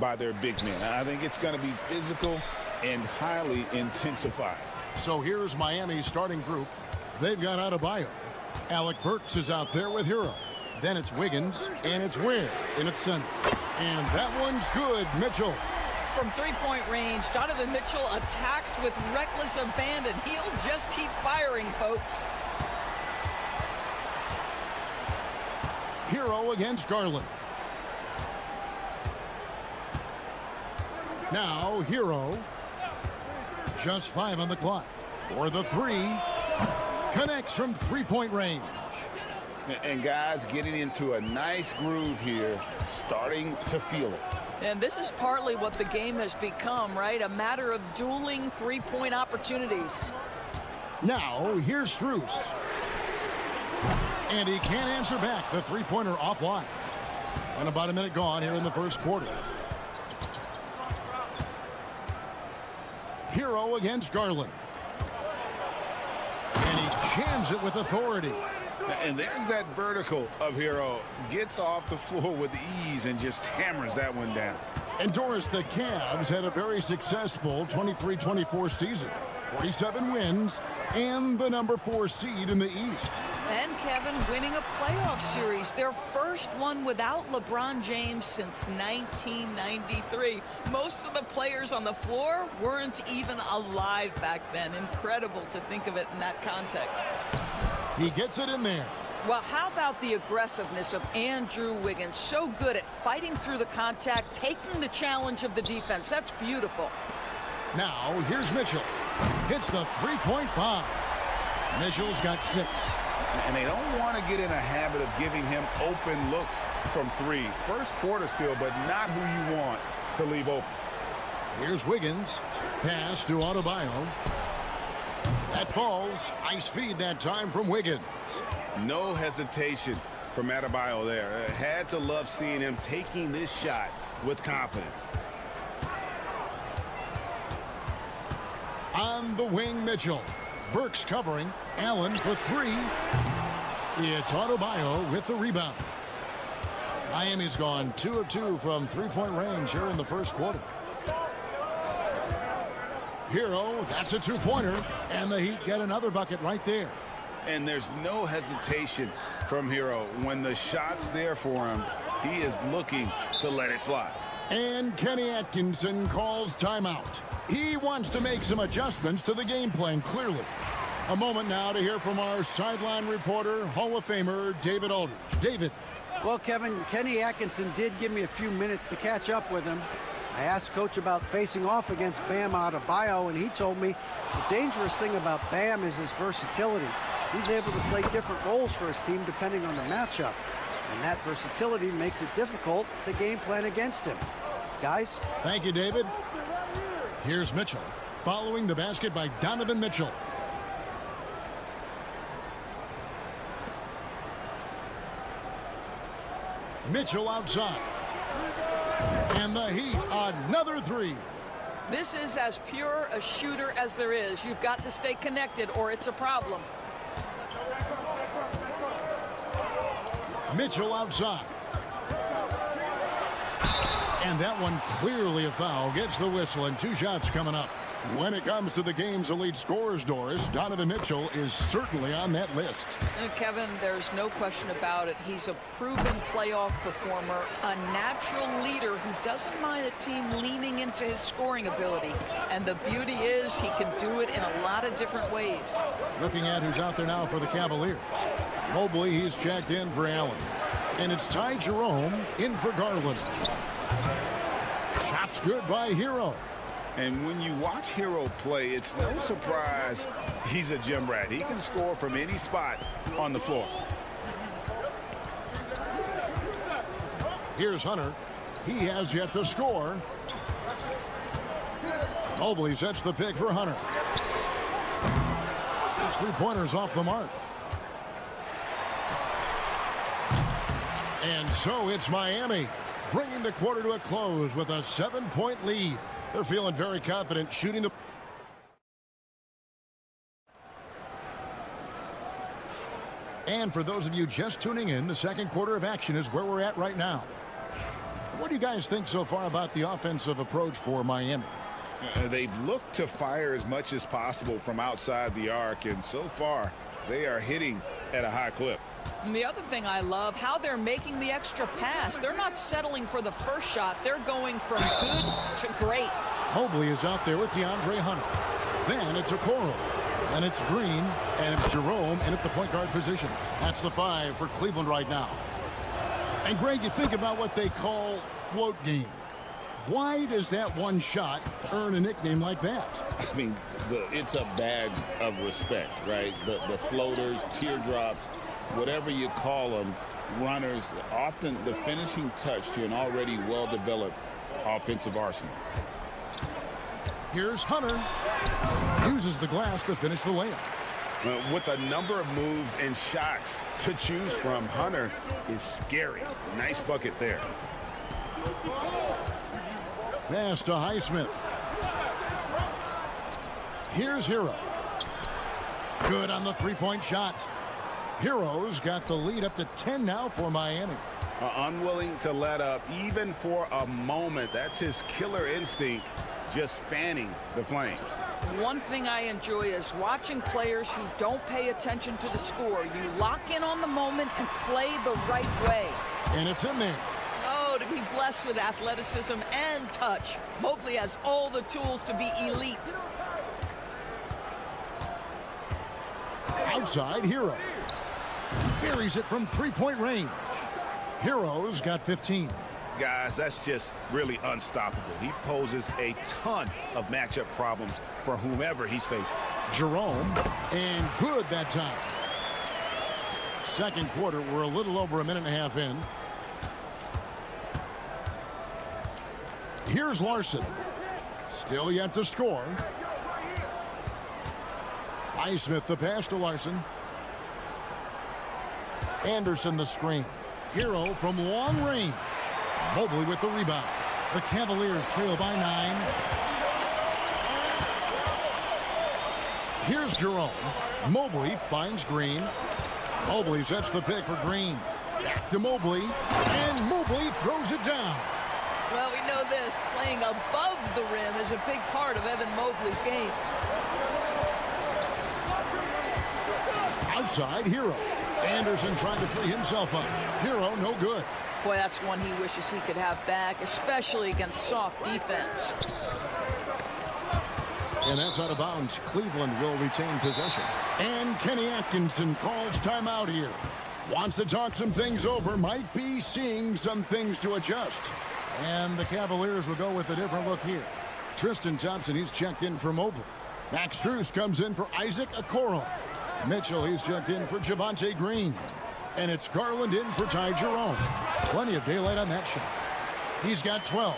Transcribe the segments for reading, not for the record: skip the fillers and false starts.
by their big men. I think it's going to be physical and highly intensified. So here's Miami's starting group. They've got Adebayo. Alec Burks is out there with Hero. Then it's Wiggins, and it's Ware in its center. And that one's good, Mitchell. From three-point range, Donovan Mitchell attacks with reckless abandon. He'll just keep firing, folks. Hero against Garland. Now Hero. Just 5 on the clock. For the three. Connects from three-point range. And guys getting into a nice groove here, starting to feel it. And this is partly what the game has become, right? A matter of dueling three-point opportunities. Now, here's Strus. And he can't answer back. The three-pointer offline. And about a minute gone here in the first quarter. Hero against Garland. And he jams it with authority. And there's that vertical of Hero. Gets off the floor with ease and just hammers that one down. And Doris, the Cavs had a very successful 23-24 season. 47 wins and the number 4 seed in the East. And Kevin winning a playoff series, their first one without LeBron James since 1993. Most of the players on the floor weren't even alive back then. Incredible to think of it in that context. He gets it in there. Well, how about the aggressiveness of Andrew Wiggins? So good at fighting through the contact, taking the challenge of the defense. That's beautiful. Now, here's Mitchell. Hits the three-point bomb. Mitchell's got 6. And they don't want to get in a habit of giving him open looks from 3. First quarter still, but not who you want to leave open. Here's Wiggins. Pass to Adebayo. That falls. Nice feed that time from Wiggins. No hesitation from Adebayo there. Had to love seeing him taking this shot with confidence. On the wing, Mitchell. Burks covering. Allen for 3. It's Adebayo with the rebound. Miami's gone 2 of 2 from three-point range here in the first quarter. Hero, that's a two-pointer, and the Heat get another bucket right there. And there's no hesitation from Hero. When the shot's there for him, he is looking to let it fly. And Kenny Atkinson calls timeout. He wants to make some adjustments to the game plan, clearly. A moment now to hear from our sideline reporter, Hall of Famer David Aldridge. David. Well, Kevin, Kenny Atkinson did give me a few minutes to catch up with him. I asked Coach about facing off against Bam Adebayo, and he told me the dangerous thing about Bam is his versatility. He's able to play different roles for his team depending on the matchup. And that versatility makes it difficult to game plan against him. Guys? Thank you, David. Here's Mitchell, following the basket by Donovan Mitchell. Mitchell outside. And the Heat, another 3. This is as pure a shooter as there is. You've got to stay connected or it's a problem. Mitchell outside. And that one clearly a foul. Gets the whistle, and 2 shots coming up. When it comes to the game's elite scorers, Doris, Donovan Mitchell is certainly on that list. And Kevin, there's no question about it. He's a proven playoff performer, a natural leader who doesn't mind a team leaning into his scoring ability. And the beauty is he can do it in a lot of different ways. Looking at who's out there now for the Cavaliers. Mobley, he's checked in for Allen. And it's Ty Jerome in for Garland. Shots good by Hero. And when you watch Hero play, it's no surprise he's a gym rat. He can score from any spot on the floor. Here's Hunter. He has yet to score. Mobley sets the pick for Hunter. His three-pointers off the mark. And so it's Miami, bringing the quarter to a close with a 7-point lead. They're feeling very confident shooting the... And for those of you just tuning in, the second quarter of action is where we're at right now. What do you guys think so far about the offensive approach for Miami? They've looked to fire as much as possible from outside the arc, and so far they are hitting at a high clip. And the other thing I love, how they're making the extra pass. They're not settling for the first shot. They're going from good to great. Mobley is out there with DeAndre Hunter. Then it's Okoro. And it's Green. And it's Jerome in at the point guard position. That's the 5 for Cleveland right now. And Greg, you think about what they call float game. Why does that one shot earn a nickname like that? I mean, it's a badge of respect, right? The floaters, teardrops, whatever you call them, runners, often the finishing touch to an already well-developed offensive arsenal. Here's Hunter. Uses the glass to finish the layup. With a number of moves and shots to choose from, Hunter is scary. Nice bucket there. Pass to Highsmith. Here's Hero. Good on the three-point shot. Hero's got the lead up to 10 now for Miami. Unwilling to let up even for a moment. That's his killer instinct, just fanning the flames. One thing I enjoy is watching players who don't pay attention to the score. You lock in on the moment and play the right way. And it's in there. Oh, to be blessed with athleticism and touch. Mobley has all the tools to be elite. Outside, Hero. Buries it from three-point range. Hero's got 15. Guys, that's just really unstoppable. He poses a ton of matchup problems for whomever he's facing. Jerome, and good that time. Second quarter, we're a little over a minute and a half in. Here's Larson. Still yet to score. Highsmith the pass to Larson. Anderson the screen. Hero from long range. Mobley with the rebound. The Cavaliers trail by 9. Here's Jerome. Mobley finds Green. Mobley sets the pick for Green. Back to Mobley. And Mobley throws it down. Well, we know this. Playing above the rim is a big part of Evan Mobley's game. Outside, Hero. Anderson trying to free himself up. Hero, no good. Boy, that's one he wishes he could have back, especially against soft defense. And that's out of bounds. Cleveland will retain possession. And Kenny Atkinson calls timeout here. Wants to talk some things over. Might be seeing some things to adjust. And the Cavaliers will go with a different look here. Tristan Thompson, he's checked in for Mobley. Max Strus comes in for Isaac Okoro. Mitchell, he's checked in for Javonte Green. And it's Garland in for Ty Jerome. Plenty of daylight on that shot. He's got 12.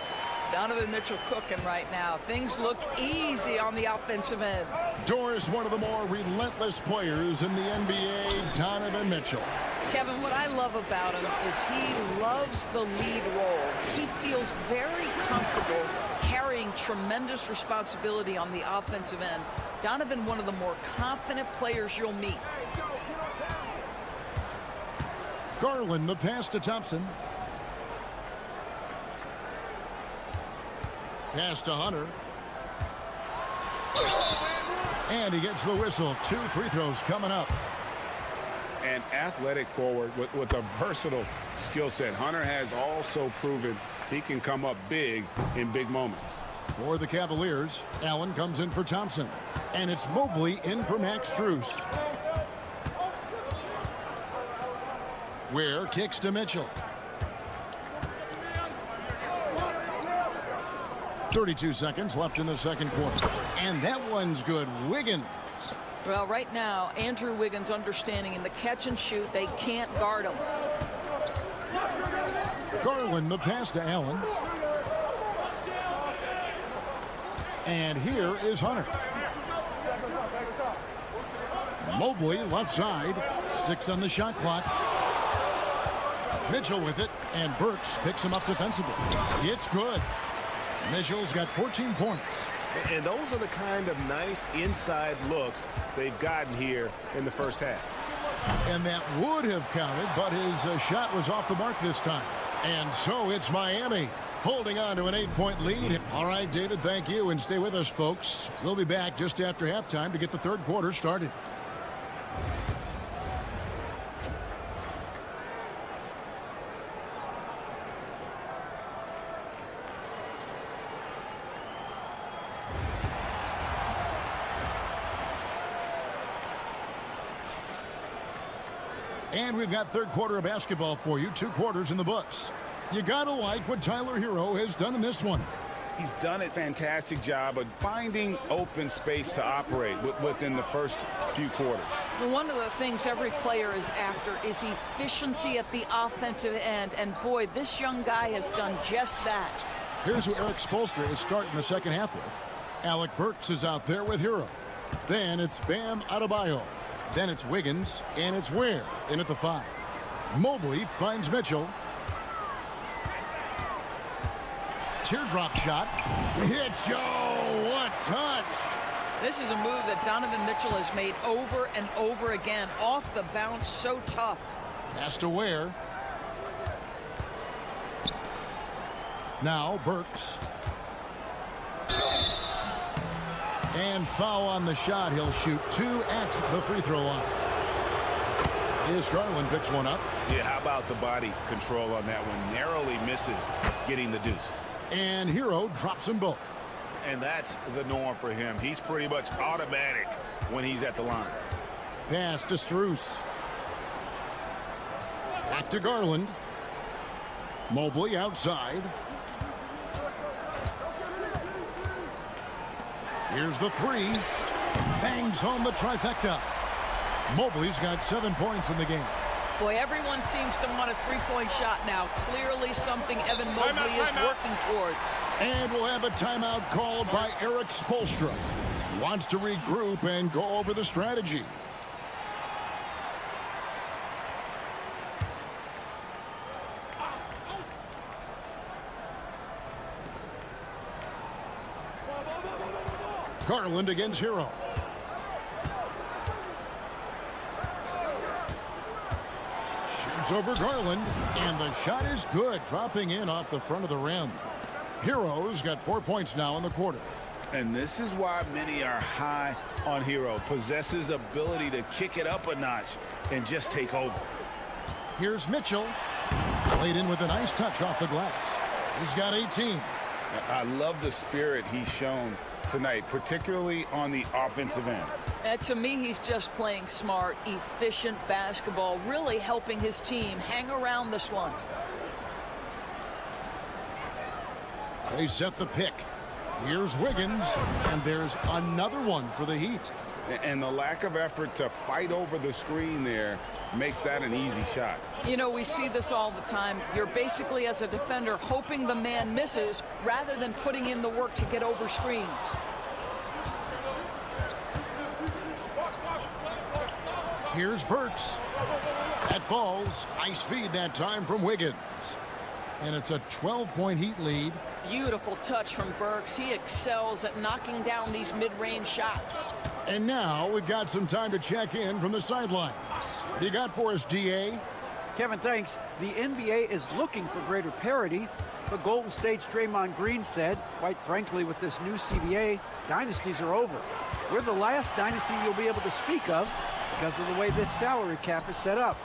Donovan Mitchell cooking right now. Things look easy on the offensive end. Doris, one of the more relentless players in the NBA, Donovan Mitchell. Kevin, what I love about him is he loves the lead role. He feels very comfortable carrying tremendous responsibility on the offensive end. Donovan, one of the more confident players you'll meet. Garland, the pass to Thompson. Pass to Hunter. And he gets the whistle. 2 free throws coming up. An athletic forward with a versatile skill set. Hunter has also proven he can come up big in big moments. For the Cavaliers, Allen comes in for Thompson. And it's Mobley in for Max Strus. Ware kicks to Mitchell. 32 seconds left in the second quarter. And that one's good. Wiggins. Well, right now, Andrew Wiggins understanding in the catch and shoot, they can't guard him. Garland, the pass to Allen. And here is Hunter. Mobley, left side. 6 on the shot clock. Mitchell with it, and Burks picks him up defensively. It's good. Mitchell's got 14 points. And those are the kind of nice inside looks they've gotten here in the first half. And that would have counted, but his shot was off the mark this time. And so it's Miami holding on to an 8-point lead. All right, David, thank you. And stay with us, folks. We'll be back just after halftime to get the third quarter started. And we've got third quarter of basketball for you. 2 quarters in the books. You gotta like what Tyler Hero has done in this one. He's done a fantastic job of finding open space to operate within the first few quarters. Well, one of the things every player is after is efficiency at the offensive end. And boy, this young guy has done just that. Here's who Eric Spoelstra is starting the second half with. Alec Burks is out there with Hero. Then it's Bam Adebayo. Then it's Wiggins, and it's Ware in at the 5. Mobley finds Mitchell. Teardrop shot. Mitchell, what touch! This is a move that Donovan Mitchell has made over and over again. Off the bounce, so tough. Pass to Ware. Now Burks. And foul on the shot. He'll shoot 2 at the free throw line. Here's Garland, picks one up. Yeah, how about the body control on that one? Narrowly misses getting the deuce. And Hero drops them both. And that's the norm for him. He's pretty much automatic when he's at the line. Pass to Strus. Back to Garland. Mobley outside. Here's the 3. Bangs home the trifecta. Mobley's got 7 points in the game. Boy, everyone seems to want a 3-point shot now. Clearly something Evan Mobley is working towards. And we'll have a timeout called by Eric Spoelstra. Wants to regroup and go over the strategy. Garland against Hero. Shoots over Garland, and the shot is good, dropping in off the front of the rim. Hero's got 4 points now in the quarter. And this is why many are high on Hero. Possesses ability to kick it up a notch and just take over. Here's Mitchell. Played in with a nice touch off the glass. He's got 18. I love the spirit he's shown tonight, particularly on the offensive end. To me, he's just playing smart, efficient basketball, really helping his team hang around this one. They set the pick. Here's Wiggins, and there's another one for the Heat. And the lack of effort to fight over the screen there makes that an easy shot. You know, we see this all the time. You're basically, as a defender, hoping the man misses rather than putting in the work to get over screens. Here's Burks. That falls. Nice feed that time from Wiggins. And it's a 12-point Heat lead. Beautiful touch from Burks. He excels at knocking down these mid-range shots. And now we've got some time to check in from the sidelines. What do you got for us, DA? Kevin, thanks. The NBA is looking for greater parity, but Golden State's Draymond Green said, quite frankly, with this new CBA, dynasties are over. We're the last dynasty you'll be able to speak of because of the way this salary cap is set up.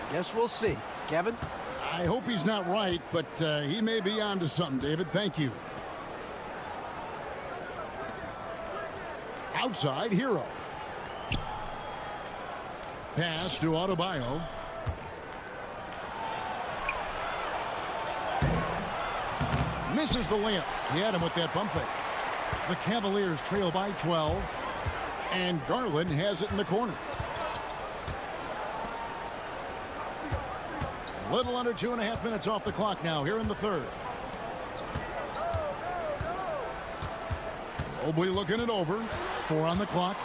I guess we'll see. Kevin? I hope he's not right, but he may be onto something, David. Thank you. Outside, Hero. Pass to Adebayo. Misses the layup. He had him with that bump fake. The Cavaliers trail by 12. And Garland has it in the corner. A little under 2.5 minutes off the clock now here in the third. Mobley looking it over. 4 on the clock.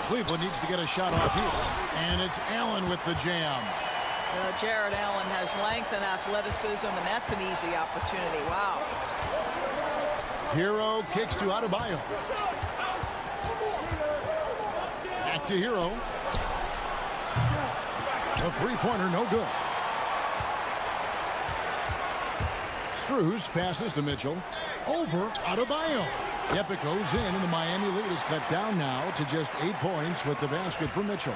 Cleveland needs to get a shot off here. And it's Allen with the jam. Jared Allen has length and athleticism, and that's an easy opportunity. Wow. Hero kicks to Adebayo. Back to Hero. A three-pointer, no good. Strus passes to Mitchell. Over Adebayo. Yep, it goes in, and the Miami lead is cut down now to just 8 points with the basket for Mitchell.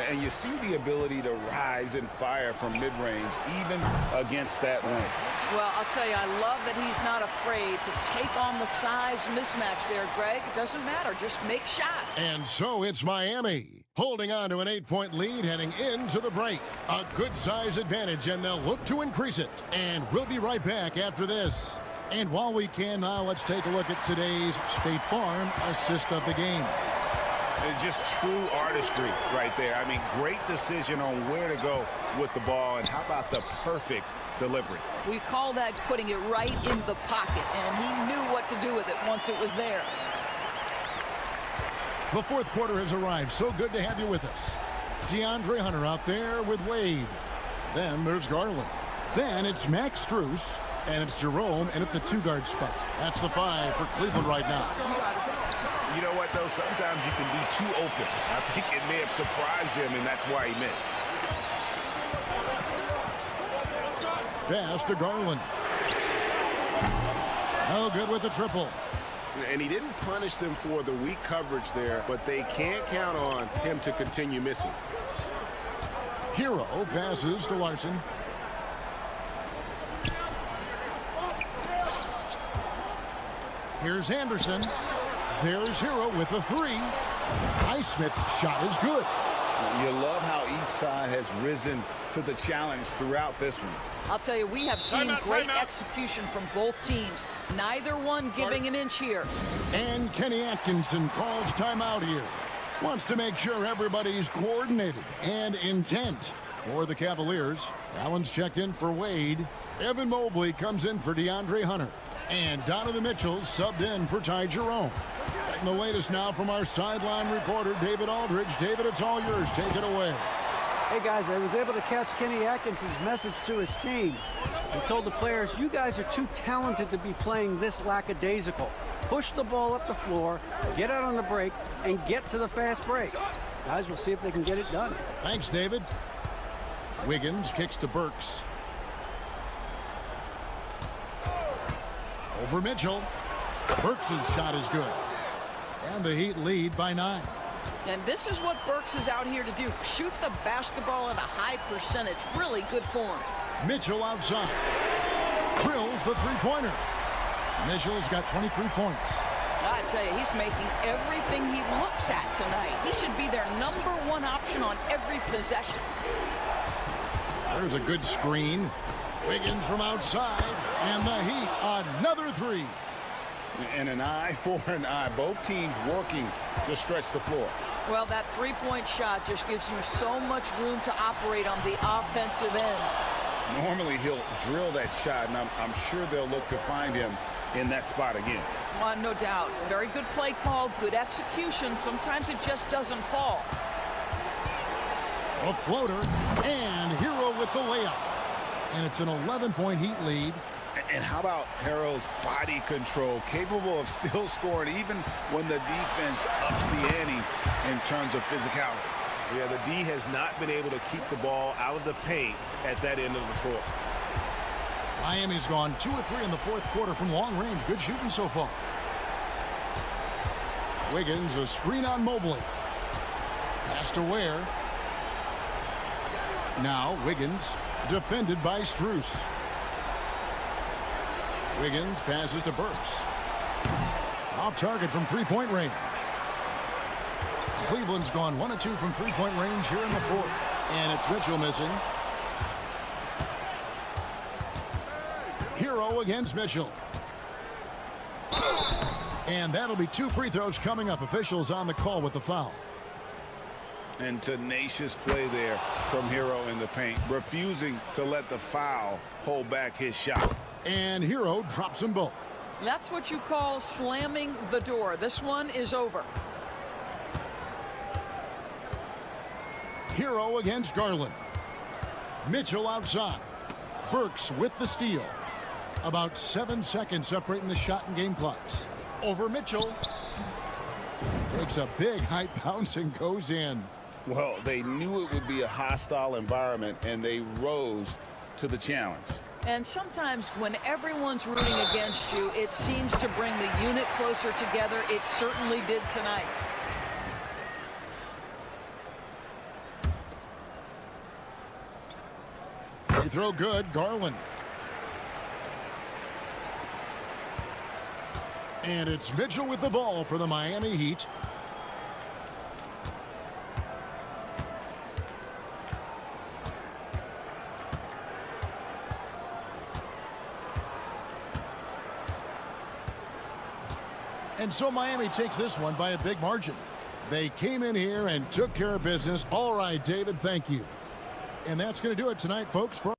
And you see the ability to rise and fire from mid-range, even against that length. Well, I'll tell you, I love that he's not afraid to take on the size mismatch there, Greg. It doesn't matter. Just make shot. And so it's Miami holding on to an 8-point lead heading into the break. A good size advantage, and they'll look to increase it. And we'll be right back after this. And while we can now, let's take a look at today's State Farm assist of the game. And just true artistry right there. I mean, great decision on where to go with the ball, and how about the perfect delivery? We call that putting it right in the pocket, and he knew what to do with it once it was there. The fourth quarter has arrived. So good to have you with us. DeAndre Hunter out there with Wade. Then there's Garland. Then it's Max Strus, and it's Jerome in at the 2-guard spot. That's the 5 for Cleveland right now. You know what, though? Sometimes you can be too open. I think it may have surprised him, and that's why he missed. Pass to Garland. No good with the triple. And he didn't punish them for the weak coverage there, but they can't count on him to continue missing. Hero passes to Larson. Here's Anderson. There's Hero with the 3. Highsmith's shot is good. You love how each side has risen to the challenge throughout this one. I'll tell you, we have seen great execution from both teams. Neither one giving an inch here. And Kenny Atkinson calls timeout here. Wants to make sure everybody's coordinated and intent. For the Cavaliers, Allen's checked in for Wade. Evan Mobley comes in for DeAndre Hunter. And Donovan Mitchell subbed in for Ty Jerome. And the latest now from our sideline reporter, David Aldridge. David, it's all yours. Take it away. Hey, guys, I was able to catch Kenny Atkinson's message to his team. He told the players, you guys are too talented to be playing this lackadaisical. Push the ball up the floor, get out on the break, and get to the fast break. Guys, we'll see if they can get it done. Thanks, David. Wiggins kicks to Burks. Over Mitchell. Burks' shot is good. And the Heat lead by 9. And this is what Burks is out here to do. Shoot the basketball at a high percentage. Really good form. Mitchell outside. Drills the 3-pointer. Mitchell's got 23 points. I tell you, he's making everything he looks at tonight. He should be their #1 option on every possession. There's a good screen. Wiggins from outside. And the Heat, another 3. And an eye for an eye. Both teams working to stretch the floor. Well, that 3-point shot just gives you so much room to operate on the offensive end. Normally he'll drill that shot, and I'm sure they'll look to find him in that spot again. No doubt. Very good play call, good execution. Sometimes it just doesn't fall. A floater, and Hero with the layup. And it's an 11-point Heat lead. And how about Harrell's body control, capable of still scoring even when the defense ups the ante in terms of physicality. Yeah, the D has not been able to keep the ball out of the paint at that end of the court. Miami's gone 2 of 3 in the fourth quarter from long range. Good shooting so far. Wiggins, a screen on Mobley. Pass to Ware. Now Wiggins, defended by Strus. Wiggins passes to Burks. Off target from 3-point range. Cleveland's gone 1 of 2 from 3-point range here in the fourth. And it's Mitchell missing. Hero against Mitchell. And that'll be 2 free throws coming up. Officials on the call with the foul. And tenacious play there from Hero in the paint, refusing to let the foul hold back his shot. And Hero drops them both. That's what you call slamming the door. This one is over. Hero against Garland. Mitchell outside. Burks with the steal. About 7 seconds separating the shot and game clocks. Over Mitchell. Takes a big high bounce and goes in. Well, they knew it would be a hostile environment, and they rose to the challenge. And sometimes when everyone's rooting against you, it seems to bring the unit closer together. It certainly did tonight. They throw good, Garland. And it's Mitchell with the ball for the Miami Heat. And so Miami takes this one by a big margin. They came in here and took care of business. All right, David, thank you. And that's going to do it tonight, folks. For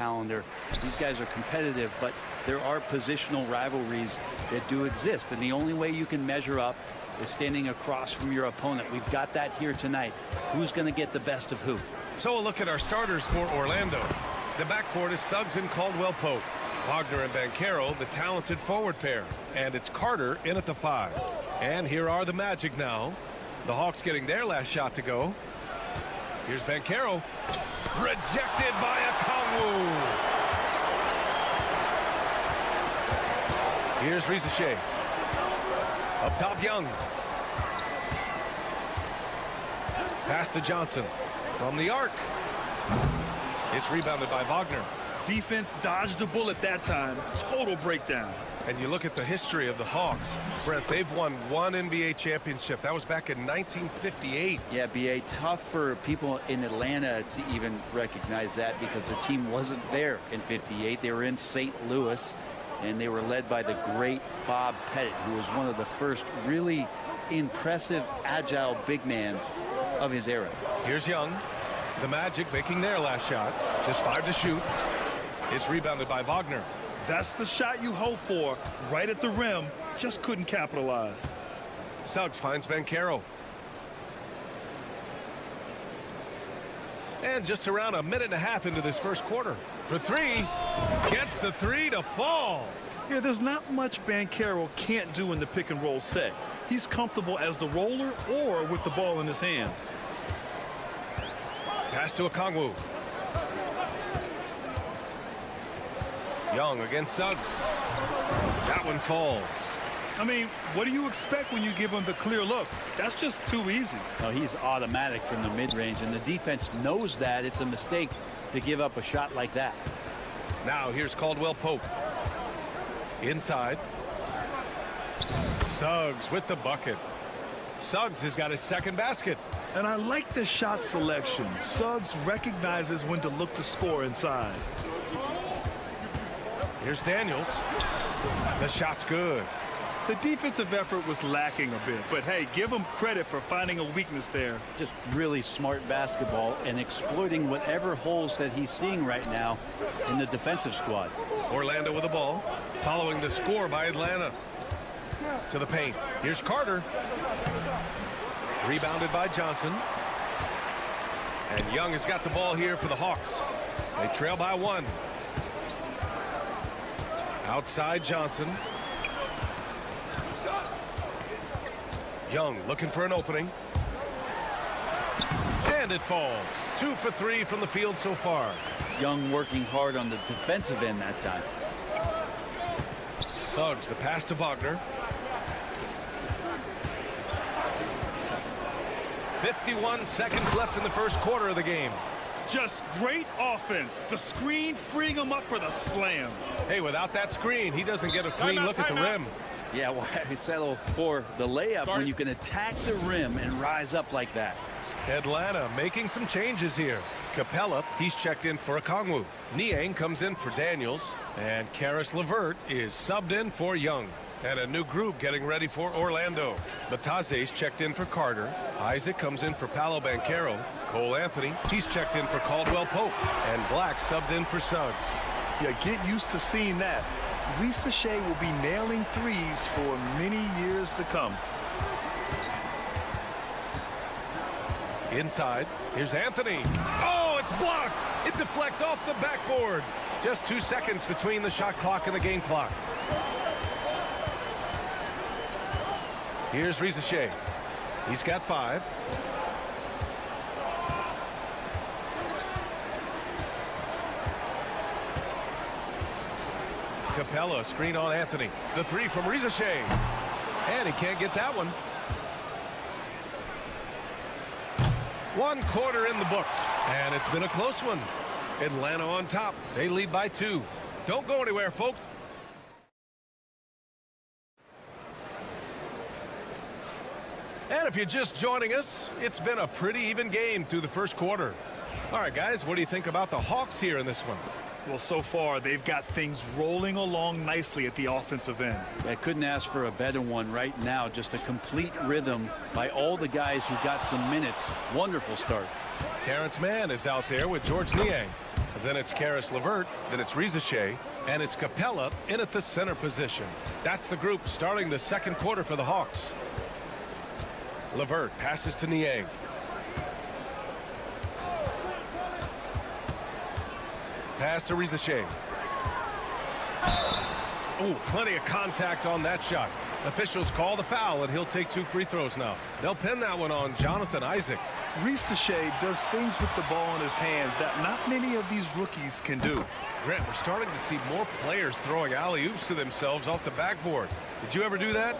calendar. These guys are competitive, but there are positional rivalries that do exist, and the only way you can measure up is standing across from your opponent. We've got that here tonight. Who's going to get the best of who? So a look at our starters for Orlando. The backcourt is Suggs and Caldwell Pope. Wagner and Banchero, the talented forward pair. And it's Carter in at the 5. And here are the Magic now. The Hawks getting their last shot to go. Here's Banchero. Rejected by Okongwu. Here's Rizachet. Up top, Young. Pass to Johnson. From the arc. It's rebounded by Wagner. Defense dodged the bullet that time. Total breakdown. And you look at the history of the Hawks. Brent, they've won one NBA championship. That was back in 1958. Yeah, B.A., tough for people in Atlanta to even recognize that because the team wasn't there in 58. They were in St. Louis, and they were led by the great Bob Pettit, who was one of the first really impressive, agile big man of his era. Here's Young. The Magic making their last shot. Just 5 to shoot. It's rebounded by Wagner. That's the shot you hope for. Right at the rim. Just couldn't capitalize. Suggs finds Banchero. And just around a minute and a half into this first quarter. For three, gets the three to fall. Yeah, there's not much Banchero can't do in the pick and roll set. He's comfortable as the roller or with the ball in his hands. Pass to Okongwu. Young against Suggs. That one falls. I mean, what do you expect when you give him the clear look? That's just too easy. Oh, he's automatic from the mid-range, and the defense knows that it's a mistake to give up a shot like that. Now here's Caldwell Pope. Inside. Suggs with the bucket. Suggs has got his second basket. And I like the shot selection. Suggs recognizes when to look to score inside. Here's Daniels. The shot's good. The defensive effort was lacking a bit, but hey, give him credit for finding a weakness there. Just really smart basketball and exploiting whatever holes that he's seeing right now in the defensive squad. Orlando with the ball, following the score by Atlanta. To the paint. Here's Carter. Rebounded by Johnson. And Young has got the ball here for the Hawks. They trail by one. Outside Johnson. Young looking for an opening. And it falls. 2 for 3 from the field so far. Young working hard on the defensive end that time. Suggs, the pass to Wagner. 51 seconds left in the first quarter of the game. Just great offense. The screen freeing him up for the slam. Hey, without that screen, he doesn't get a clean look at the rim. Yeah, why settle for the layup when you can attack the rim and rise up like that? Atlanta making some changes here. Capella, he's checked in for Okongwu. Niang comes in for Daniels. And Caris LeVert is subbed in for Young. And a new group getting ready for Orlando. Bataze's checked in for Carter. Isaac comes in for Paolo Banchero. Cole Anthony, he's checked in for Caldwell Pope. And Black subbed in for Suggs. Yeah, get used to seeing that. Risa Shea will be nailing threes for many years to come. Inside, here's Anthony. Oh, it's blocked. It deflects off the backboard. Just 2 seconds between the shot clock and the game clock. Here's Risa Shea. He's got 5. Capella, screen on Anthony. The 3 from Risa Shea. And he can't get that one. 1 quarter in the books. And it's been a close one. Atlanta on top. They lead by 2. Don't go anywhere, folks. And if you're just joining us, it's been a pretty even game through the first quarter. All right, guys, what do you think about the Hawks here in this one? Well, so far, they've got things rolling along nicely at the offensive end. I couldn't ask for a better one right now. Just a complete rhythm by all the guys who got some minutes. Wonderful start. Terrence Mann is out there with George Niang. Then it's Caris LeVert. Then it's Risa Shea. And it's Capella in at the center position. That's the group starting the second quarter for the Hawks. LeVert passes to Niang. Pass to Risa Shea. Oh, plenty of contact on that shot. Officials call the foul, and he'll take 2 free throws now. They'll pin that one on Jonathan Isaac. Risa Shea does things with the ball in his hands that not many of these rookies can do. Grant, we're starting to see more players throwing alley-oops to themselves off the backboard. Did you ever do that?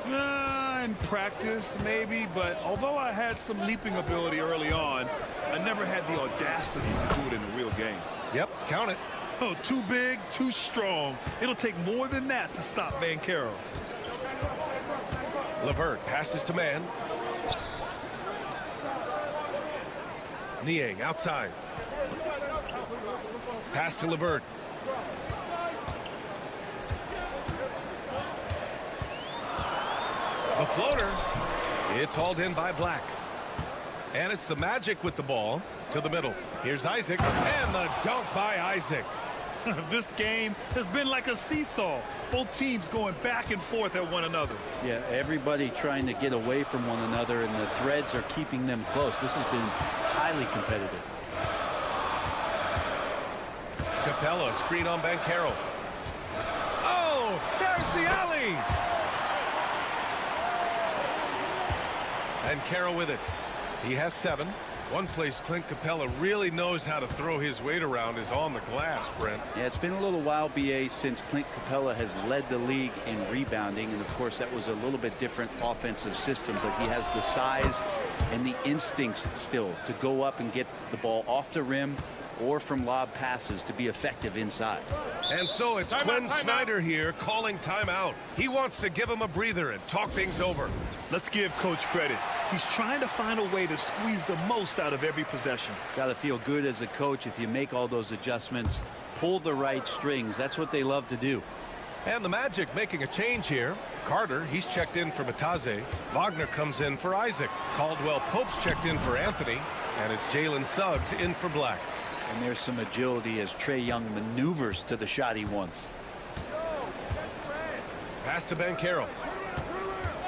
In practice, maybe, but although I had some leaping ability early on, I never had the audacity to do it in a real game. Yep, count it. Oh, too big, too strong. It'll take more than that to stop Banchero. LeVert passes to Mann. Niang outside. Pass to LeVert. The floater. It's hauled in by Black. And it's the Magic with the ball to the middle. Here's Isaac. And the dunk by Isaac. This game has been like a seesaw. Both teams going back and forth at one another. Yeah, everybody trying to get away from one another, and the threads are keeping them close. This has been highly competitive. Capella, screen on Banchero. Oh, there's the alley! Banchero with it. He has 7. One place Clint Capella really knows how to throw his weight around is on the glass, Brent. Yeah, it's been a little while, BA, since Clint Capella has led the league in rebounding. And, of course, that was a little bit different offensive system. But he has the size and the instincts still to go up and get the ball off the rim or from lob passes to be effective inside. And so it's Quinn Snyder here calling timeout. He wants to give him a breather and talk things over. Let's give Coach credit. He's trying to find a way to squeeze the most out of every possession. Got to feel good as a coach if you make all those adjustments, pull the right strings. That's what they love to do. And the Magic making a change here. Carter, he's checked in for Bataze. Wagner comes in for Isaac. Caldwell Pope's checked in for Anthony. And it's Jalen Suggs in for Black. And there's some agility as Trae Young maneuvers to the shot he wants. Pass to Banchero.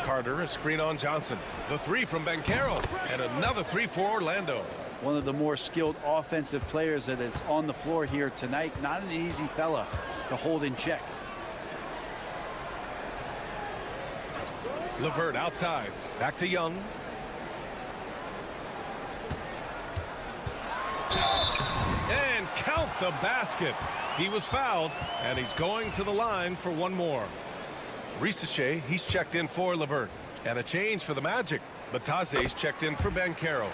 Carter, a screen on Johnson. The 3 from Banchero. And another 3 for Orlando. One of the more skilled offensive players that is on the floor here tonight. Not an easy fella to hold in check. LeVert outside. Back to Young. And count the basket. He was fouled, and he's going to the line for one more. Risache, he's checked in for LeVert. And a change for the Magic. Bataze's checked in for Banchero.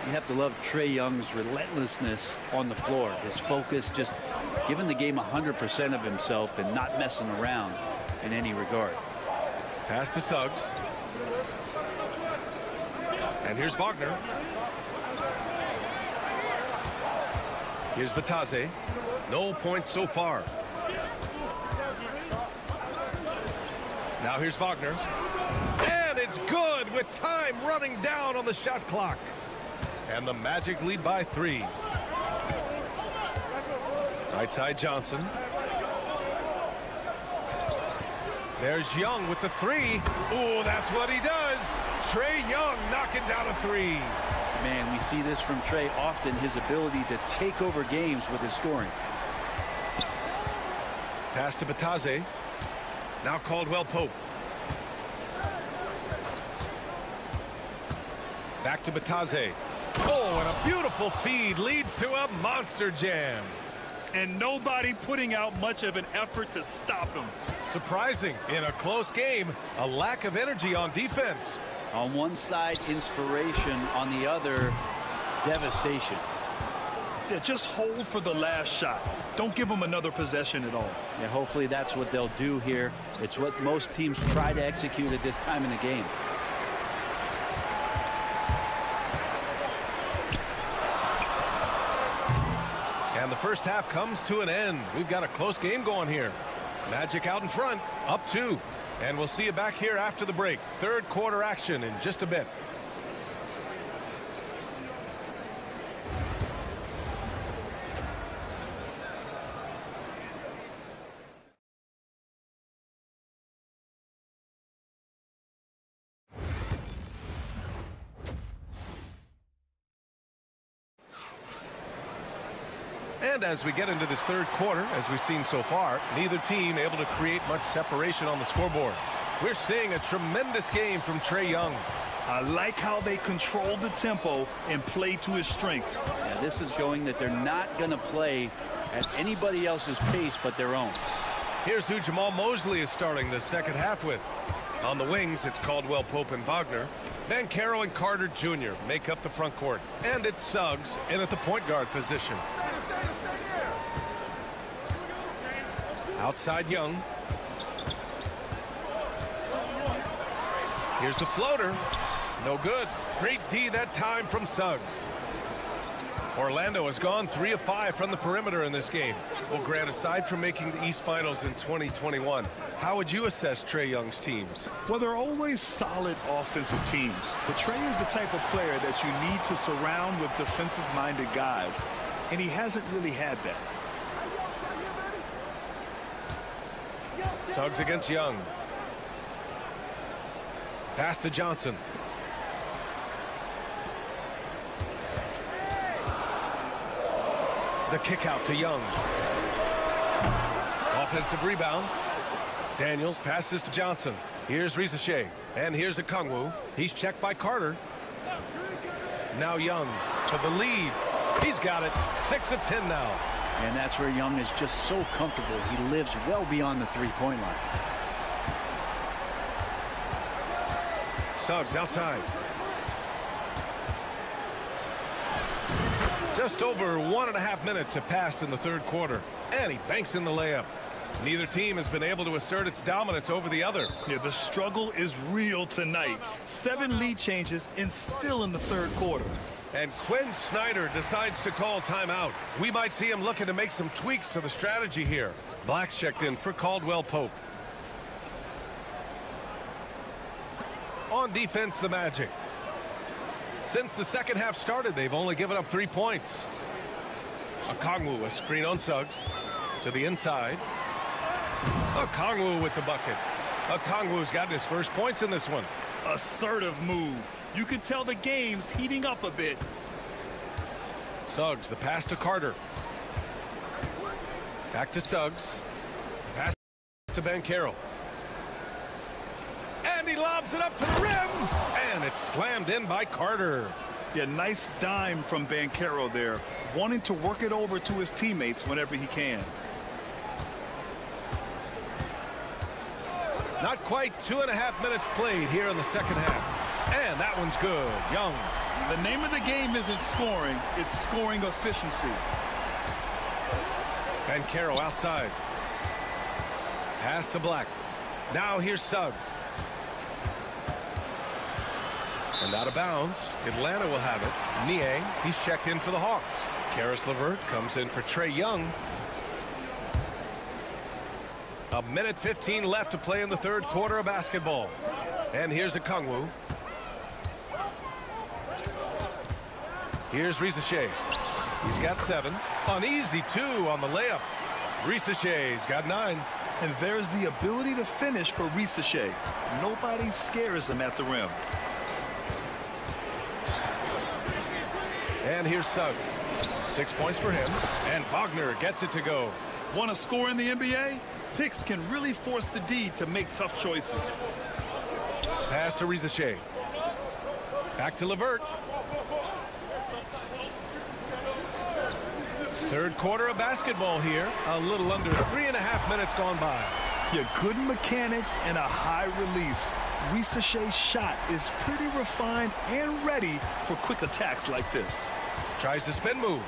You have to love Trae Young's relentlessness on the floor. His focus, just giving the game 100% of himself and not messing around in any regard. Pass to Suggs. And here's Wagner. Here's Bataze. No points so far. Now here's Wagner. And it's good with time running down on the shot clock. And the Magic lead by 3. Right side Johnson. There's Young with the 3. Ooh, that's what he does. Trae Young knocking down a 3. Man, we see this from Trae often, his ability to take over games with his scoring. Pass to Bataze. Now Caldwell Pope. Back to Bataze. Oh, and a beautiful feed leads to a monster jam. And nobody putting out much of an effort to stop him. Surprising in a close game, a lack of energy on defense. On one side, inspiration. On the other, devastation. Yeah, just hold for the last shot. Don't give them another possession at all. Yeah, hopefully that's what they'll do here. It's what most teams try to execute at this time in the game. And the first half comes to an end. We've got a close game going here. Magic out in front, up 2. And we'll see you back here after the break. Third quarter action in just a bit. And as we get into this third quarter, as we've seen so far, neither team able to create much separation on the scoreboard. We're seeing a tremendous game from Trae Young. I like how they control the tempo and play to his strengths. Yeah, this is showing that they're not going to play at anybody else's pace but their own. Here's who Jamal Mosley is starting the second half with. On the wings, it's Caldwell Pope and Wagner. Banchero and Carter Jr. make up the front court. And it's Suggs in at the point guard position. Outside Young. Here's a floater. No good. Great D that time from Suggs. Orlando has gone 3 of 5 from the perimeter in this game. Well, Grant, aside from making the East Finals in 2021, how would you assess Trae Young's teams? Well, they're always solid offensive teams. But Trae is the type of player that you need to surround with defensive-minded guys, and he hasn't really had that. Suggs against Young. Pass to Johnson. The kick out to Young. Offensive rebound. Daniels passes to Johnson. Here's Risache. And here's Okongwu. He's checked by Carter. Now Young for the lead. He's got it. 6 of 10 now. And that's where Young is just so comfortable. He lives well beyond the three-point line. Suggs outside. Just over 1.5 minutes have passed in the third quarter. And he banks in the layup. Neither team has been able to assert its dominance over the other. Yeah, the struggle is real tonight. 7 lead changes and still in the third quarter. And Quinn Snyder decides to call timeout. We might see him looking to make some tweaks to the strategy here. Black's checked in for Caldwell Pope. On defense, the Magic. Since the second half started, they've only given up 3 points. Okongwu, a screen on Suggs. To the inside. Okongwu with the bucket. Okongwu's gotten his first points in this one. Assertive move. You can tell the game's heating up a bit. Suggs, the pass to Carter. Back to Suggs. Pass to Banchero. And he lobs it up to the rim. And it's slammed in by Carter. Yeah, nice dime from Banchero there. Wanting to work it over to his teammates whenever he can. Not quite 2.5 minutes played here in the second half. And that one's good. Young. The name of the game isn't scoring, it's scoring efficiency. Banchero outside. Pass to Black. Now here's Suggs. And out of bounds. Atlanta will have it. Niang, he's checked in for the Hawks. Karis LeVert comes in for Trae Young. 1:15 left to play in the third quarter of basketball. And here's Okongwu. Here's Risache. He's got 7. Uneasy 2 on the layup. Risache's got 9. And there's the ability to finish for Risache. Nobody scares him at the rim. And here's Suggs. 6 points for him. And Wagner gets it to go. Want to score in the NBA? Picks can really force the D to make tough choices. Pass to Risache. Back to LeVert. Third quarter of basketball here. A little under 3.5 minutes gone by. Yeah, good mechanics and a high release. Risache's shot is pretty refined and ready for quick attacks like this. Tries the spin move.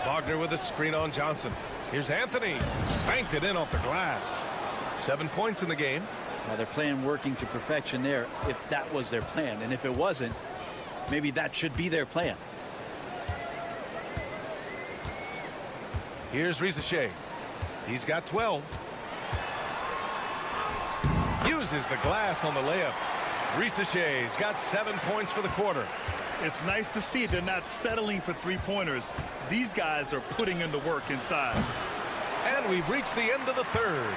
Wagner with a screen on Johnson. Here's Anthony. Banked it in off the glass. 7 points in the game. Well, they're playing working to perfection there if that was their plan. And if it wasn't, maybe that should be their plan. Here's Risache. He's got 12. Uses the glass on the layup. Risache's got 7 points for the quarter. It's nice to see they're not settling for three-pointers. These guys are putting in the work inside. And we've reached the end of the third.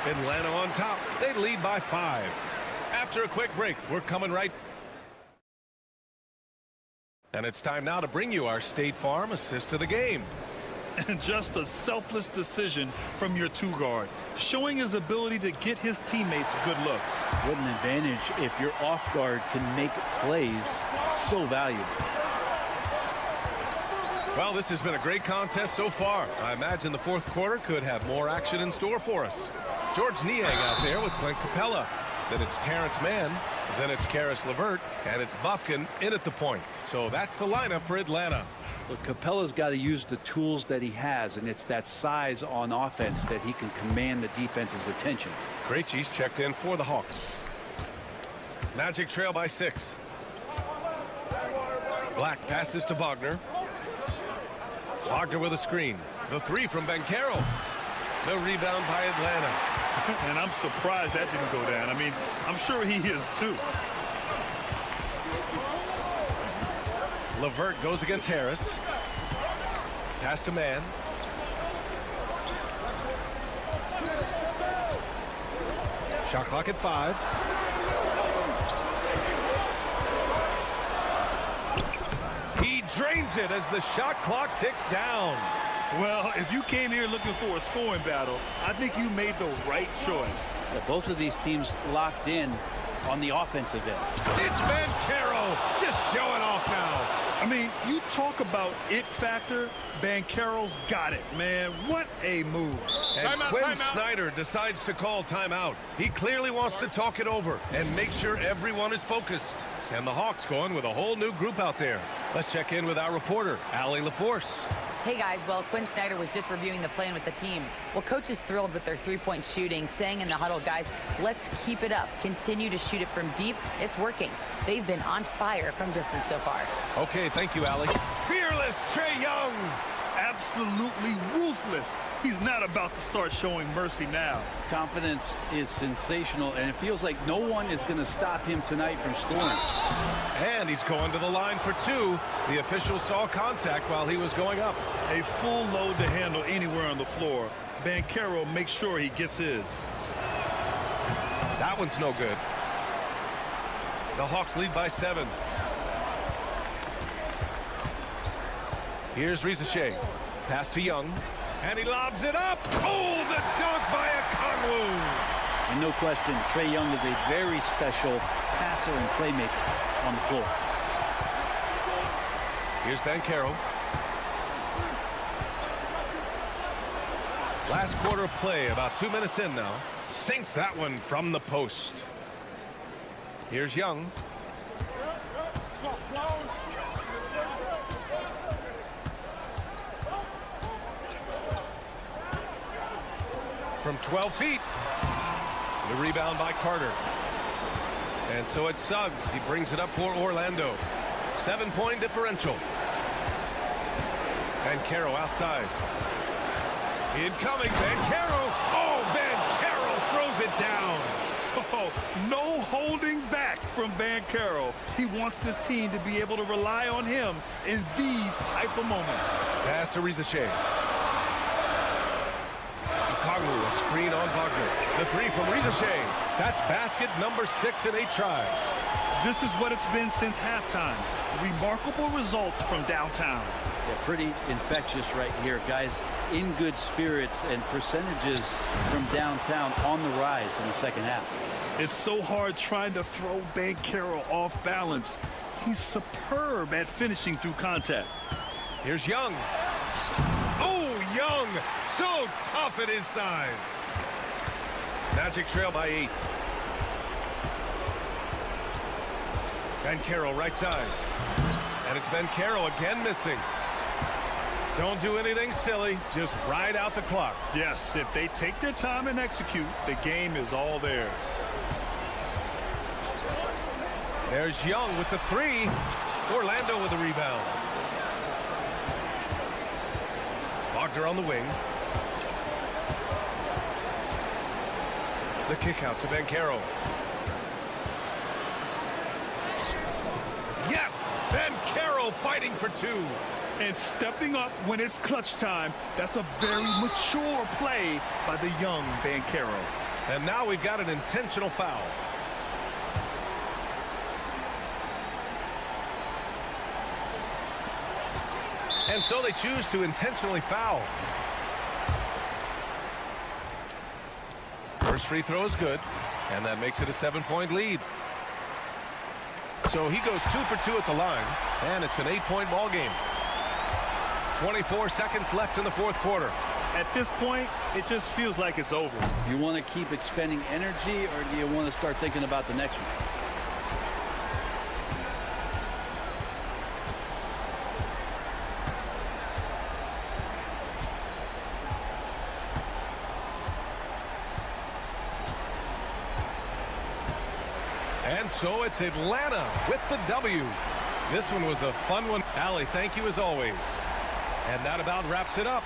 Atlanta on top. They lead by 5. After a quick break, we're coming right. And it's time now to bring you our State Farm assist to the game. And just a selfless decision from your two-guard, showing his ability to get his teammates good looks. What an advantage if your off guard can make plays so valuable. Well, this has been a great contest so far. I imagine the fourth quarter could have more action in store for us. George Niang out there with Clint Capella. Then it's Terrence Mann. Then it's Karis LeVert. And it's Bufkin in at the point. So that's the lineup for Atlanta. Look, Capella's got to use the tools that he has, and it's that size on offense that he can command the defense's attention. Krejci's checked in for the Hawks. Magic trail by 6. Black passes to Wagner. Wagner with a screen. The 3 from Banchero. The rebound by Atlanta. And I'm surprised that didn't go down. I mean, I'm sure he is too. LeVert goes against Harris. Pass to Mann. Shot clock at 5. He drains it as the shot clock ticks down. Well, if you came here looking for a scoring battle, I think you made the right choice. Yeah, both of these teams locked in on the offensive end. It's Banchero just showing off now. I mean, you talk about it factor, Banchero's got it, man. What a move. And Quinn Snyder decides to call timeout. He clearly wants to talk it over and make sure everyone is focused. And the Hawks going with a whole new group out there. Let's check in with our reporter, Allie LaForce. Hey guys, well, Quinn Snyder was just reviewing the plan with the team. Well, coach is thrilled with their three-point shooting, saying in the huddle, guys, let's keep it up. Continue to shoot it from deep. It's working. They've been on fire from distance so far. Okay, thank you, Allie. Fearless Trae Young. Absolutely ruthless. He's not about to start showing mercy now. Confidence is sensational, and it feels like no one is going to stop him tonight from scoring. And he's going to the line for two. The official saw contact while he was going up. A full load to handle anywhere on the floor. Banchero makes sure he gets his. That one's no good. The Hawks lead by 7. Here's Rizachet. Pass to Young. And he lobs it up. Oh, the dunk by Okongwu. And no question, Trae Young is a very special passer and playmaker on the floor. Here's Banchero. Last quarter of play, about 2 minutes in now. Sinks that one from the post. Here's Young. From 12 feet. The rebound by Carter. And so it's Suggs. He brings it up for Orlando. 7-point differential. Banchero outside. Incoming, Banchero. Oh, Banchero throws it down. Oh, no holding back from Banchero. He wants this team to be able to rely on him in these type of moments. Pass to Rizachet. Okongwu, a screen on Wagner. The three from Rizachet. That's basket number 6 in 8 tries. This is what it's been since halftime. Remarkable results from downtown. Yeah, pretty infectious right here, guys. In good spirits, and percentages from downtown on the rise in the second half. It's so hard trying to throw Banchero off balance. He's superb at finishing through contact. Here's Young. Oh, Young, so tough at his size. Magic trail by 8. Banchero right side. And it's Banchero again missing. Don't do anything silly. Just ride out the clock. Yes, if they take their time and execute, the game is all theirs. There's Young with the 3. Orlando with the rebound. Wagner on the wing. The kick out to Banchero. Yes! Banchero fighting for 2. And stepping up when it's clutch time. That's a very mature play by the young Banchero. And now we've got an intentional foul. And so they choose to intentionally foul. First free throw is good, and that makes it a 7-point lead. So he goes 2 for 2 at the line, and it's an 8-point ball game. 24 seconds left in the fourth quarter. At this point, it just feels like it's over. You want to keep expending energy, or do you want to start thinking about the next one? And so it's Atlanta with the W. This one was a fun one. Allie, thank you as always. And that about wraps it up.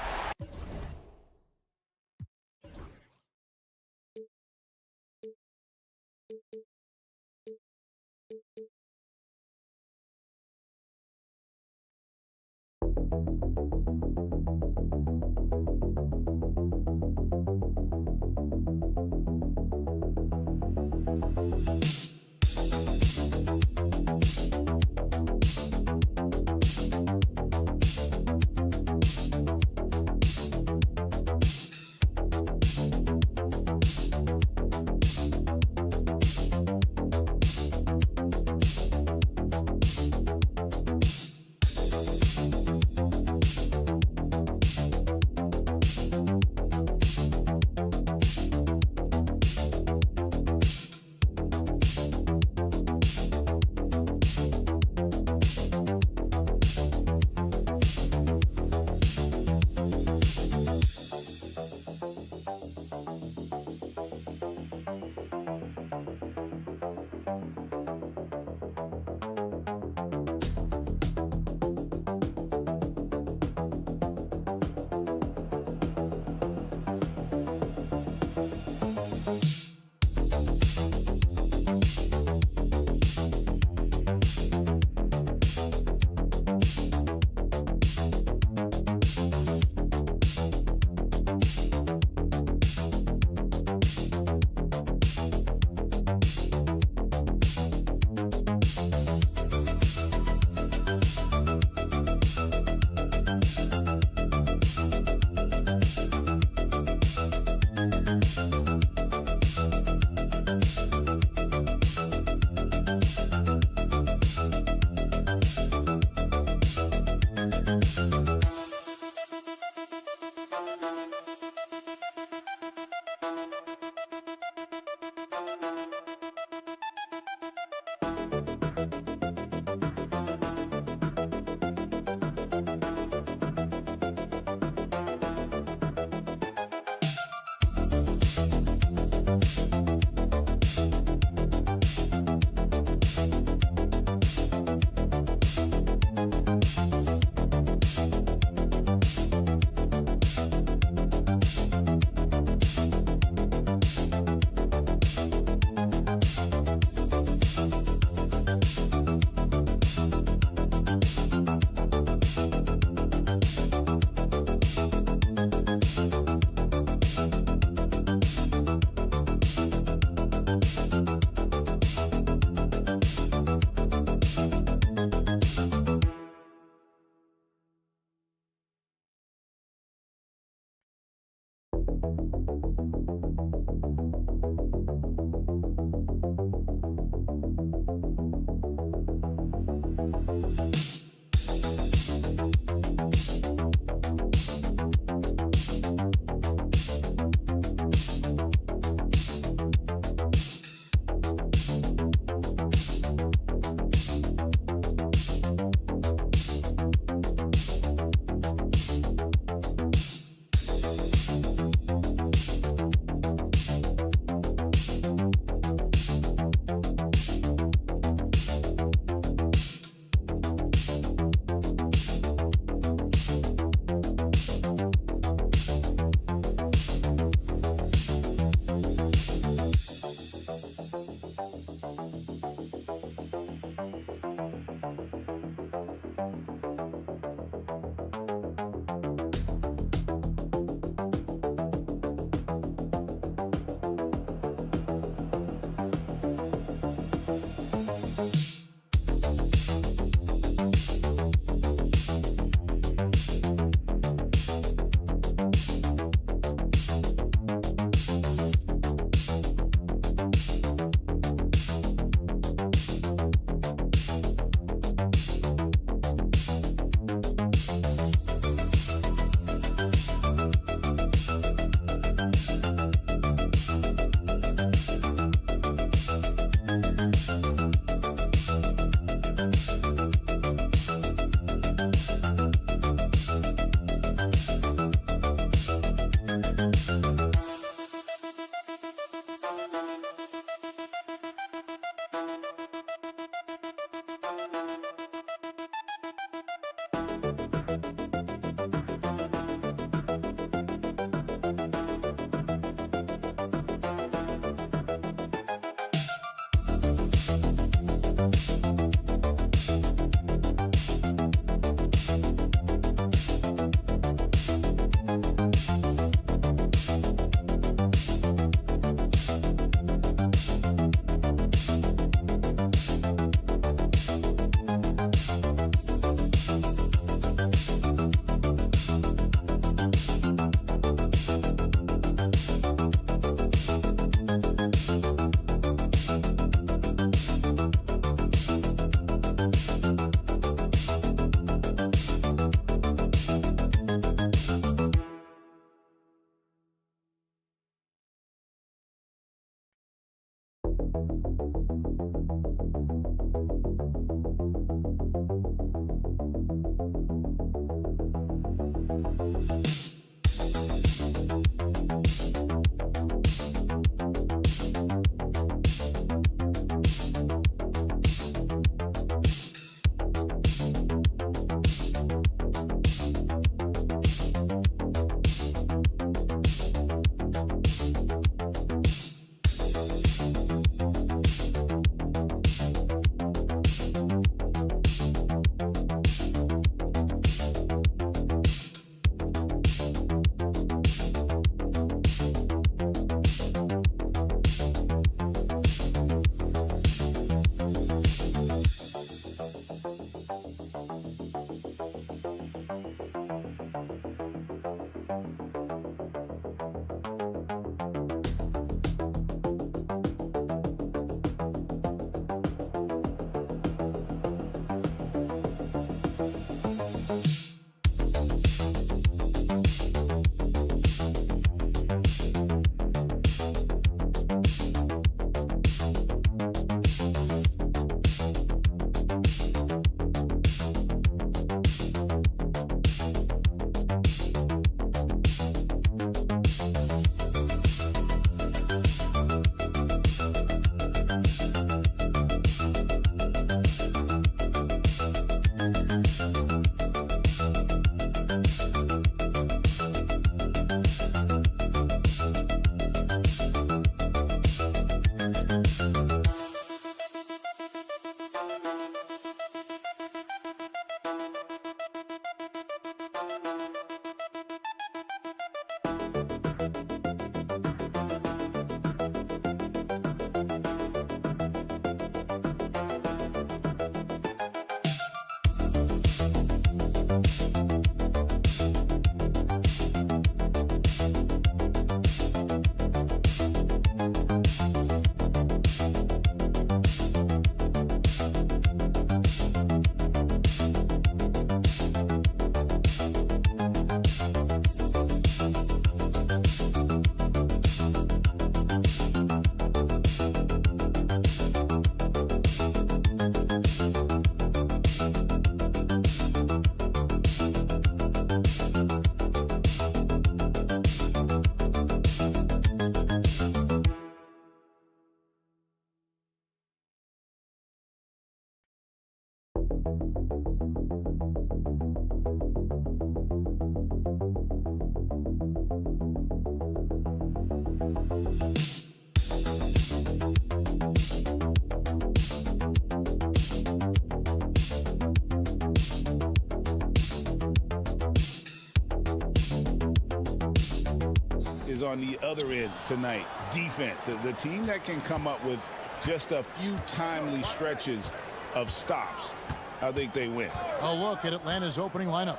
Is on the other end tonight. Defense, the team that can come up with just a few timely stretches of stops, I think they win. A look at Atlanta's opening lineup.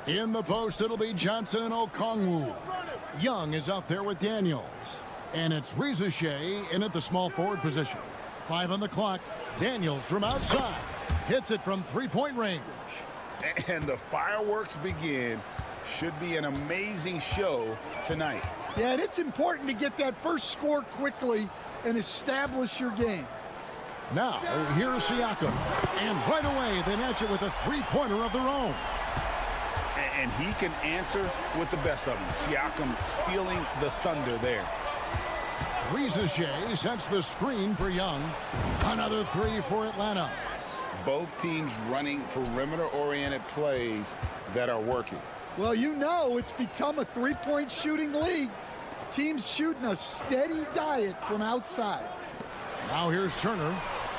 In the post, it'll be Johnson and Okongwu. Young is out there with Daniels. And it's Rizachet in at the small forward position. 5 on the clock. Daniels from outside. Hits it from three-point range. And the fireworks begin. Should be an amazing show tonight. Yeah, and it's important to get that first score quickly and establish your game. Now, here's Siakam. And right away, they match it with a three-pointer of their own. And he can answer with the best of them. Siakam stealing the thunder there. Rizachet sets the screen for Young. Another three for Atlanta. Both teams running perimeter-oriented plays that are working. Well, you know it's become a three-point shooting league. Teams shooting a steady diet from outside. Now here's Turner.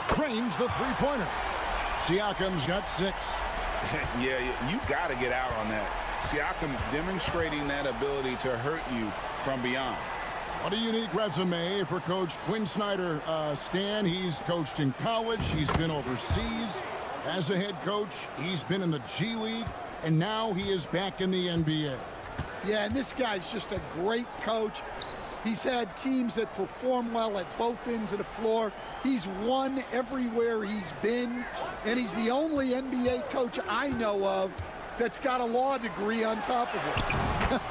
Cranes the three-pointer. Siakam's got 6. Yeah, you got to get out on that. Siakam demonstrating that ability to hurt you from beyond. What a unique resume for Coach Quinn Snyder. Stan, he's coached in college. He's been overseas as a head coach. He's been in the G League, and now he is back in the NBA. Yeah, and this guy's just a great coach. He's had teams that perform well at both ends of the floor. He's won everywhere he's been, and he's the only NBA coach I know of that's got a law degree on top of it.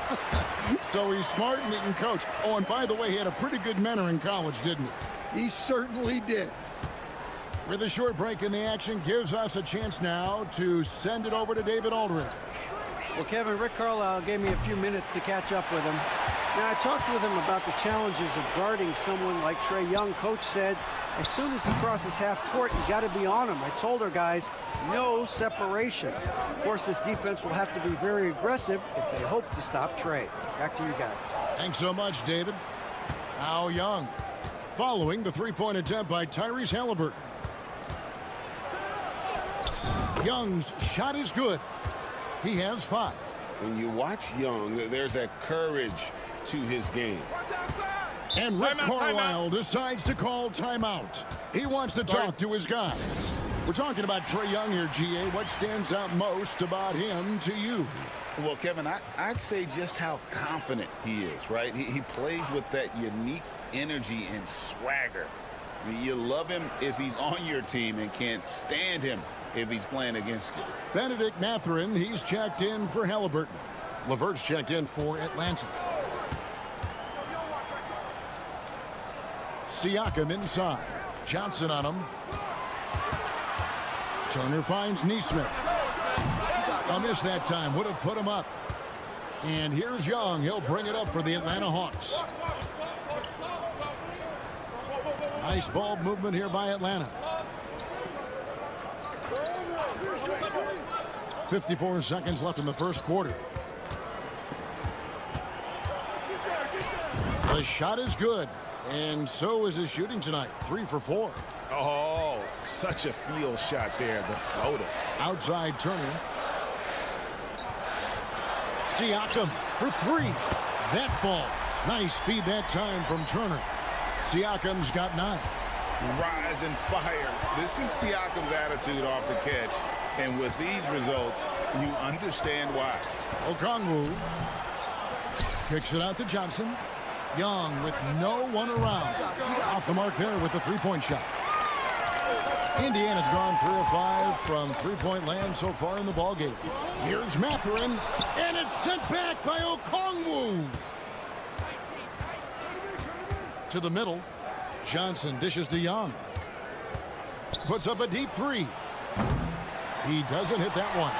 So he's smart and he can coach. Oh, and by the way, he had a pretty good mentor in college, didn't he? He certainly did. With a short break in the action, gives us a chance now to send it over to David Aldridge. Well, Kevin, Rick Carlisle gave me a few minutes to catch up with him. Now, I talked with him about the challenges of guarding someone like Trae Young. Coach said, as soon as he crosses half court, you got to be on him. I told our guys, no separation. Of course, this defense will have to be very aggressive if they hope to stop Trae. Back to you guys. Thanks so much, David. Now Young, following the three-point attempt by Tyrese Halliburton. Young's shot is good. He has 5. When you watch Young, there's a courage to his game. And Rick Carlisle decides to call timeout. He wants to talk to his guys. We're talking about Trae Young here, GA. What stands out most about him to you? Well, Kevin, I'd say just how confident he is, right? He plays with that unique energy and swagger. I mean, you love him if he's on your team and can't stand him if he's playing against you. Benedict Mathurin, he's checked in for Halliburton. LeVert's checked in for Atlanta. Siakam inside. Johnson on him. Turner finds Nesmith. A miss that time. Would have put him up. And here's Young. He'll bring it up for the Atlanta Hawks. Nice ball movement here by Atlanta. 54 seconds left in the first quarter. The shot is good. And so is his shooting tonight. 3 for 4. Oh, such a field shot there, the floater. Outside Turner. Siakam for 3. That falls. Nice feed that time from Turner. Siakam's got 9. Rise and fires. This is Siakam's attitude off the catch. And with these results, you understand why. Okongwu kicks it out to Johnson. Young with no one around. Off the mark there with the three-point shot. Indiana's gone 3 of 5 from three-point land so far in the ballgame. Here's Mathurin, and it's sent back by Okongwu. To the middle. Johnson dishes to Young. Puts up a deep 3. He doesn't hit that one.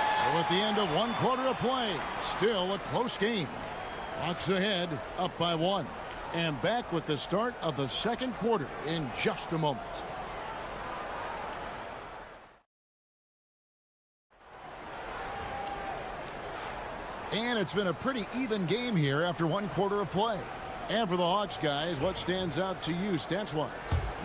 So at the end of 1 quarter of play, still a close game. Hawks ahead, up by 1. And back with the start of the second quarter in just a moment. And it's been a pretty even game here after one quarter of play. And for the Hawks, guys, what stands out to you stats-wise?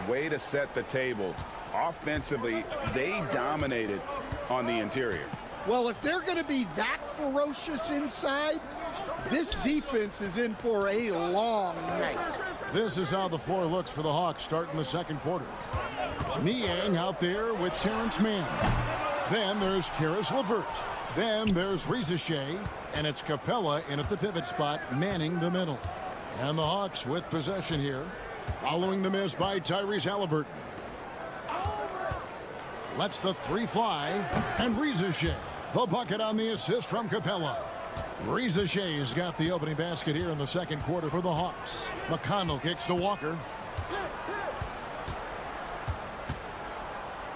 Way to set the table. Offensively, they dominated on the interior. Well, if they're going to be that ferocious inside, this defense is in for a long night. This is how the floor looks for the Hawks starting the second quarter. Niang out there with Terrence Mann. Then there's Karis LeVert. Then there's Reza Shea. And it's Capella in at the pivot spot, manning the middle. And the Hawks with possession here, following the miss by Tyrese Halliburton. Lets the three fly, and Reza Shea, the bucket on the assist from Capella. Reza Shea's got the opening basket here in the second quarter for the Hawks. McConnell kicks to Walker.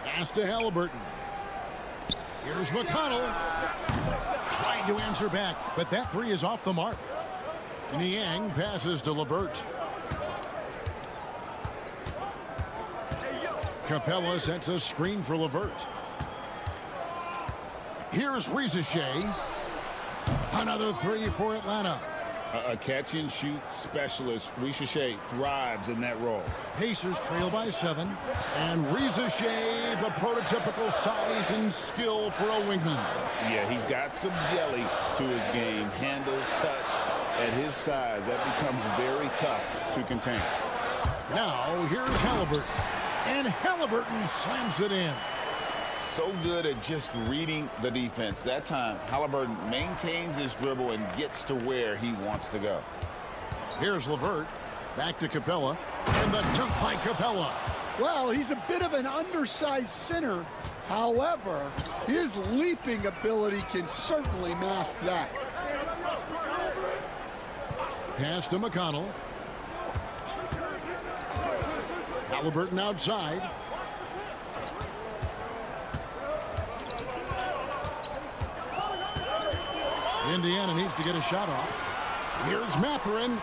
Pass to Halliburton. Here's McConnell. Trying to answer back, but that three is off the mark. Niang passes to LeVert. Capella sets a screen for LeVert. Here's Reza Shea. Another three for Atlanta. A catch-and-shoot specialist, Reza Shea, thrives in that role. Pacers trail by 7. And Reza Shea, the prototypical size and skill for a wingman. Yeah, he's got some jelly to his game. Handle, touch. At his size, that becomes very tough to contain. Now, here's Halliburton. And Halliburton slams it in. So good at just reading the defense. That time, Halliburton maintains his dribble and gets to where he wants to go. Here's LeVert. Back to Capella. And the dunk by Capella. Well, he's a bit of an undersized center. However, his leaping ability can certainly mask that. Pass to McConnell. Halliburton outside. Indiana needs to get a shot off. Here's Mathurin.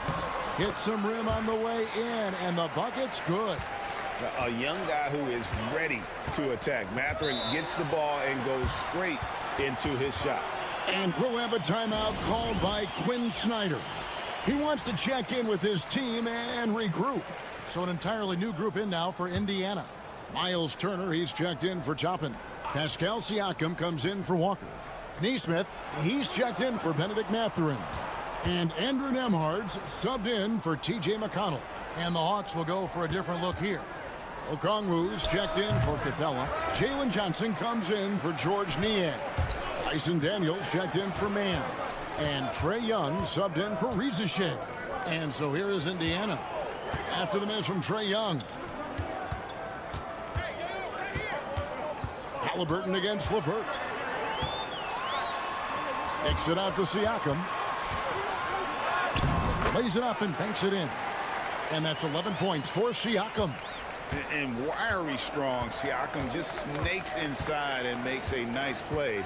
Hits some rim on the way in, and the bucket's good. A young guy who is ready to attack. Mathurin gets the ball and goes straight into his shot. And we'll have a timeout called by Quinn Snyder. He wants to check in with his team and regroup. So an entirely new group in now for Indiana. Miles Turner, he's checked in for Toppin. Pascal Siakam comes in for Walker. Neesmith, he's checked in for Benedict Mathurin. And Andrew Nembhard's subbed in for T.J. McConnell. And the Hawks will go for a different look here. Okongwu's checked in for Capella. Jalen Johnson comes in for George Niang. Tyson Daniels checked in for Mann. And Trae Young subbed in for Reza Shea. And so here is Indiana after the miss from Trae Young. Halliburton against LeVert. Kicks it out to Siakam. Lays it up and banks it in. And that's 11 points for Siakam. And wiry strong, Siakam just snakes inside and makes a nice play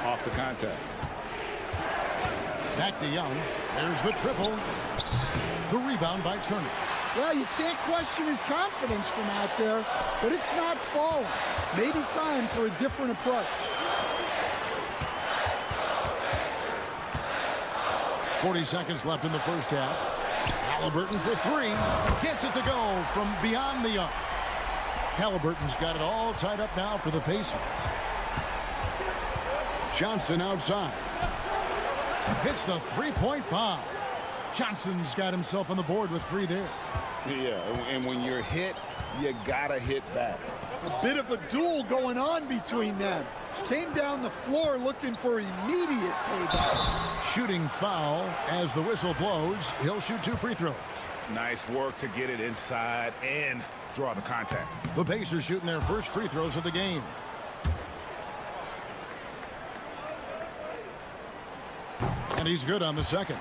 off the contact. Back to Young. There's the triple. The rebound by Turner. Well, you can't question his confidence from out there, but it's not falling. Maybe time for a different approach. 40 seconds left in the first half. Halliburton for three. Gets it to go from beyond the arc. Halliburton's got it all tied up now for the Pacers. Johnson outside. Hits the three-point bomb. Johnson's got himself on the board with three there. Yeah, and when you're hit, you gotta hit back. A bit of a duel going on between them. Came down the floor looking for immediate payback. Shooting foul as the whistle blows. He'll shoot two free throws. Nice work to get it inside and draw the contact. The Pacers shooting their first free throws of the game. And he's good on the second.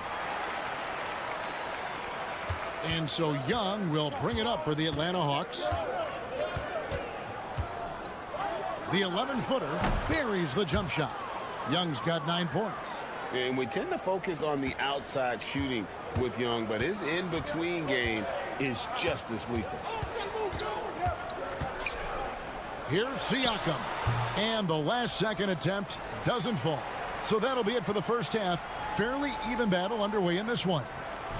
And so Young will bring it up for the Atlanta Hawks. The 11-footer buries the jump shot. Young's got 9 points. And we tend to focus on the outside shooting with Young, but his in-between game is just as lethal. Here's Siakam. And the last second attempt doesn't fall. So that'll be it for the first half. Fairly even battle underway in this one.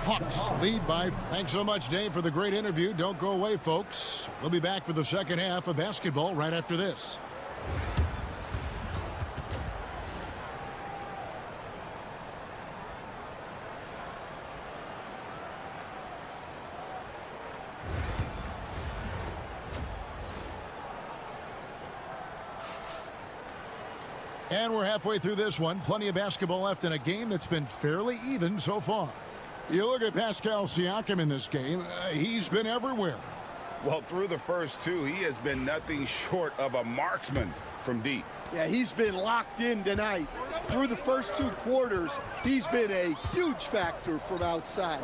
Hawks lead by. Thanks so much, Dave, for the great interview. Don't go away, folks. We'll be back for the second half of basketball right after this. And we're halfway through this one. Plenty of basketball left in a game that's been fairly even so far. You look at Pascal Siakam in this game, he's been everywhere. Well, through the first two, he has been nothing short of a marksman from deep. Yeah, he's been locked in tonight. Through the first 2 quarters, he's been a huge factor from outside.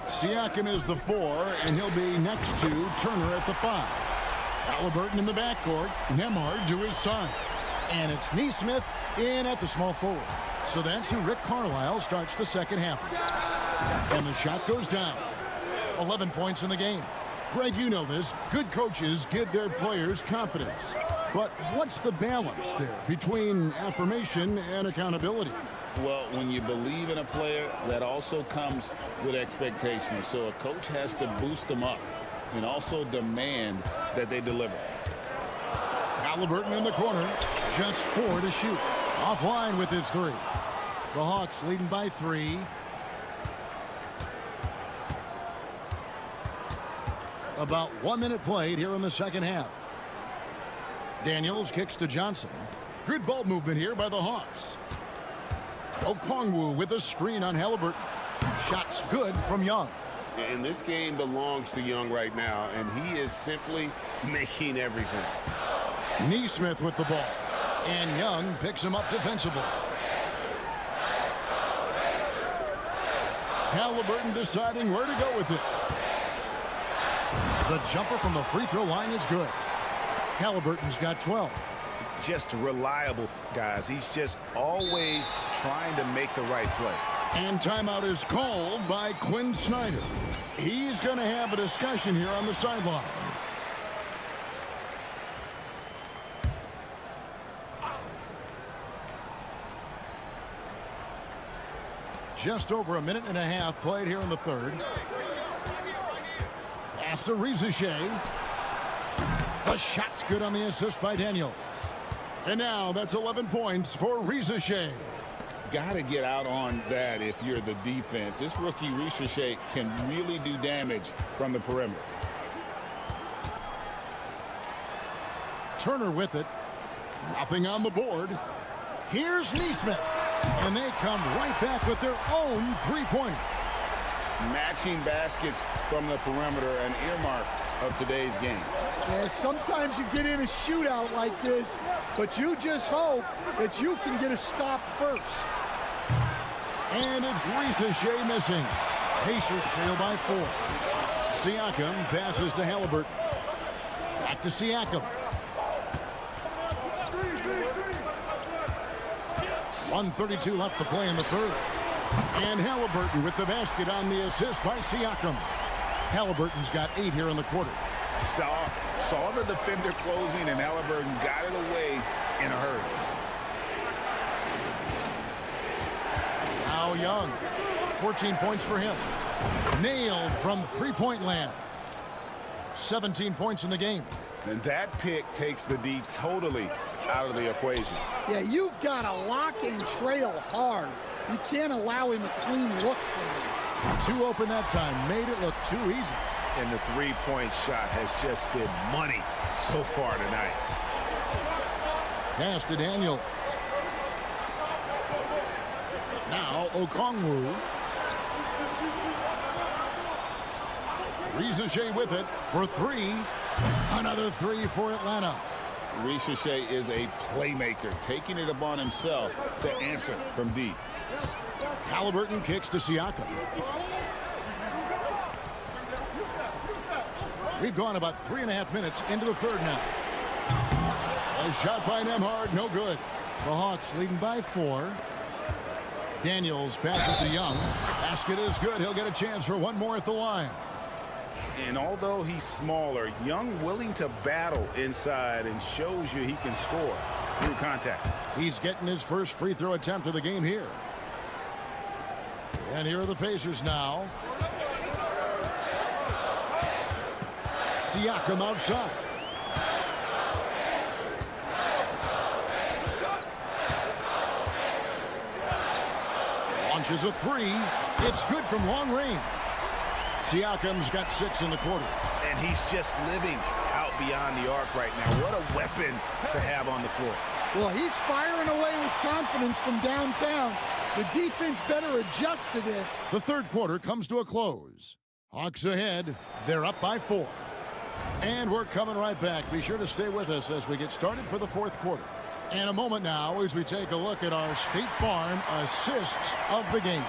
Siakam is the 4, and he'll be next to Turner at the 5. Halliburton in the backcourt, Nembhard to his side. And it's Nesmith in at the small forward. So that's who Rick Carlisle starts the second half with. And the shot goes down. 11 points in the game. Greg, you know this. Good coaches give their players confidence. But what's the balance there between affirmation and accountability? Well, when you believe in a player, that also comes with expectations. So a coach has to boost them up and also demand that they deliver. Halliburton in the corner, just 4 to shoot. Offline with his 3. The Hawks leading by 3. About 1 minute played here in the second half. Daniels kicks to Johnson. Good ball movement here by the Hawks. Okongwu with a screen on Halliburton. Shots good from Young. And this game belongs to Young right now, and he is simply making everything. Nesmith with the ball. And Young picks him up defensively. Halliburton deciding where to go with it. The jumper from the free throw line is good. Halliburton's got 12. Just reliable, guys. He's just always trying to make the right play. And timeout is called by Quinn Snyder. He's going to have a discussion here on the sideline. Just over a minute and a half played here in the third. Pass to Rizachet. The shot's good on the assist by Daniels. And now that's 11 points for Rizachet. Got to get out on that if you're the defense. This rookie Rizachet can really do damage from the perimeter. Turner with it. Nothing on the board. Here's Nesmith. And they come right back with their own three-pointer. Matching baskets from the perimeter, an earmark of today's game. Yeah, sometimes you get in a shootout like this, but you just hope that you can get a stop first. And it's Rizachet missing. Pacers trail by 4. Siakam passes to Halliburton. Back to Siakam. 1:32 left to play in the third. And Halliburton with the basket on the assist by Siakam. Halliburton's got 8 here in the quarter. Saw the defender closing, and Halliburton got it away in a hurry. Now Young, 14 points for him. Nailed from three-point land. 17 points in the game. And that pick takes the D totally out of the equation. Yeah, you've got to lock and trail hard. You can't allow him a clean look from you. 2 open that time, made it look too easy. And the three-point shot has just been money so far tonight. Pass to Daniels. Now Okongwu. Rizachet with it for 3. Another 3 for Atlanta. Rizachet is a playmaker, taking it upon himself to answer from deep. Halliburton kicks to Siakam. We've gone about 3.5 minutes into the third now. A shot by Nembhard, no good. The Hawks leading by 4. Daniels passes to Young. Basket is good. He'll get a chance for one more at the line. And although he's smaller, Young willing to battle inside and shows you he can score. through contact. He's getting his first free throw attempt of the game here. And here are the Pacers now. Siakam outside. Launches a three. It's good from long range. Siakam's got 6 in the quarter. And he's just living out beyond the arc right now. What a weapon to have on the floor. Well, he's firing away with confidence from downtown. The defense better adjust to this. The third quarter comes to a close. Hawks ahead. They're up by 4. And we're coming right back. Be sure to stay with us as we get started for the fourth quarter. And a moment now as we take a look at our State Farm assists of the game.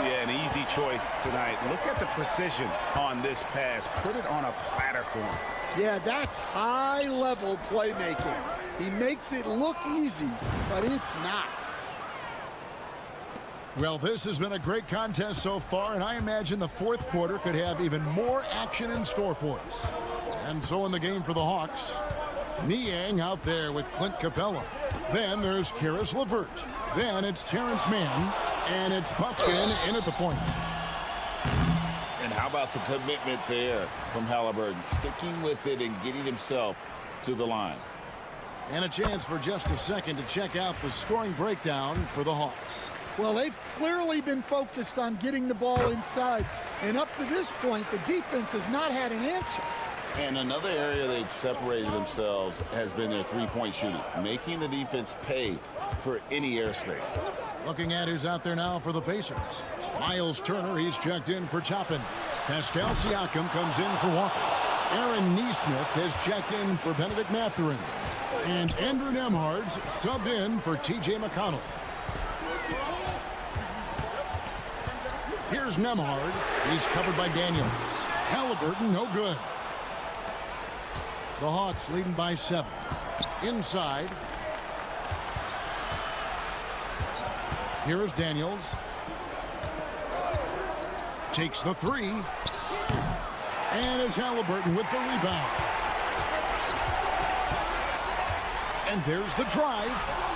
Yeah, an easy choice tonight. Look at the precision on this pass. Put it on a platter for him. Yeah, that's high-level playmaking. He makes it look easy, but it's not. Well, this has been a great contest so far, and I imagine the fourth quarter could have even more action in store for us. And so in the game for the Hawks, Niang out there with Clint Capella. Then there's Karis LeVert. Then it's Terrence Mann, and it's Buxton in at the point. And how about the commitment there from Halliburton, sticking with it and getting himself to the line. And a chance for just a second to check out the scoring breakdown for the Hawks. Well, they've clearly been focused on getting the ball inside. And up to this point, the defense has not had an answer. And another area they've separated themselves has been their three-point shooting, making the defense pay for any airspace. Looking at who's out there now for the Pacers. Miles Turner, he's checked in for Toppin. Pascal Siakam comes in for Walker. Aaron Nesmith has checked in for Benedict Mathurin. And Andrew Nembhard's subbed in for T.J. McConnell. Here's Nembhard. He's covered by Daniels. Halliburton, no good. The Hawks leading by 7. Inside. Here is Daniels. Takes the 3. And it's Halliburton with the rebound. And there's the drive.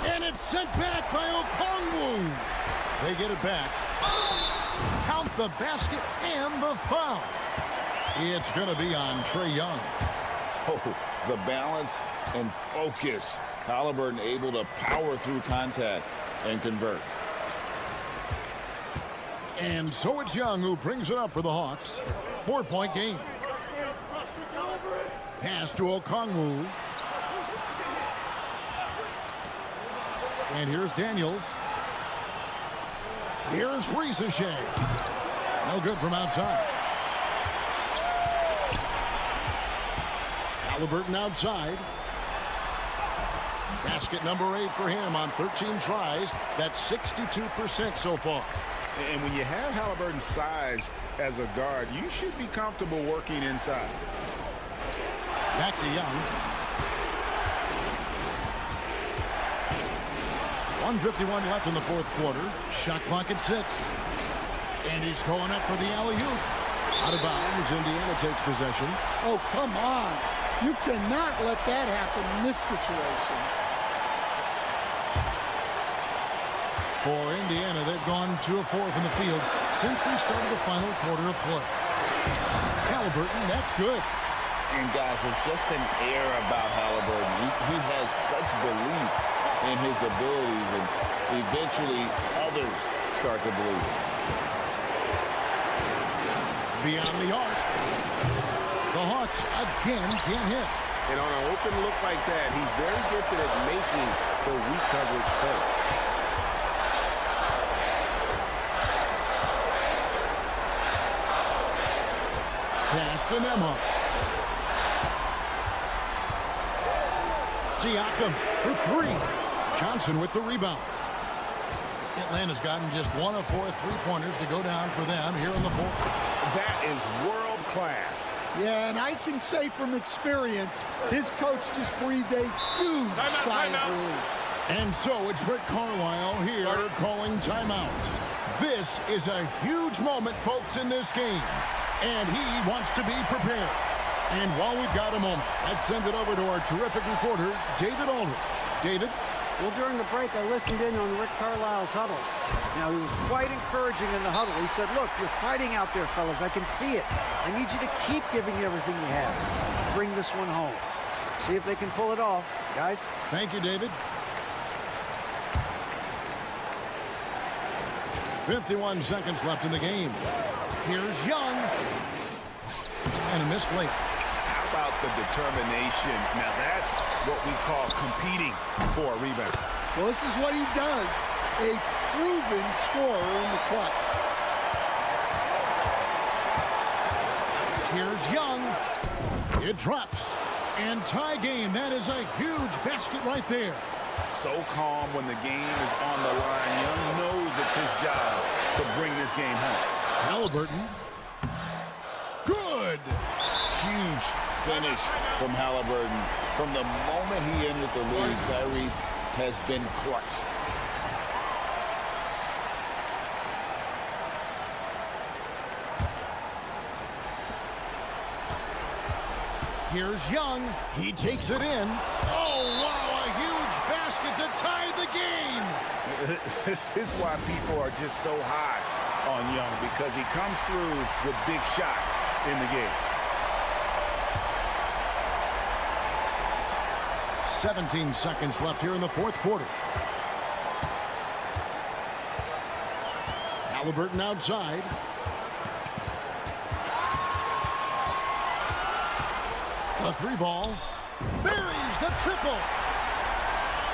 And it's sent back by Okongwu. They get it back. Count the basket and the foul. It's going to be on Trae Young. Oh, the balance and focus. Halliburton able to power through contact and convert. And so it's Young who brings it up for the Hawks. 4-point game. Pass to Okongwu. And here's Daniels. Here's Ricochet. No good from outside. Halliburton outside. Basket number 8 for him on 13 tries. That's 62% so far. And when you have Halliburton's size as a guard, you should be comfortable working inside. Back to Young. 1:51 left in the fourth quarter. Shot clock at 6. And he's going up for the alley-oop. Out of bounds, Indiana takes possession. Oh, come on. You cannot let that happen in this situation. For Indiana, they've gone 2 of 4 from the field since we started the final quarter of play. Halliburton, that's good. And guys, there's just an air about Halliburton. He has such belief in his abilities, and eventually others start to believe. Beyond the arc. The Hawks again can't hit. And on an open look like that, he's very gifted at making the weak coverage play. Pass to Nembhard. Siakam for 3. Johnson with the rebound. Atlanta's gotten just 1 of 4 three-pointers to go down for them here in the fourth. That is world class. Yeah, and I can say from experience, his coach just breathed a huge sigh of relief. And so it's Rick Carlisle here calling timeout. This is a huge moment, folks, in this game. And he wants to be prepared. And while we've got a moment, let's send it over to our terrific reporter, David Aldridge. David? Well, during the break, I listened in on Rick Carlisle's huddle. Now, he was quite encouraging in the huddle. He said, look, you're fighting out there, fellas. I can see it. I need you to keep giving you everything you have. Bring this one home. See if they can pull it off, guys. Thank you, David. 51 seconds left in the game. Here's Young. And a missed layup. How about the determination? Now that's what we call competing for a rebound. Well, this is what he does. A proven scorer in the clutch. Here's Young. It drops. And tie game. That is a huge basket right there. So calm when the game is on the line. Young knows it's his job to bring this game home. Halliburton. Good. Huge finish from Halliburton. From the moment he entered the league, Tyrese has been clutch. Here's Young. He takes it in. Oh, wow, a huge basket to tie the game. This is why people are just so high on Young, because he comes through with big shots in the game. 17 seconds left here in the fourth quarter. Halliburton outside. A three ball. Buries the triple.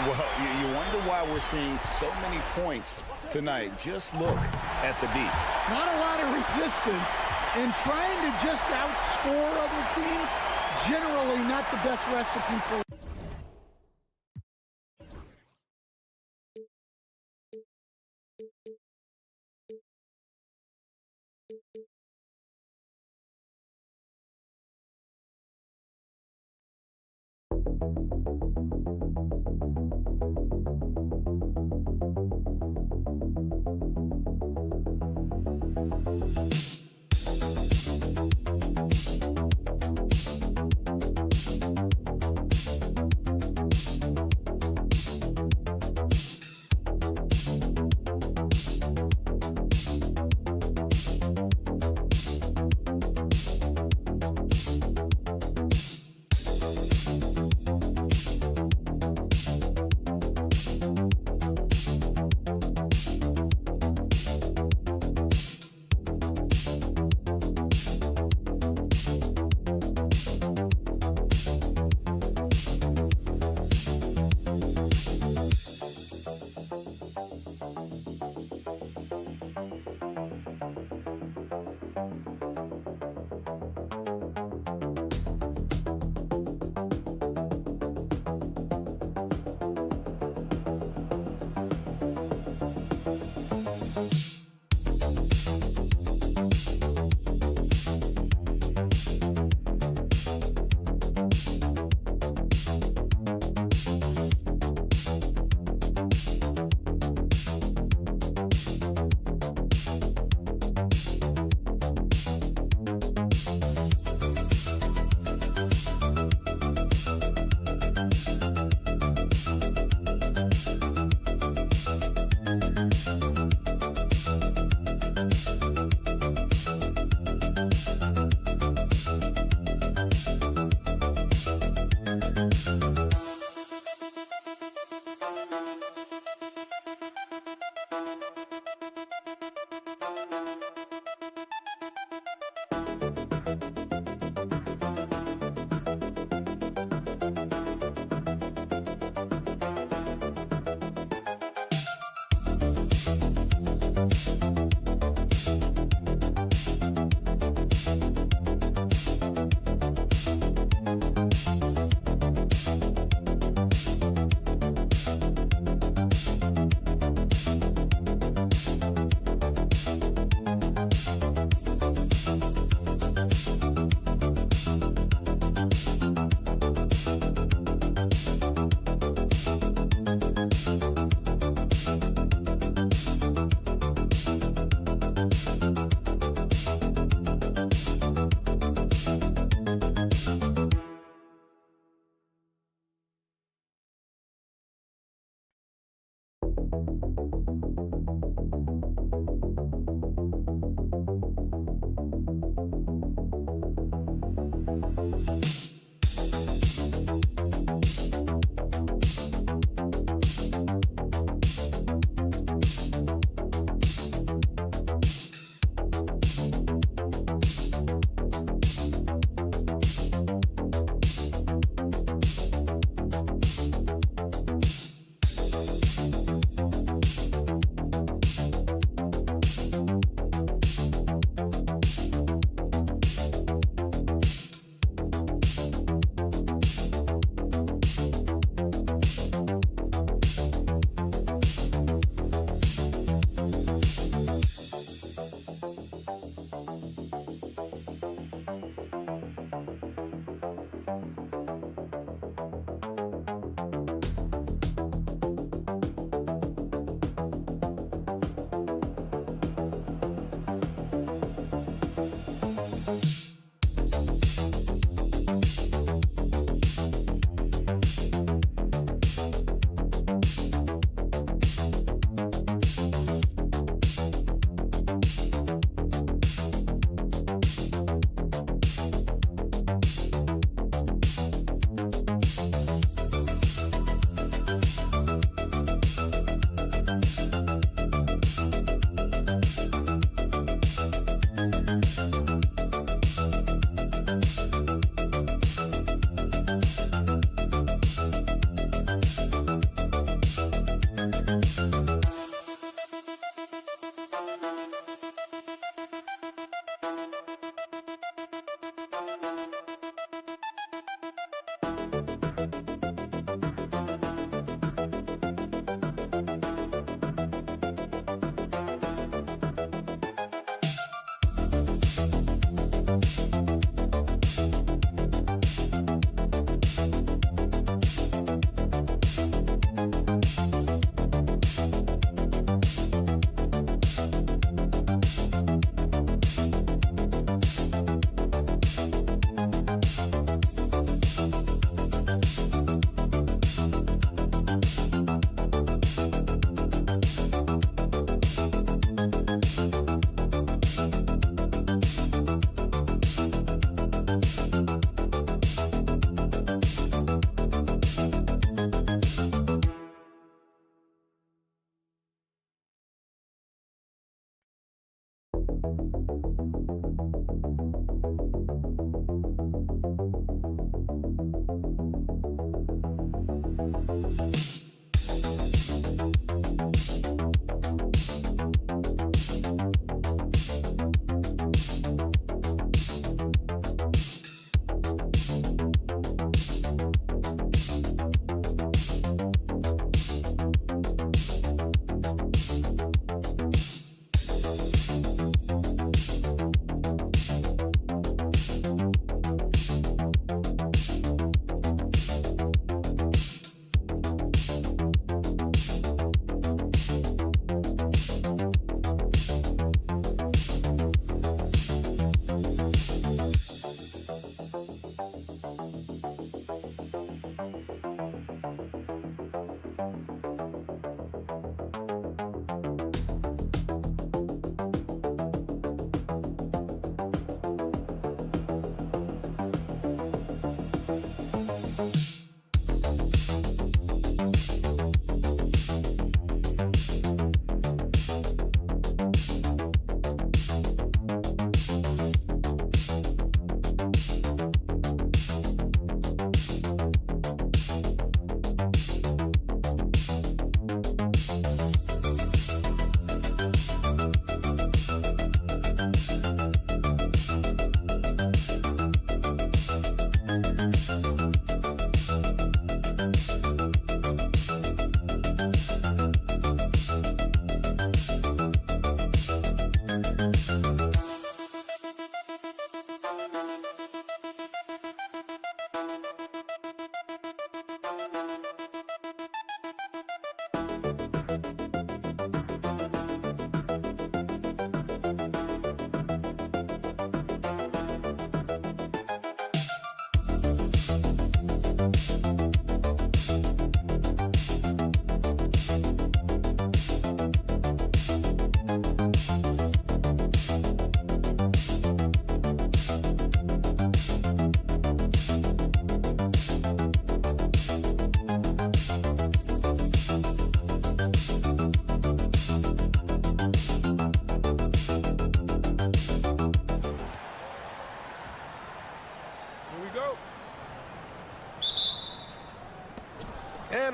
Well, you wonder why we're seeing so many points tonight. Just look at the D. Not a lot of resistance, and trying to just outscore other teams, generally not the best recipe for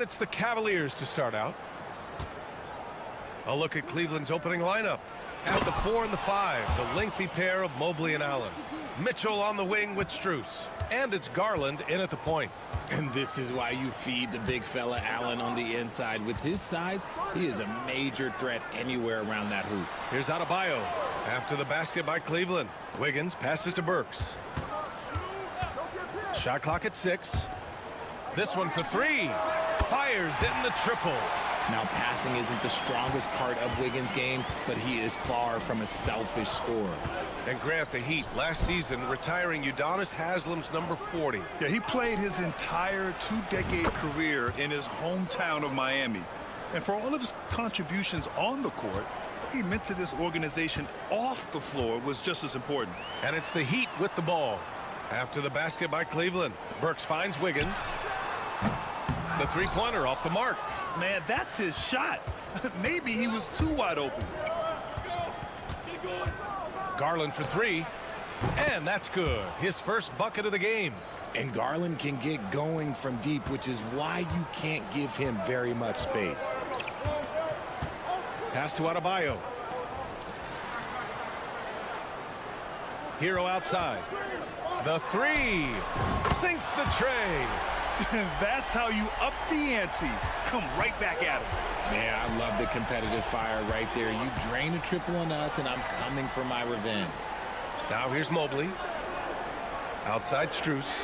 it's the Cavaliers to start out. A look at Cleveland's opening lineup. At the 4 and the 5, the lengthy pair of Mobley and Allen. Mitchell on the wing with Strus. And it's Garland in at the point. And this is why you feed the big fella Allen on the inside. With his size, he is a major threat anywhere around that hoop. Here's Adebayo. After the basket by Cleveland. Wiggins passes to Burks. Shot clock at 6. This one for 3. Fires in the triple. Now, passing isn't the strongest part of Wiggins' game, but he is far from a selfish scorer. And Grant, the Heat last season retiring Udonis Haslam's number 40. Yeah, he played his entire 2-decade career in his hometown of Miami. And for all of his contributions on the court, what he meant to this organization off the floor was just as important. And it's the Heat with the ball. After the basket by Cleveland, Burks finds Wiggins. The three-pointer off the mark. Man, that's his shot. Maybe he was too wide open. Garland for 3. And that's good. His first bucket of the game. And Garland can get going from deep, which is why you can't give him very much space. Pass to Adebayo. Hero outside. The 3. Sinks the tray. That's how you up the ante. Come right back at him. Man, I love the competitive fire right there. You drain a triple on us, and I'm coming for my revenge. Now here's Mobley. Outside Strus.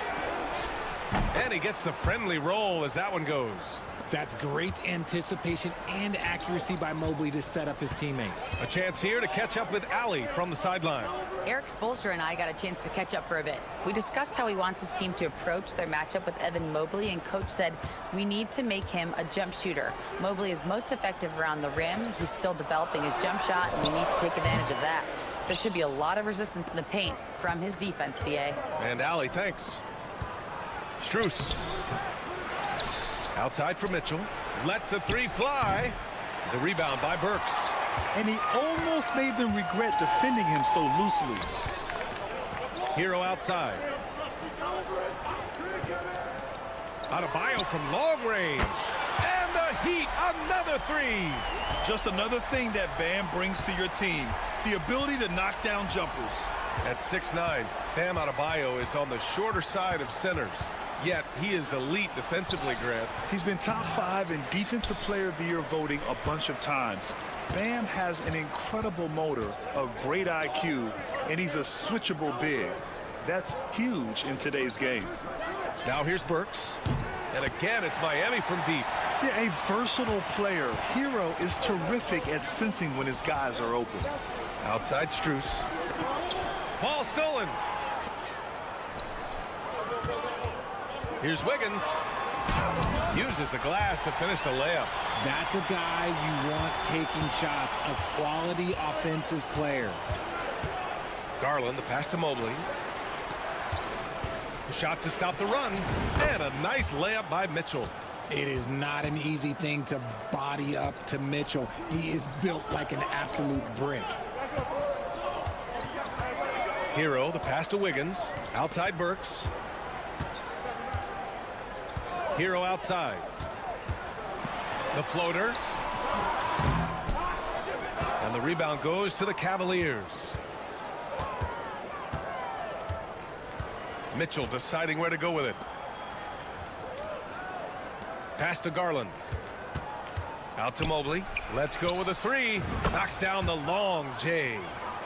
And he gets the friendly roll as that one goes. That's great anticipation and accuracy by Mobley to set up his teammate. A chance here to catch up with Allie from the sideline. Eric Spoelstra and I got a chance to catch up for a bit. We discussed how he wants his team to approach their matchup with Evan Mobley, and Coach said we need to make him a jump shooter. Mobley is most effective around the rim. He's still developing his jump shot, and we need to take advantage of that. There should be a lot of resistance in the paint from his defense, BA. And Allie, thanks. Strus. Outside for Mitchell. Lets the 3 fly. The rebound by Burks. And he almost made them regret defending him so loosely. Hero outside. Adebayo from long range. And the Heat, another 3. Just another thing that Bam brings to your team. The ability to knock down jumpers. At 6'9", Bam Adebayo is on the shorter side of centers. Yet he is elite defensively, Grant. He's been top 5 in Defensive Player of the Year voting a bunch of times. Bam has an incredible motor, a great IQ, and he's a switchable big. That's huge in today's game. Now here's Burks. And again, it's Miami from deep. Yeah, a versatile player. Hero is terrific at sensing when his guys are open. Outside Strus. Ball stolen. Here's Wiggins. Uses the glass to finish the layup. That's a guy you want taking shots, a quality offensive player. Garland, the pass to Mobley. The shot to stop the run. And a nice layup by Mitchell. It is not an easy thing to body up to Mitchell. He is built like an absolute brick. Hero, the pass to Wiggins. Outside Burks. Hero outside. The floater. And the rebound goes to the Cavaliers. Mitchell deciding where to go with it. Pass to Garland. Out to Mobley. Let's go with a 3. Knocks down the long J.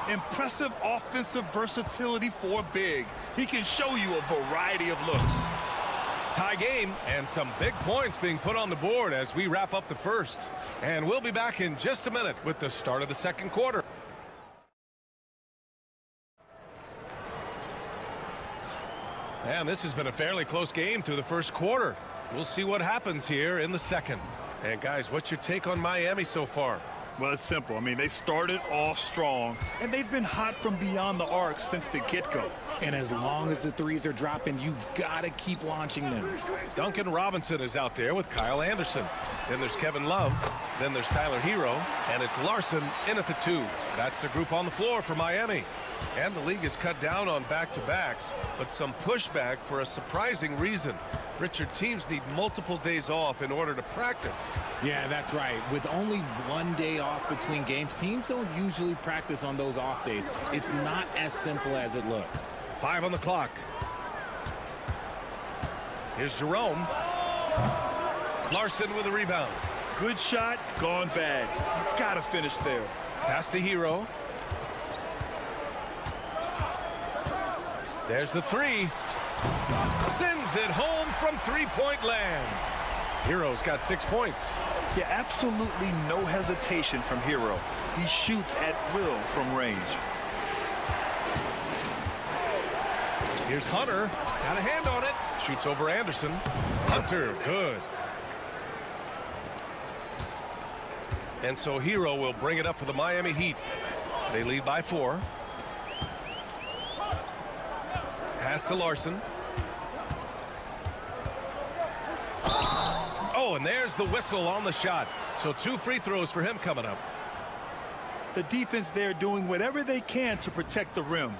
Impressive offensive versatility for big. He can show you a variety of looks. Tie game and some big points being put on the board as we wrap up the first. And we'll be back in just a minute with the start of the second quarter. And this has been a fairly close game through the first quarter. We'll see what happens here in the second. And guys, what's your take on Miami so far? Well, it's simple. I mean, they started off strong, and they've been hot from beyond the arc since the get-go. And as long as the threes are dropping, you've got to keep launching them. Duncan Robinson is out there with Kyle Anderson. Then there's Kevin Love. Then there's Tyler Hero. And it's Larson in at the 2. That's the group on the floor for Miami. And the league has cut down on back-to-backs, but some pushback for a surprising reason. Richard, teams need multiple days off in order to practice. Yeah, that's right. With only 1 day off between games, teams don't usually practice on those off days. It's not as simple as it looks. 5 on the clock. Here's Jerome. Larson with a rebound. Good shot, gone bad. Gotta finish there. Pass to Hero. There's the three. Sends it home from three-point land. Hero's got 6 points. Yeah, absolutely no hesitation from Hero. He shoots at will from range. Here's Hunter. Got a hand on it. Shoots over Anderson. Hunter, good. And so Hero will bring it up for the Miami Heat. They lead by 4. Pass to Larson. Oh, and there's the whistle on the shot. So 2 free throws for him coming up. The defense there doing whatever they can to protect the rim.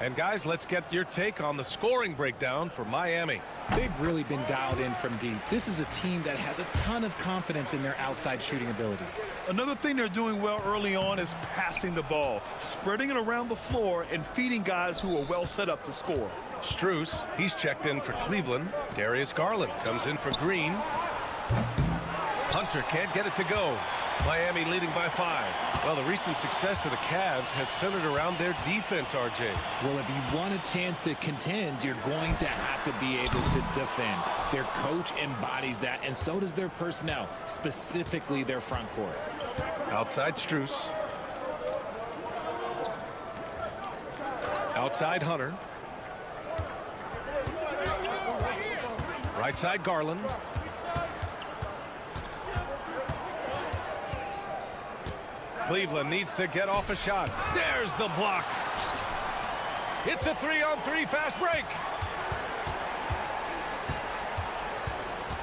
And guys, let's get your take on the scoring breakdown for Miami. They've really been dialed in from deep. This is a team that has a ton of confidence in their outside shooting ability. Another thing they're doing well early on is passing the ball, spreading it around the floor and feeding guys who are well set up to score. Strus, he's checked in for Cleveland. Darius Garland comes in for Green. Hunter can't get it to go. Miami leading by 5. Well, the recent success of the Cavs has centered around their defense, RJ. Well, if you want a chance to contend, you're going to have to be able to defend. Their coach embodies that, and so does their personnel, specifically their front court. Outside Strus. Outside Hunter. Right side Garland. Cleveland needs to get off a shot. There's the block. It's a 3-on-3 fast break.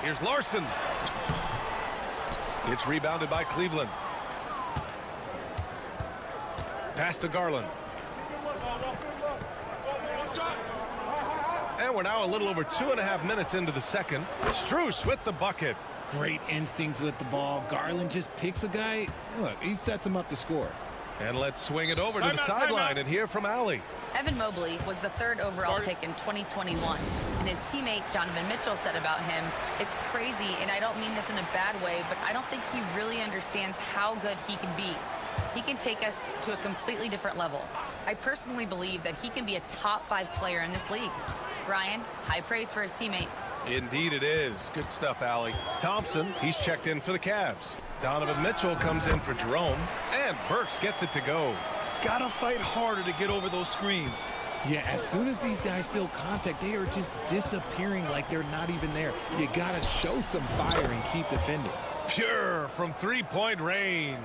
Here's Larson. It's rebounded by Cleveland. Pass to Garland. And we're now a little over 2.5 minutes into the second. Strus with the bucket. Great instincts with the ball. Garland just picks a guy. Look, he sets him up to score. And let's swing it over to the sideline and hear from Allie. Evan Mobley was the 3rd overall pick in 2021. And his teammate Donovan Mitchell said about him, "It's crazy, and I don't mean this in a bad way, but I don't think he really understands how good he can be. He can take us to a completely different level. I personally believe that he can be a top 5 player in this league." Ryan, high praise for his teammate. Indeed it is. Good stuff, Allie. Thompson, he's checked in for the Cavs. Donovan Mitchell comes in for Jerome. And Burks gets it to go. Gotta fight harder to get over those screens. Yeah, as soon as these guys feel contact, they are just disappearing like they're not even there. You gotta show some fire and keep defending. Pure from 3-point range.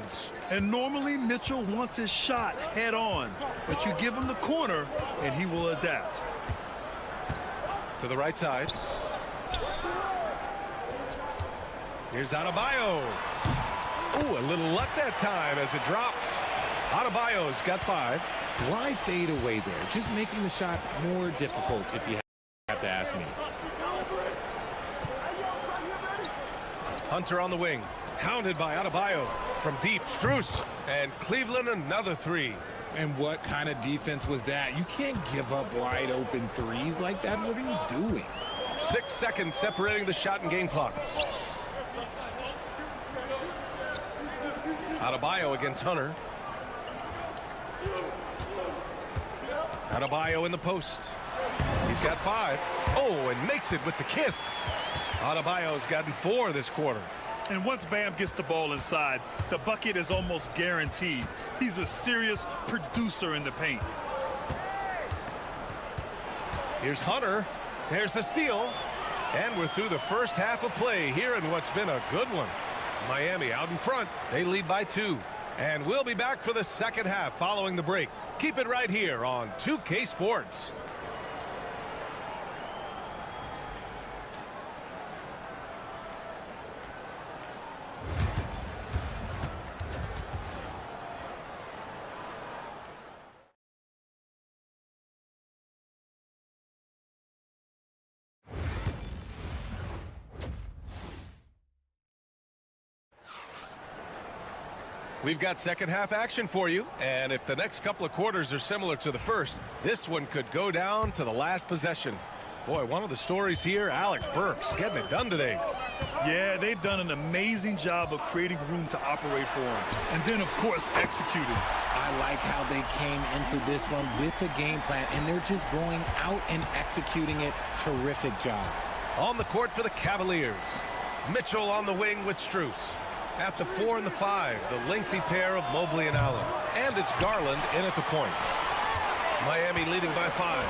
And normally Mitchell wants his shot head on. But you give him the corner and he will adapt. To the right side. Here's Adebayo. Ooh, a little luck that time as it drops. Adebayo's got 5. Why fade away there? Just making the shot more difficult, if you have to ask me. Hunter on the wing. Hounded by Adebayo. From deep, Strus. And Cleveland another 3. And what kind of defense was that? You can't give up wide open threes like that. What are you doing? 6 seconds separating the shot and game clocks. Adebayo against Hunter. Adebayo in the post. He's got 5. Oh, and makes it with the kiss. Adebayo's gotten 4 this quarter. And once Bam gets the ball inside, the bucket is almost guaranteed. He's a serious producer in the paint. Here's Hunter. There's the steal. And we're through the first half of play here in what's been a good one. Miami out in front. They lead by 2. And we'll be back for the second half following the break. Keep it right here on 2K Sports. We've got second half action for you, and if the next couple of quarters are similar to the first, this one could go down to the last possession. Boy, one of the stories here, Alec Burks getting it done today. Yeah, they've done an amazing job of creating room to operate for him. And then, of course, executing. I like how they came into this one with a game plan, and they're just going out and executing it. Terrific job. On the court for the Cavaliers. Mitchell on the wing with Strus. At the 4 and the 5, the lengthy pair of Mobley and Allen. And it's Garland in at the point. Miami leading by 5.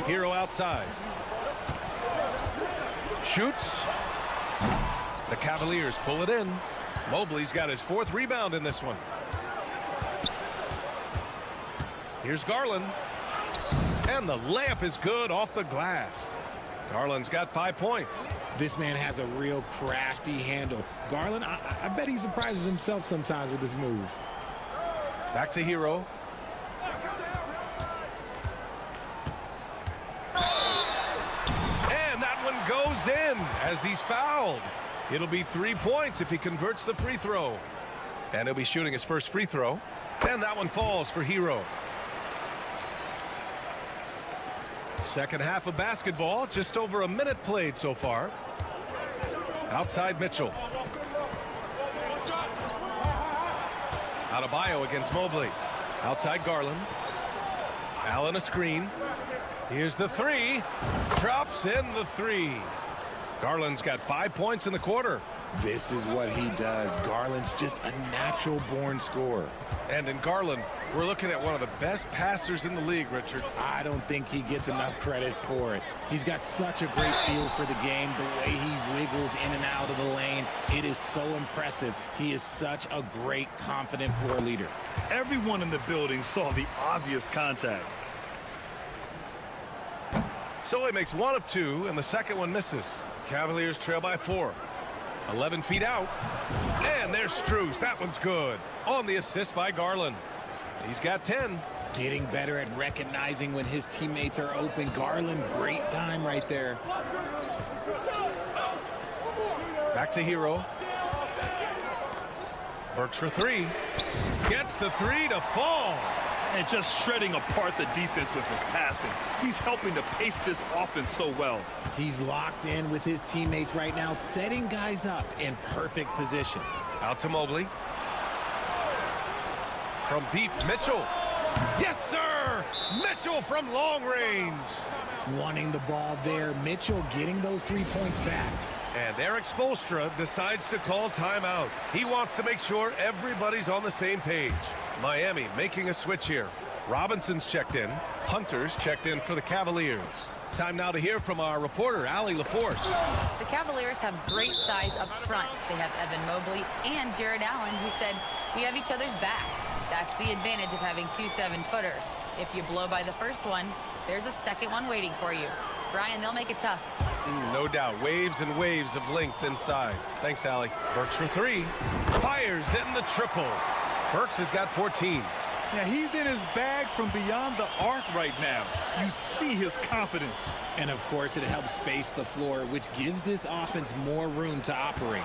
Hero outside. Shoots. The Cavaliers pull it in. Mobley's got his 4th rebound in this one. Here's Garland. And the layup is good off the glass. Garland's got 5 points. This man has a real crafty handle. Garland, I bet he surprises himself sometimes with his moves. Back to Hero. And that one goes in as he's fouled. It'll be 3 points if he converts the free throw. And he'll be shooting his first free throw. And that one falls for Hero. Second half of basketball, just over a minute played so far. Outside Mitchell. Adebayo against Mobley. Outside Garland. Allen a screen. Here's the 3. Drops in the 3. Garland's got 5 points in the quarter. This is what he does. Garland's just a natural-born scorer. And in Garland, we're looking at one of the best passers in the league, Richard. I don't think he gets enough credit for it. He's got such a great feel for the game, the way he wiggles in and out of the lane. It is so impressive. He is such a great, confident floor leader. Everyone in the building saw the obvious contact. So he makes 1 of 2, and the second one misses. Cavaliers trail by 4. 11 feet out. And there's Strus. That one's good. On the assist by Garland. He's got 10. Getting better at recognizing when his teammates are open. Garland, great time right there. Back to Hero. Burks for 3. Gets the 3 to fall. And just shredding apart the defense with his passing. He's helping to pace this offense so well. He's locked in with his teammates right now, setting guys up in perfect position. Out to Mobley. From deep, Mitchell. Yes, sir! Mitchell from long range. Wanting the ball there. Mitchell getting those 3 points back. And Eric Spoelstra decides to call timeout. He wants to make sure everybody's on the same page. Miami making a switch here. Robinson's checked in. Hunter's checked in for the Cavaliers. Time now to hear from our reporter, Allie LaForce. The Cavaliers have great size up front. They have Evan Mobley and Jared Allen, who said, "We have each other's backs." That's the advantage of having 2 7-footers. If you blow by the first one, there's a second one waiting for you. Brian, they'll make it tough. No doubt. Waves and waves of length inside. Thanks, Allie. Burks for 3. Fires in the triple. Burks has got 14. Yeah, he's in his bag from beyond the arc right now. You see his confidence. And, of course, it helps space the floor, which gives this offense more room to operate.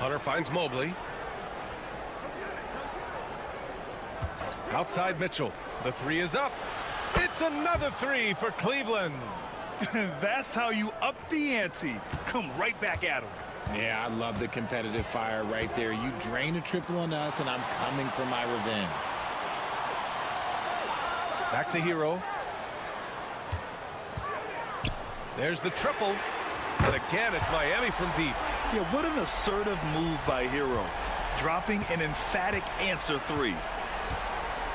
Hunter finds Mobley. Outside Mitchell. The 3 is up. It's another 3 for Cleveland. That's how you up the ante. Come right back at him. Yeah, I love the competitive fire right there. You drain a triple on us, and I'm coming for my revenge. Back to Hero. There's the triple. And again, it's Miami from deep. Yeah, what an assertive move by Hero. Dropping an emphatic answer 3.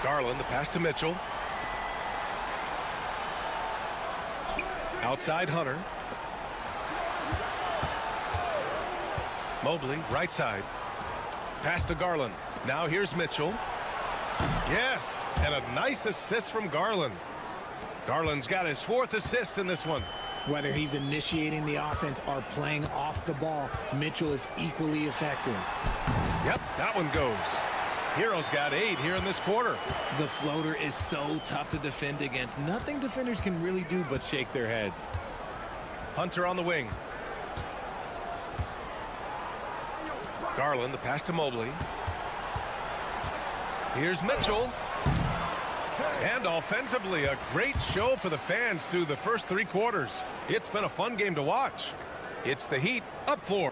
Garland, the pass to Mitchell. Outside Hunter. Mobley, right side. Pass to Garland. Now here's Mitchell. Yes, and a nice assist from Garland. Garland's got his 4th assist in this one. Whether he's initiating the offense or playing off the ball, Mitchell is equally effective. Yep, that one goes. Hero's got 8 here in this quarter. The floater is so tough to defend against. Nothing defenders can really do but shake their heads. Hunter on the wing. Garland, the pass to Mobley. Here's Mitchell. And offensively, a great show for the fans through the first 3 quarters. It's been a fun game to watch. It's the Heat up 4.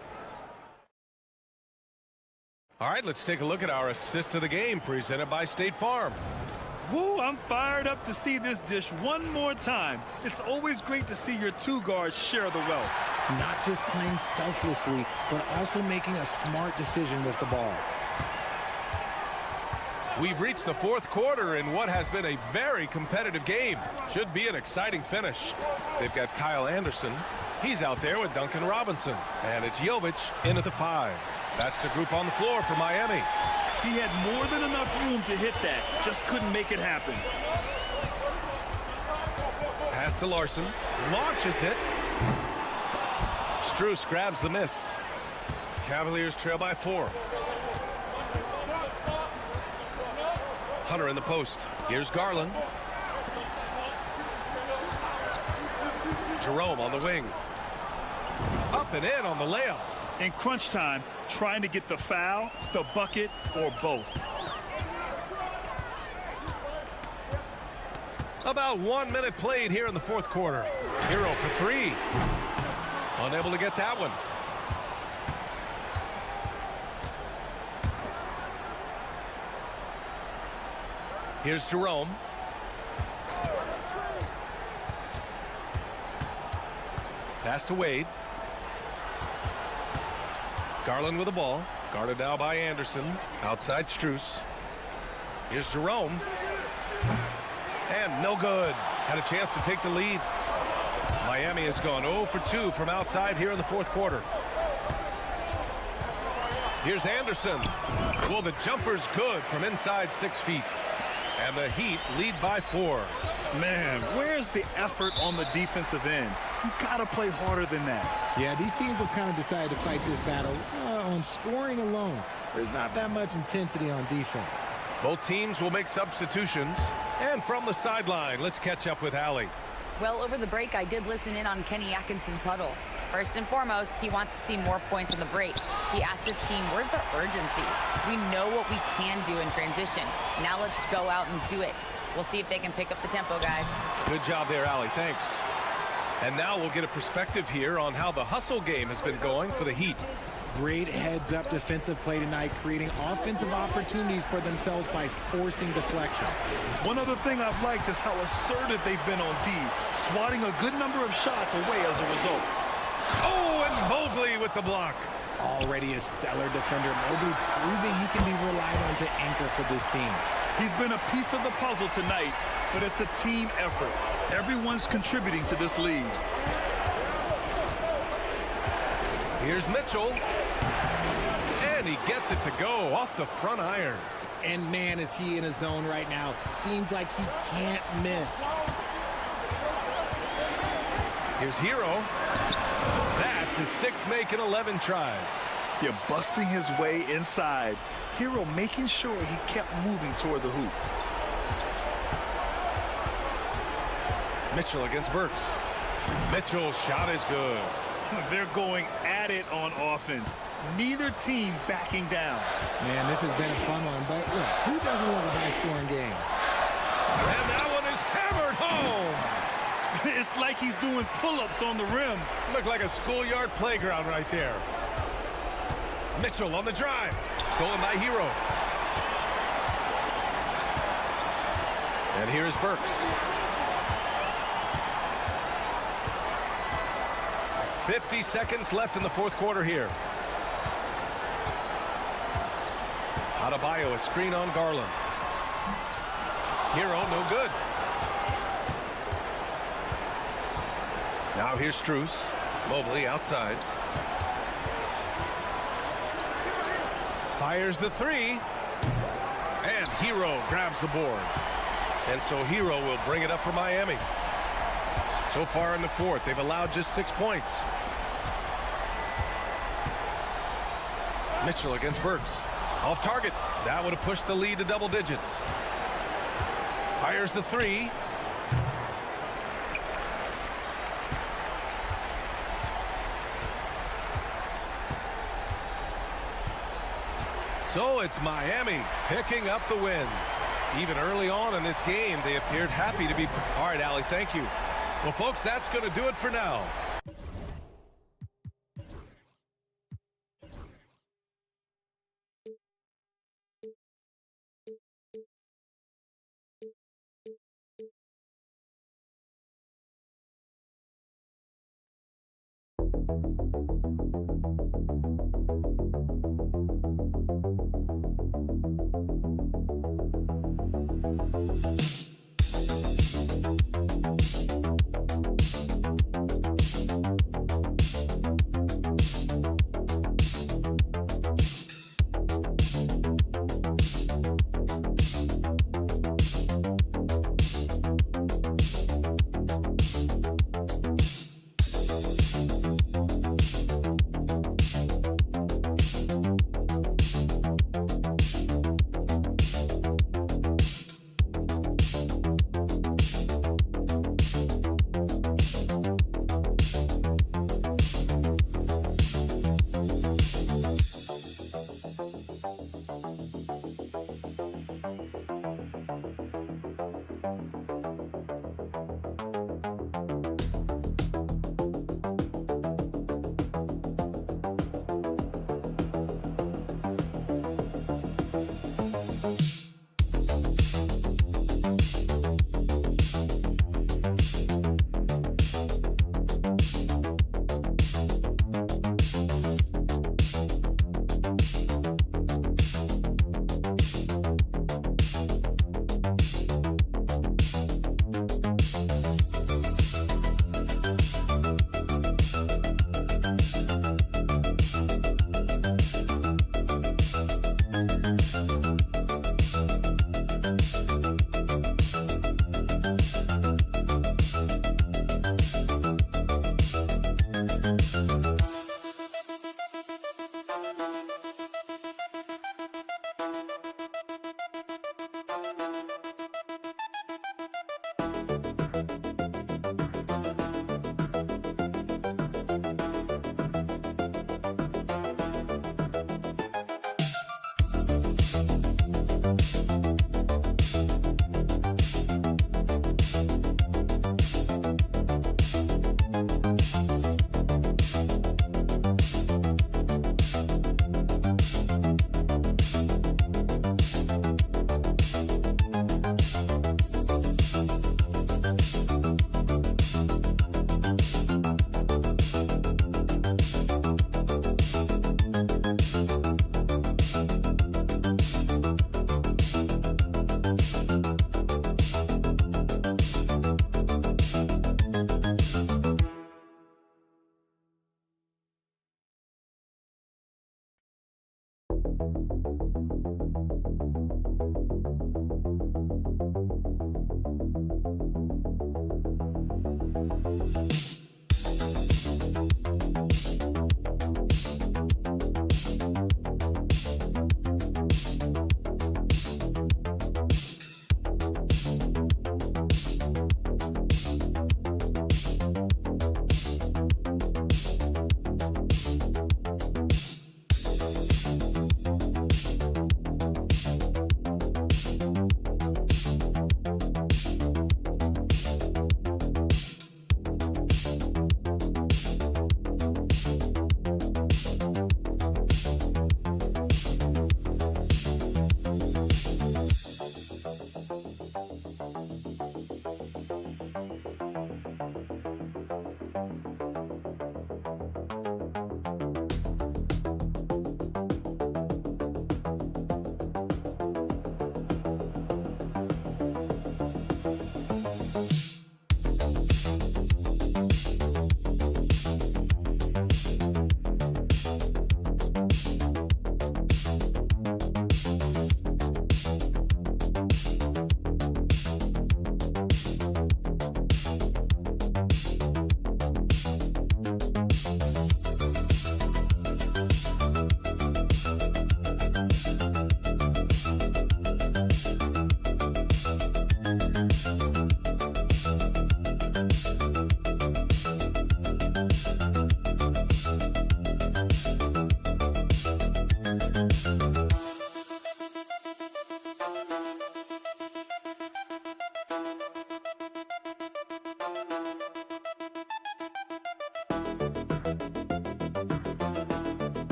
All right, let's take a look at our assist of the game presented by State Farm. Woo, I'm fired up to see this dish one more time. It's always great to see your 2 guards share the wealth. Not just playing selflessly, but also making a smart decision with the ball. We've reached the 4th quarter in what has been a very competitive game. Should be an exciting finish. They've got Kyle Anderson. He's out there with Duncan Robinson. And it's Jovic in at the 5. That's the group on the floor for Miami. He had more than enough room to hit that. Just couldn't make it happen. Pass to Larson. Launches it. Strus grabs the miss. Cavaliers trail by 4. Hunter in the post. Here's Garland. Jerome on the wing. Up and in on the layup. In crunch time, trying to get the foul, the bucket, or both. About 1 minute played here in the 4th quarter. Hero for 3. Unable to get that one. Here's Jerome. Pass to Wade. Garland with the ball. Guarded now by Anderson. Outside Strus. Here's Jerome. And no good. Had a chance to take the lead. Miami has gone 0 for 2 from outside here in the 4th quarter. Here's Anderson. Well, the jumper's good from inside 6 feet. And the Heat lead by 4. Man, where's the effort on the defensive end? You gotta play harder than that. Yeah, these teams have kind of decided to fight this battle on scoring alone. There's not that much intensity on defense. Both teams will make substitutions. And from the sideline, let's catch up with Allie. Well, over the break, I did listen in on Kenny Atkinson's huddle. First and foremost, he wants to see more points in the break. He asked his team, where's the urgency? We know what we can do in transition. Now let's go out and do it. We'll see if they can pick up the tempo, guys. Good job there, Allie. Thanks. And now we'll get a perspective here on how the hustle game has been going for the Heat. Great heads-up defensive play tonight, creating offensive opportunities for themselves by forcing deflections. One other thing I've liked is how assertive they've been on D, swatting a good number of shots away as a result. Oh, and Mobley with the block. Already a stellar defender, Mobley proving he can be relied on to anchor for this team. He's been a piece of the puzzle tonight, but it's a team effort. Everyone's contributing to this lead. Here's Mitchell. And he gets it to go off the front iron. And man, is he in a zone right now. Seems like he can't miss. Here's Hero. That's his 6 make in 11 tries. You're busting his way inside. Hero making sure he kept moving toward the hoop. Mitchell against Burks. Mitchell's shot is good. They're going at it on offense. Neither team backing down. Man, this has been a fun one, but look, who doesn't love a high-scoring game? And that one is hammered home. It's like he's doing pull-ups on the rim. Looked like a schoolyard playground right there. Mitchell on the drive. Stolen by Hero. And here's Burks. 50 seconds left in the 4th quarter here. Adebayo, a screen on Garland. Hero, no good. Now here's Strus. Mobley outside. Fires the 3. And Hero grabs the board. And so Hero will bring it up for Miami. So far in the 4th, they've allowed just 6 points. Mitchell against Burks. Off target. That would have pushed the lead to double digits. Fires the 3. So it's Miami picking up the win. Even early on in this game, they appeared happy to be... All right, Allie, thank you. Well, folks, that's going to do it for now.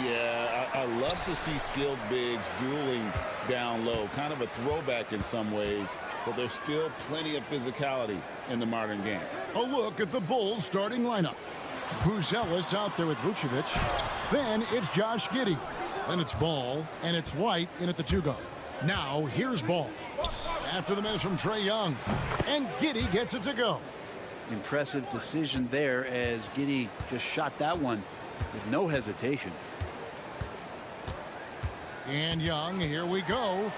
Yeah, I love to see skilled bigs dueling down low. Kind of a throwback in some ways, but there's still plenty of physicality in the modern game. A look at the Bulls starting lineup. Buzelis out there with Vucevic. Then it's Josh Giddey. Then it's Ball, and it's White in at the 2-guard. Now here's Ball. After the miss from Trae Young. And Giddey gets it to go. Impressive decision there as Giddey just shot that one with no hesitation. And Young, here we go.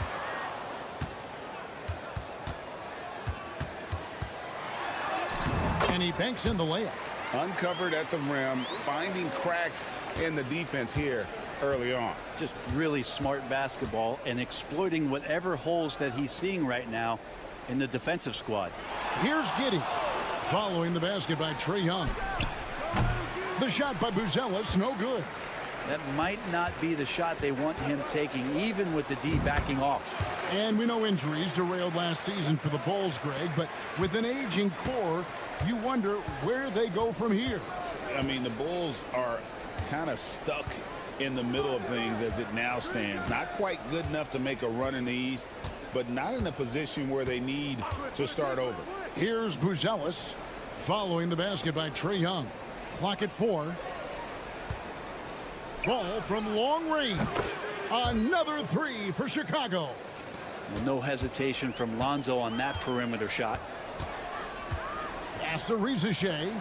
And he banks in the layup. Uncovered at the rim, finding cracks in the defense here early on. Just really smart basketball and exploiting whatever holes that he's seeing right now in the defensive squad. Here's Giddey. Following the basket by Trae Young. The shot by Buzelis, no good. That might not be the shot they want him taking, even with the D backing off. And we know injuries derailed last season for the Bulls, Greg, but with an aging core, you wonder where they go from here. I mean, the Bulls are kind of stuck in the middle of things as it now stands. Not quite good enough to make a run in the East, but not in a position where they need to start over. Here's Buzelis, following the basket by Trae Young. Clock at 4. Ball from long range. Another 3 for Chicago. Well, no hesitation from Lonzo on that perimeter shot. Pass to Rizachet.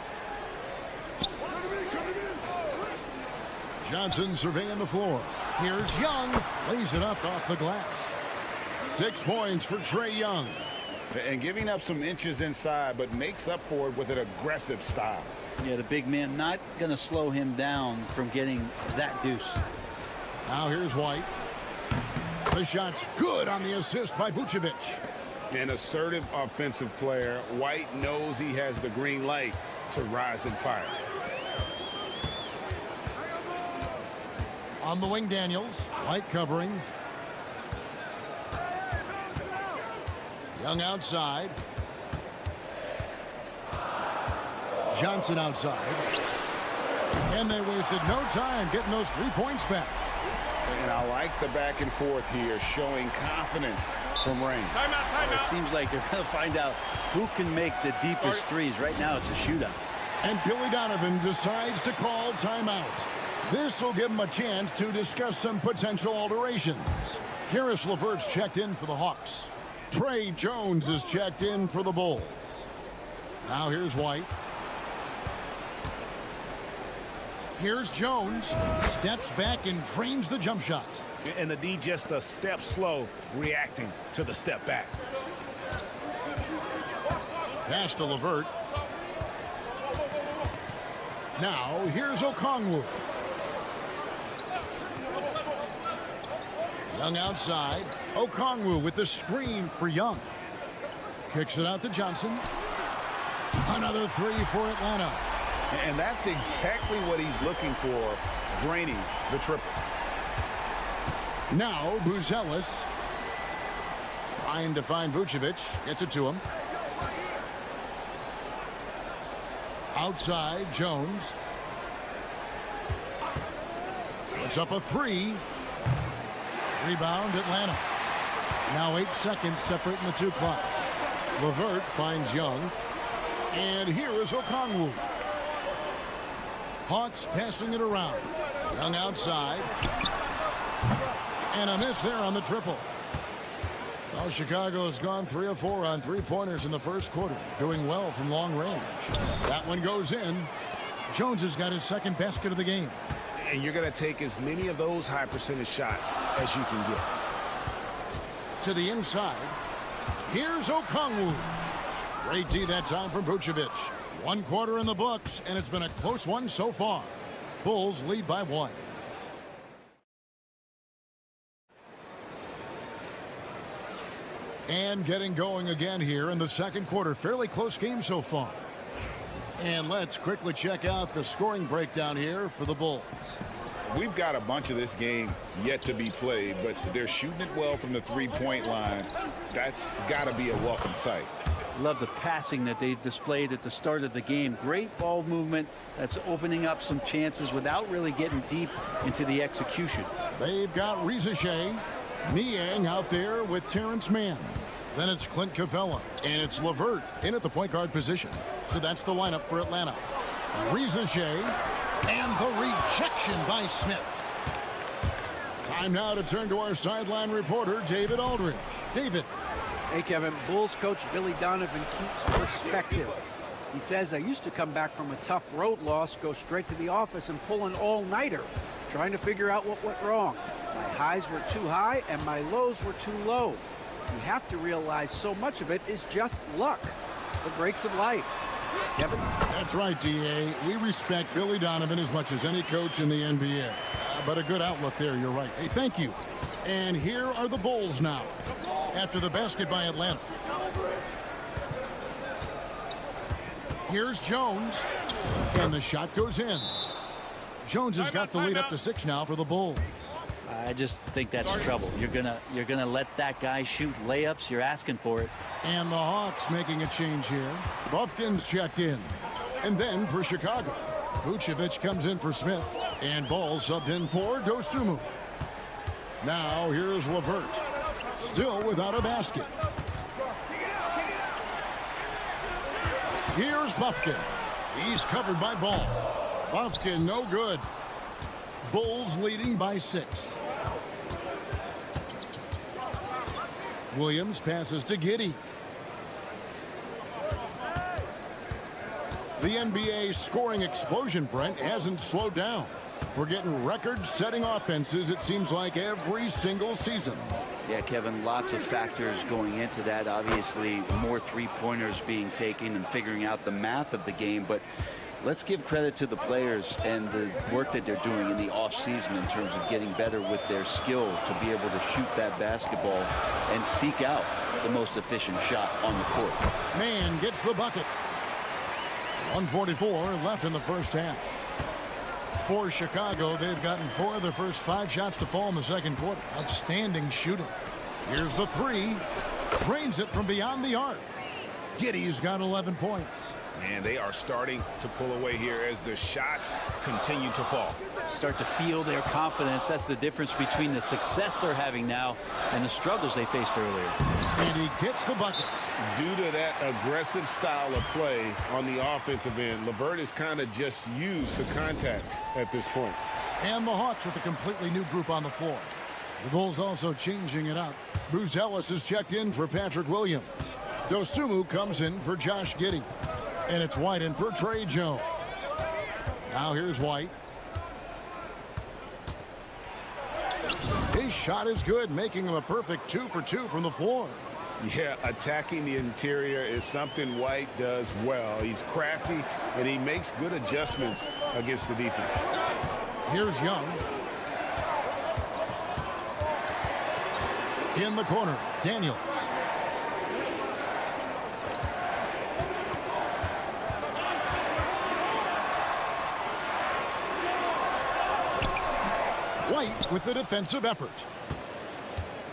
Johnson surveying the floor. Here's Young. Lays it up off the glass. 6 points for Trae Young. And giving up some inches inside, but makes up for it with an aggressive style. Yeah, the big man not going to slow him down from getting that deuce. Now here's White. The shot's good on the assist by Vucevic. An assertive offensive player. White knows he has the green light to rise and fire. On the wing, Daniels. White covering. Young outside. Johnson outside. And they wasted no time getting those 3 points back. And I like the back and forth here, showing confidence from Rain. It seems like they're going to find out who can make the deepest threes. Right now, it's a shootout. And Billy Donovan decides to call timeout. This will give him a chance to discuss some potential alterations. Karis LeVert's checked in for the Hawks. Trey Jones is checked in for the Bulls. Now here's White. Here's Jones. Steps back and drains the jump shot. And the D just a step slow, reacting to the step back. Pass to LeVert. Now here's Okongwu. Young outside. Okongwu with the screen for Young. Kicks it out to Johnson. Another 3 for Atlanta. And that's exactly what he's looking for, draining the triple. Now Buzelis trying to find Vucevic. Gets it to him. Outside, Jones. Puts up a 3. Rebound, Atlanta. Now 8 seconds separating the 2 clocks. LeVert finds Young. And here is Okongwu. Hawks passing it around. Young outside. And a miss there on the triple. Well, Chicago has gone 3 of 4 on three-pointers in the first quarter, doing well from long range. That one goes in. Jones has got his second basket of the game. And you're going to take as many of those high percentage shots as you can get. To the inside. Here's Okongwu. Great D that time from Vucevic. 1 quarter in the books, and it's been a close one so far. Bulls lead by 1. And getting going again here in the second quarter. Fairly close game so far. And let's quickly check out the scoring breakdown here for the Bulls. We've got a bunch of this game yet to be played, but they're shooting it well from the three-point line. That's got to be a welcome sight. Love the passing that they displayed at the start of the game. Great ball movement that's opening up some chances without really getting deep into the execution. They've got Rizachet, Niang out there with Terrence Mann. Then it's Clint Capella, and it's LeVert in at the point guard position. So that's the lineup for Atlanta. Rizachet, and the rejection by Smith. Time now to turn to our sideline reporter, David Aldridge. David. Hey, Kevin. Bulls coach Billy Donovan keeps perspective. He says, I used to come back from a tough road loss, go straight to the office and pull an all-nighter, trying to figure out what went wrong. My highs were too high and my lows were too low. You have to realize so much of it is just luck. The breaks of life. Kevin? That's right, D.A. We respect Billy Donovan as much as any coach in the NBA. But a good outlook there, you're right. Hey, thank you. And here are the Bulls now, after the basket by Atlanta. Here's Jones, and the shot goes in. Jones has got the lead up to 6 now for the Bulls. I just think that's trouble. You're gonna let that guy shoot layups. You're asking for it. And the Hawks making a change here. Buffkin's checked in. And then for Chicago, Vucevic comes in for Smith. And Ball subbed in for Dosunmu. Now here's LeVert. Still without a basket. Here's Buffkin. He's covered by Ball. Buffkin no good. Bulls leading by 6. Williams passes to Giddey. The NBA scoring explosion, Brent, hasn't slowed down. We're getting record-setting offenses, it seems like, every single season. Yeah, Kevin, lots of factors going into that. Obviously, more three-pointers being taken and figuring out the math of the game, but let's give credit to the players and the work that they're doing in the offseason in terms of getting better with their skill to be able to shoot that basketball and seek out the most efficient shot on the court. Man gets the bucket. 1:44 left in the first half. For Chicago, they've gotten 4 of their first 5 shots to fall in the second quarter. Outstanding shooting. Here's the 3. Drains it from beyond the arc. Giddey's got 11 points. Man, they are starting to pull away here as the shots continue to fall. Start to feel their confidence. That's the difference between the success they're having now and the struggles they faced earlier. And he gets the bucket. Due to that aggressive style of play on the offensive end, LeVert is kind of just used to contact at this point. And the Hawks with a completely new group on the floor. The Bulls also changing it up. Bruce Ellis is checked in for Patrick Williams. Dosunmu comes in for Josh Giddey. And it's White in for Trey Jones. Now here's White. His shot is good, making him a perfect 2 for 2 from the floor. Yeah, attacking the interior is something White does well. He's crafty, and he makes good adjustments against the defense. Here's Young. In the corner, Daniels. White with the defensive effort.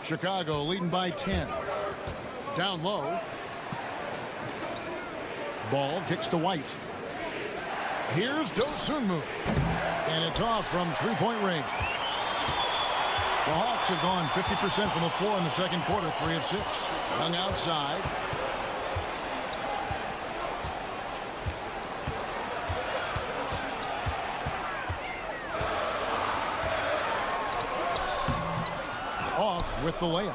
Chicago leading by 10. Down low. Ball kicks to White. Here's Dosunmu. And it's off from three-point range. The Hawks have gone 50% from the floor in the second quarter, 3 of 6. Young outside. Off with the layup.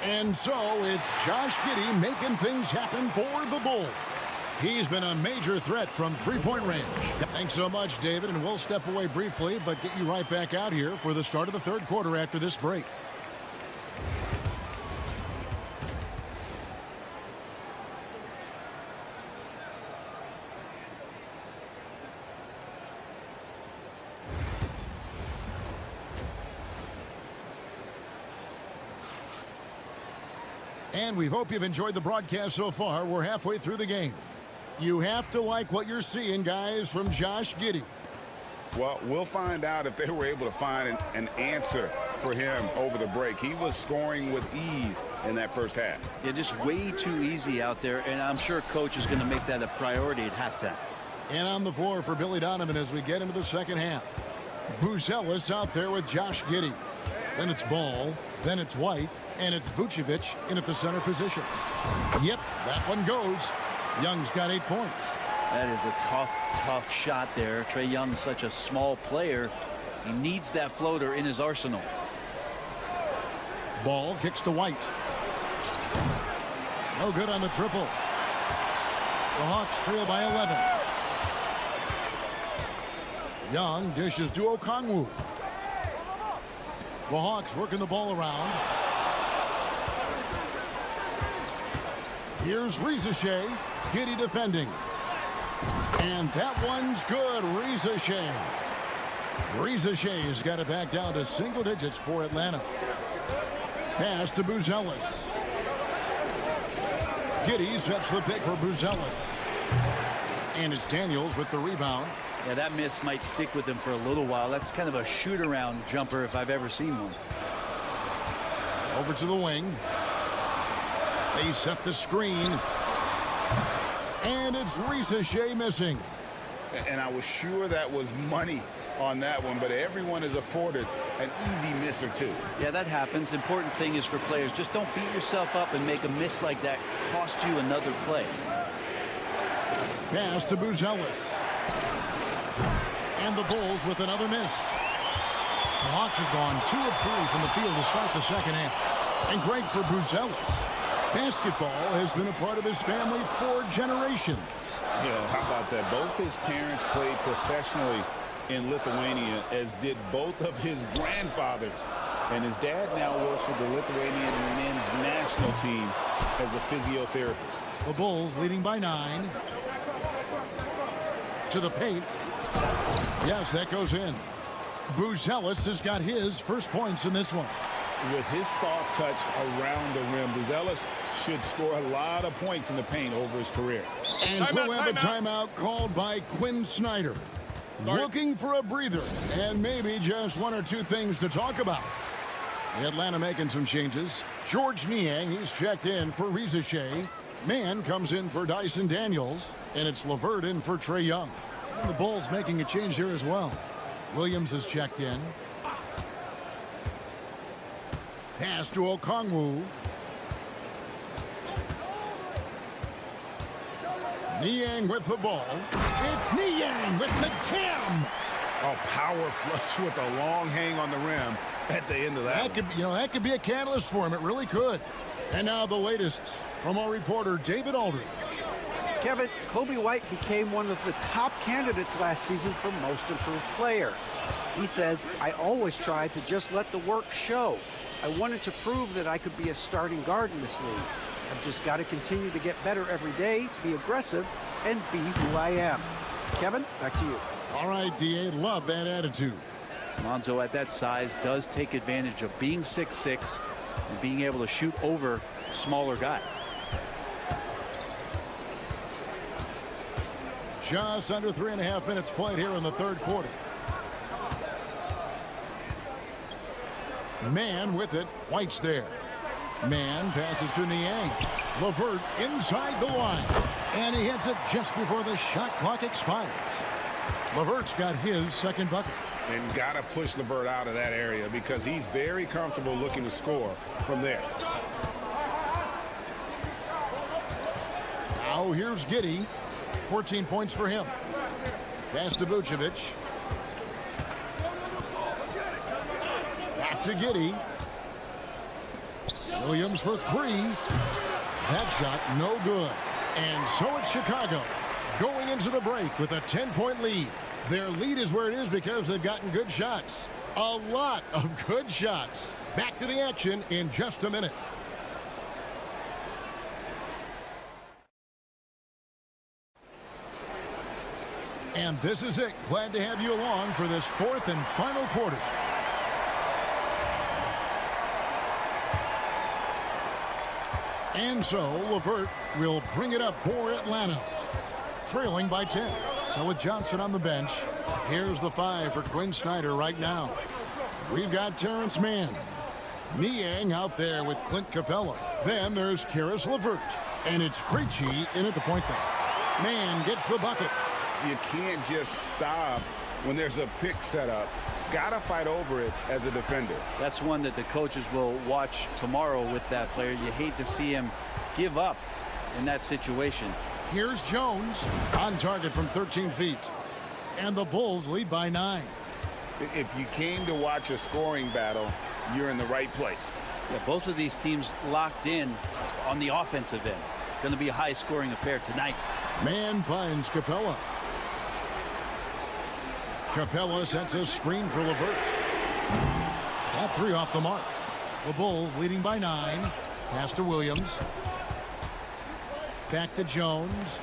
And so it's Josh Giddey making things happen for the Bulls. He's been a major threat from three-point range. Thanks so much, David, and we'll step away briefly, but get you right back out here for the start of the third quarter after this break. And we hope you've enjoyed the broadcast so far. We're halfway through the game. You have to like what you're seeing, guys, from Josh Giddey. Well, we'll find out if they were able to find an answer for him over the break. He was scoring with ease in that first half. Yeah, just way too easy out there, and I'm sure Coach is going to make that a priority at halftime. And on the floor for Billy Donovan as we get into the second half. Buzelis out there with Josh Giddey. Then it's Ball, then it's White, and it's Vucevic in at the center position. Yep, that one goes. Young's got 8 points. That is a tough shot there. Trae Young's such a small player. He needs that floater in his arsenal. Ball kicks to White. No good on the triple. The Hawks trail by 11. Young dishes to Okongwu. The Hawks working the ball around. Here's Reza Shea. Giddey defending. And that one's good. Reza Shea. Reza Shea's got it back down to single digits for Atlanta. Pass to Buzelis. Giddey sets the pick for Buzelis. And it's Daniels with the rebound. Yeah, that miss might stick with him for a little while. That's kind of a shoot-around jumper if I've ever seen one. Over to the wing. They set the screen. And it's Reza Shea missing. And I was sure that was money on that one, but everyone is afforded an easy miss or two. Yeah, that happens. Important thing is for players, just don't beat yourself up and make a miss like that cost you another play. Pass to Buzelis. And the Bulls with another miss. The Hawks have gone 2 of 3 from the field to start the second half. And great for Buzelis. Basketball has been a part of his family for generations. Yeah, how about that? Both his parents played professionally in Lithuania, as did both of his grandfathers. And his dad now works for the Lithuanian men's national team as a physiotherapist. The Bulls leading by 9. To the paint. Yes, that goes in. Buzelis has got his first points in this one. With his soft touch around the rim, Buzelis should score a lot of points in the paint over his career. And we'll have a timeout called by Quinn Snyder. Looking for a breather and maybe just 1 or 2 things to talk about. Atlanta making some changes. George Niang, he's checked in for Reza Shea. Mann comes in for Dyson Daniels. And it's LeVert in for Trae Young. And the Bulls making a change here as well. Williams has checked in. Pass to Okongwu. Niang with the ball. It's Niang with the jam. A power flush with a long hang on the rim at the end of that. That could be a catalyst for him. It really could. And now the latest from our reporter David Aldridge. Kevin, Kobe White became one of the top candidates last season for Most Improved Player. He says, "I always try to just let the work show. I wanted to prove that I could be a starting guard in this league. I've just got to continue to get better every day, be aggressive, and be who I am." Kevin, back to you. All right, D.A., love that attitude. Lonzo at that size does take advantage of being 6'6" and being able to shoot over smaller guys. Just under 3.5 minutes played here in the third quarter. Mann with it. White's there. Mann passes to Niang. LeVert inside the line. And he hits it just before the shot clock expires. LeVert's got his second bucket. And got to push LeVert out of that area because he's very comfortable looking to score from there. Now here's Giddey. 14 points for him. Pass to Vucevic. Back to Giddey. Williams for three. That shot no good. And so it's Chicago going into the break with a 10-point lead. Their lead is where it is because they've gotten good shots. A lot of good shots. Back to the action in just a minute. And this is it. Glad to have you along for this fourth and final quarter. And so LeVert will bring it up for Atlanta, trailing by 10. So with Johnson on the bench, here's the 5 for Quinn Snyder right now. We've got Terrence Mann. Niang out there with Clint Capella. Then there's Karis LeVert. And it's Krejci in at the point guard. Mann gets the bucket. You can't just stop when there's a pick set up. Gotta fight over it as a defender. That's one that the coaches will watch tomorrow with that player. You hate to see him give up in that situation. Here's Jones on target from 13 feet. And the Bulls lead by 9. If you came to watch a scoring battle, you're in the right place. Yeah, both of these teams locked in on the offensive end. Going to be a high-scoring affair tonight. Mann finds Capella. Capella sets a screen for LeVert. That 3 off the mark. The Bulls leading by 9. Pass to Williams. Back to Jones.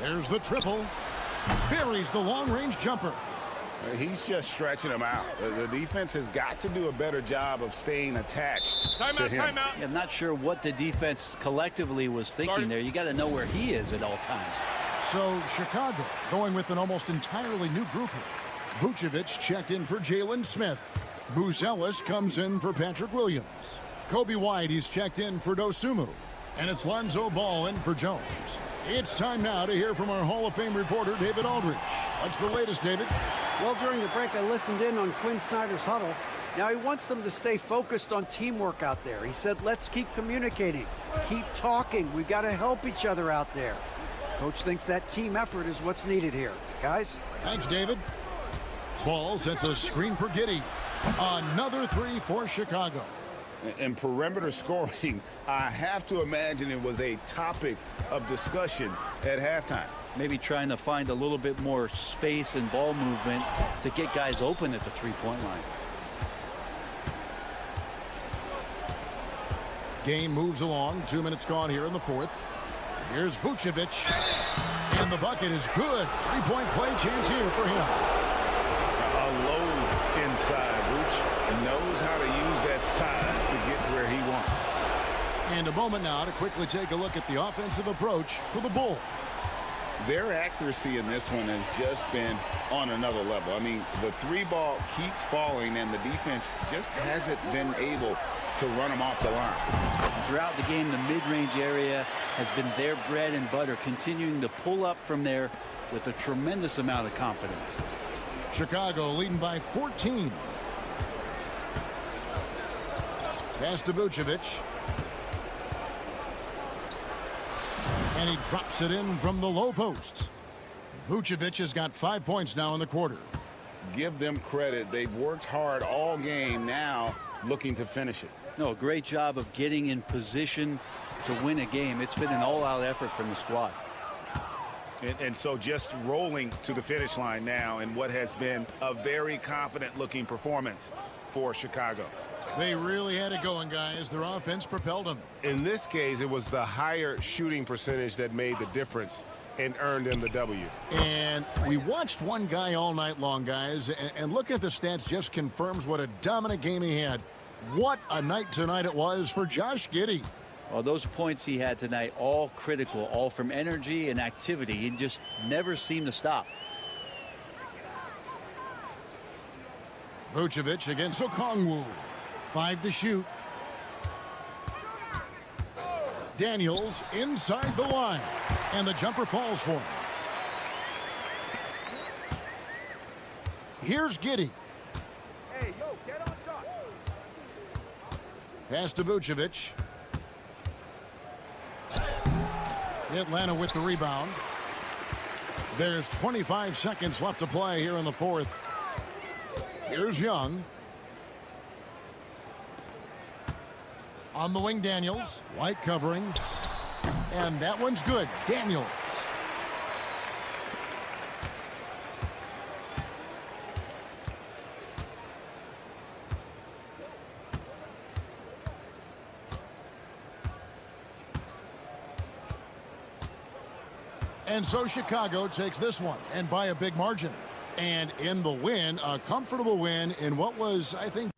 There's the triple. Buries the long-range jumper. He's just stretching him out. The defense has got to do a better job of staying attached to him. Timeout. Yeah, I'm not sure what the defense collectively was thinking there. You got to know where he is at all times. So Chicago going with an almost entirely new group here. Vucevic checked in for Jalen Smith. Moose Ellis comes in for Patrick Williams. Kobe White, he's checked in for Dosunmu. And it's Lonzo Ball in for Jones. It's time now to hear from our Hall of Fame reporter, David Aldridge. What's the latest, David? Well, during the break, I listened in on Quinn Snyder's huddle. Now, he wants them to stay focused on teamwork out there. He said, let's keep communicating, keep talking. We've got to help each other out there. Coach thinks that team effort is what's needed here. Guys? Thanks, David. Ball sets a screen for Giddey. Another 3 for Chicago. And perimeter scoring, I have to imagine it was a topic of discussion at halftime. Maybe trying to find a little bit more space and ball movement to get guys open at the three-point line. Game moves along. 2 minutes gone here in the fourth. Here's Vucevic. And the bucket is good. Three-point play chance here for him. A load inside. Vooch knows how to use that size to get where he wants. And a moment now to quickly take a look at the offensive approach for the Bulls. Their accuracy in this one has just been on another level. I mean, the 3 ball keeps falling, and the defense just hasn't been able to run them off the line. Throughout the game, the mid-range area has been their bread and butter, continuing to pull up from there with a tremendous amount of confidence. Chicago leading by 14. Pass to Vucevic. And he drops it in from the low post. Vucevic has got 5 points now in the quarter. Give them credit. They've worked hard all game, now looking to finish it. No, great job of getting in position to win a game. It's been an all-out effort from the squad. And so just rolling to the finish line now in what has been a very confident-looking performance for Chicago. They really had it going, guys. Their offense propelled them. In this case, it was the higher shooting percentage that made the difference and earned them the W. And we watched one guy all night long, guys, and looking at the stats just confirms what a dominant game he had. What a night tonight it was for Josh Giddey. Well, those points he had tonight, all critical, all from energy and activity. He just never seemed to stop. Vucevic against Okongwu. 5 to shoot. Daniels inside the line. And the jumper falls for him. Here's Giddey. Hey, yo, get on top. Pass to Vucevic. Atlanta with the rebound. There's 25 seconds left to play here in the fourth. Here's Young. On the wing, Daniels. White covering. And that one's good. Daniels. And so Chicago takes this one, and by a big margin. And in the win, a comfortable win in what was, I think,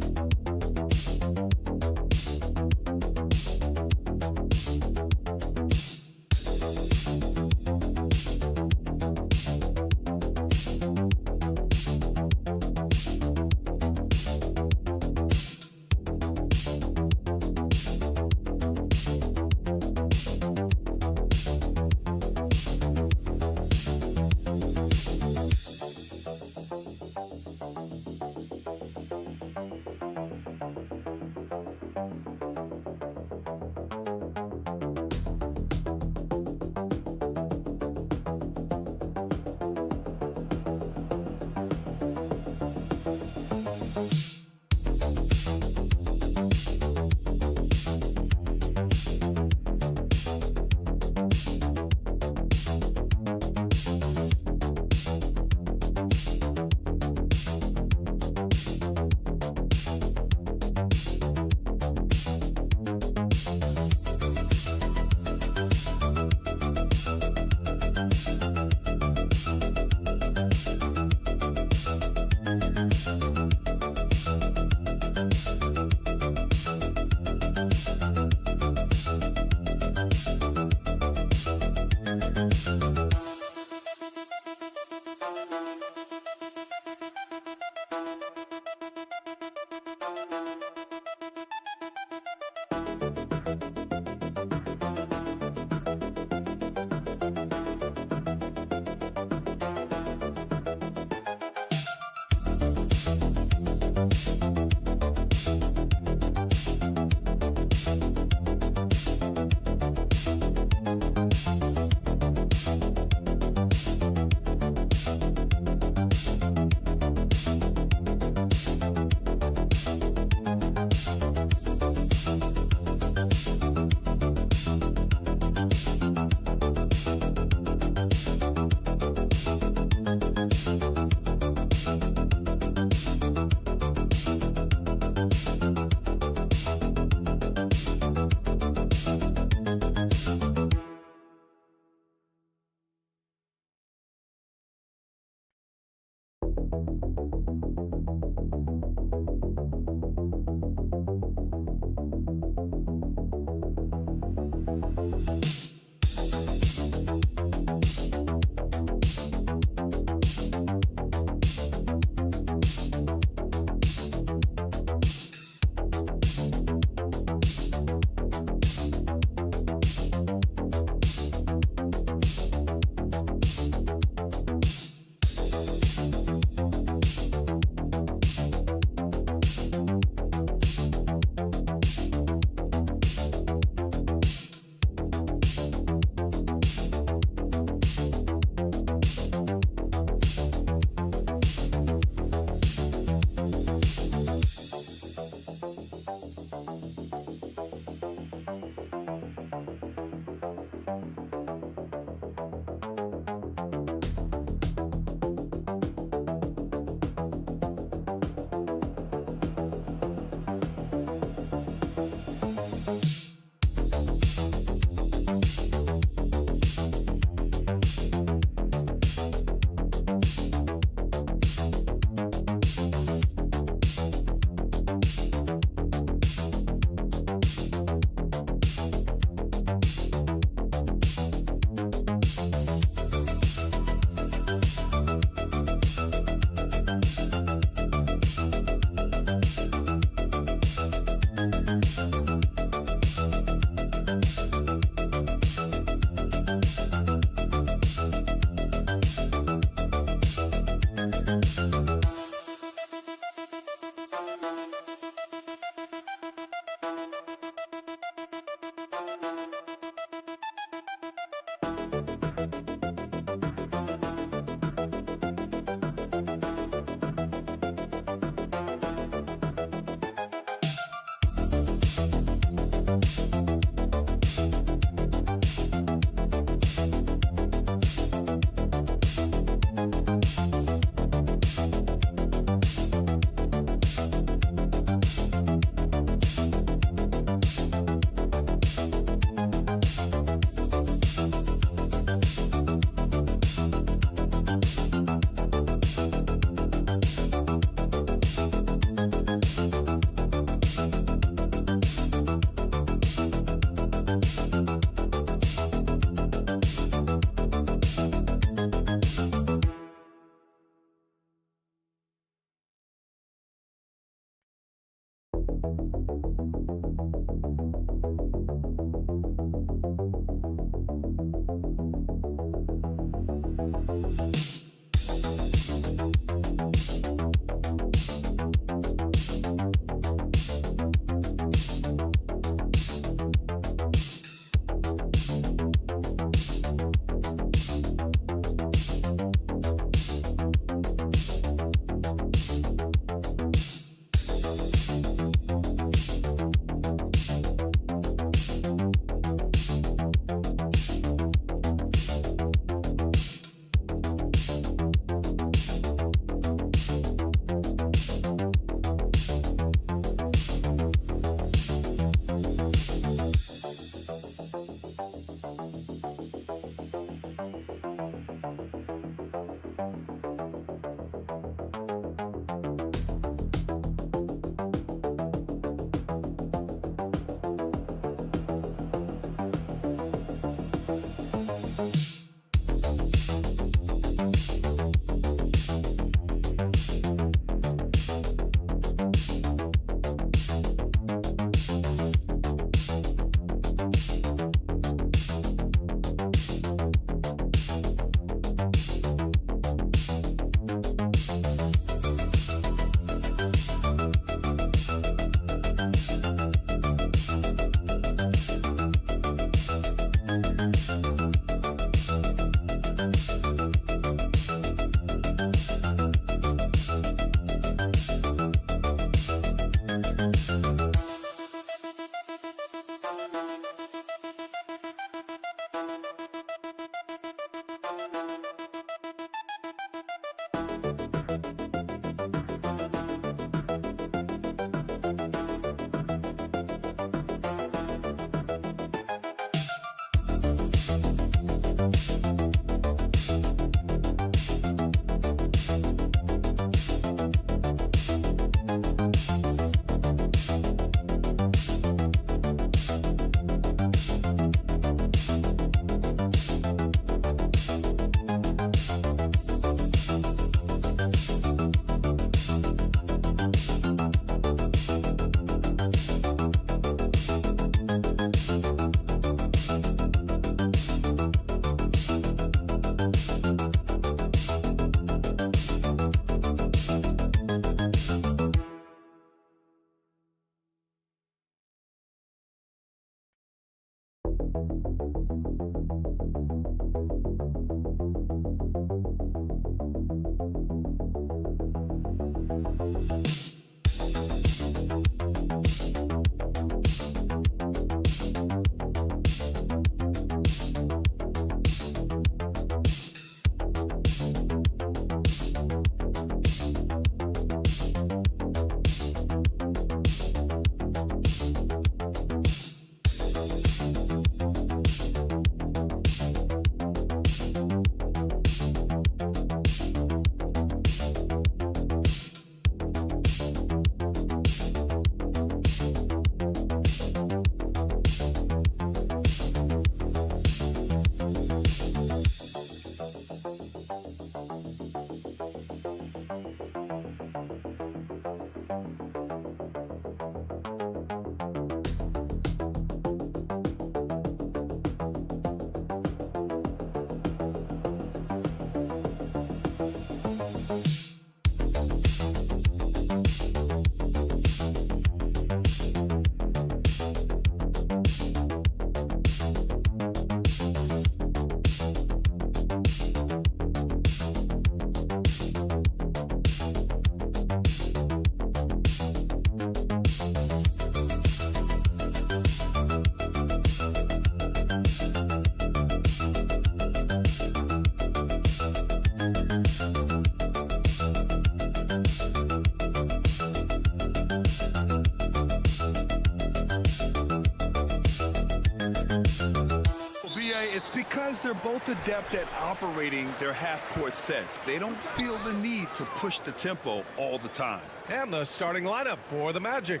It's because they're both adept at operating their half-court sets. They don't feel the need to push the tempo all the time. And the starting lineup for the Magic.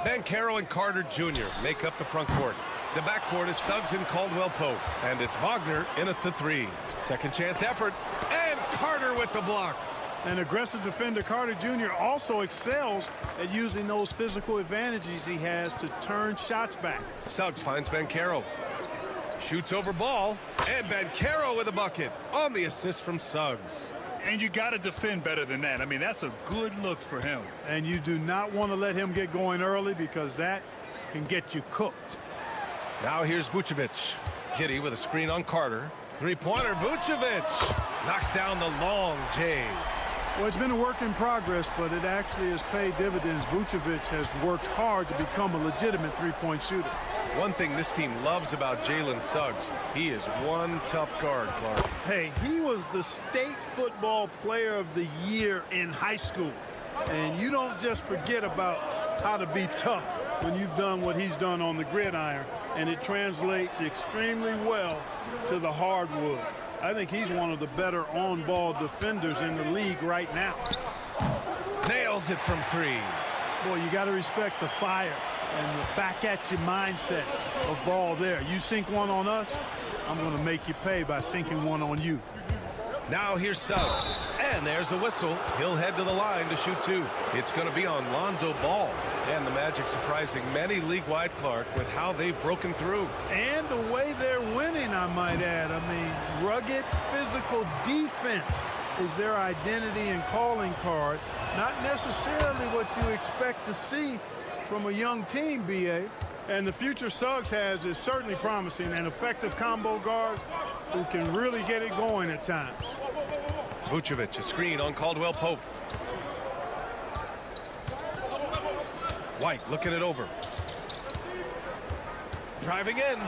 Banchero and Carter Jr. make up the front court. The backcourt is Suggs and Caldwell-Pope. And it's Wagner in at the 3. Second chance effort. And Carter with the block. An aggressive defender, Carter Jr. also excels at using those physical advantages he has to turn shots back. Suggs finds Banchero. Shoots over ball, and Banchero with a bucket on the assist from Suggs. And you got to defend better than that. I mean, that's a good look for him. And you do not want to let him get going early because that can get you cooked. Now here's Vucevic. Giddey with a screen on Carter. Three-pointer, Vucevic knocks down the long J. Well, it's been a work in progress, but it actually has paid dividends. Vucevic has worked hard to become a legitimate three-point shooter. One thing this team loves about Jalen Suggs, he is one tough guard, Clark. Hey, he was the state football player of the year in high school. And you don't just forget about how to be tough when you've done what he's done on the gridiron. And it translates extremely well to the hardwood. I think he's one of the better on-ball defenders in the league right now. Nails it from 3. Boy, you got to respect the fire and the back-at-you mindset of ball there. You sink one on us, I'm going to make you pay by sinking one on you. Now here's Suggs, and there's a whistle. He'll head to the line to shoot 2. It's going to be on Lonzo Ball. And the Magic surprising many league-wide, Clark, with how they've broken through. And the way they're winning, I might add. I mean, rugged physical defense is their identity and calling card. Not necessarily what you expect to see from a young team, B.A. And the future Suggs has is certainly promising. An effective combo guard who can really get it going at times. Vucevic, a screen on Caldwell-Pope. White looking it over. Driving in.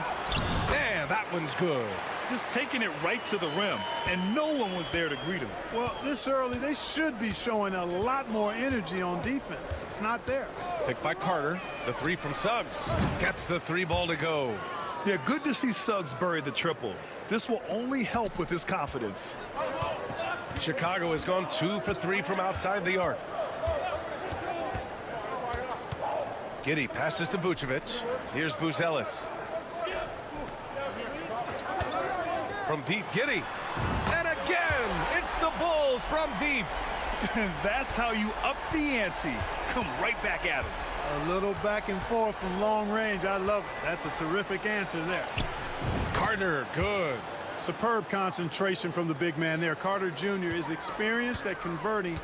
And that one's good. Just taking it right to the rim, and no one was there to greet him. Well, this early, they should be showing a lot more energy on defense. It's not there. Picked by Carter. The 3 from Suggs. Gets the 3 ball to go. Yeah, good to see Suggs bury the triple. This will only help with his confidence. Chicago has gone 2 for 3 from outside the arc. Giddey passes to Vucevic. Here's Buzelis. From deep, Giddey. And again, it's the Bulls from deep. That's how you up the ante. Come right back at him. A little back and forth from long range. I love it. That's a terrific answer there. Carter, good. Superb concentration from the big man there. Carter Jr. is experienced at converting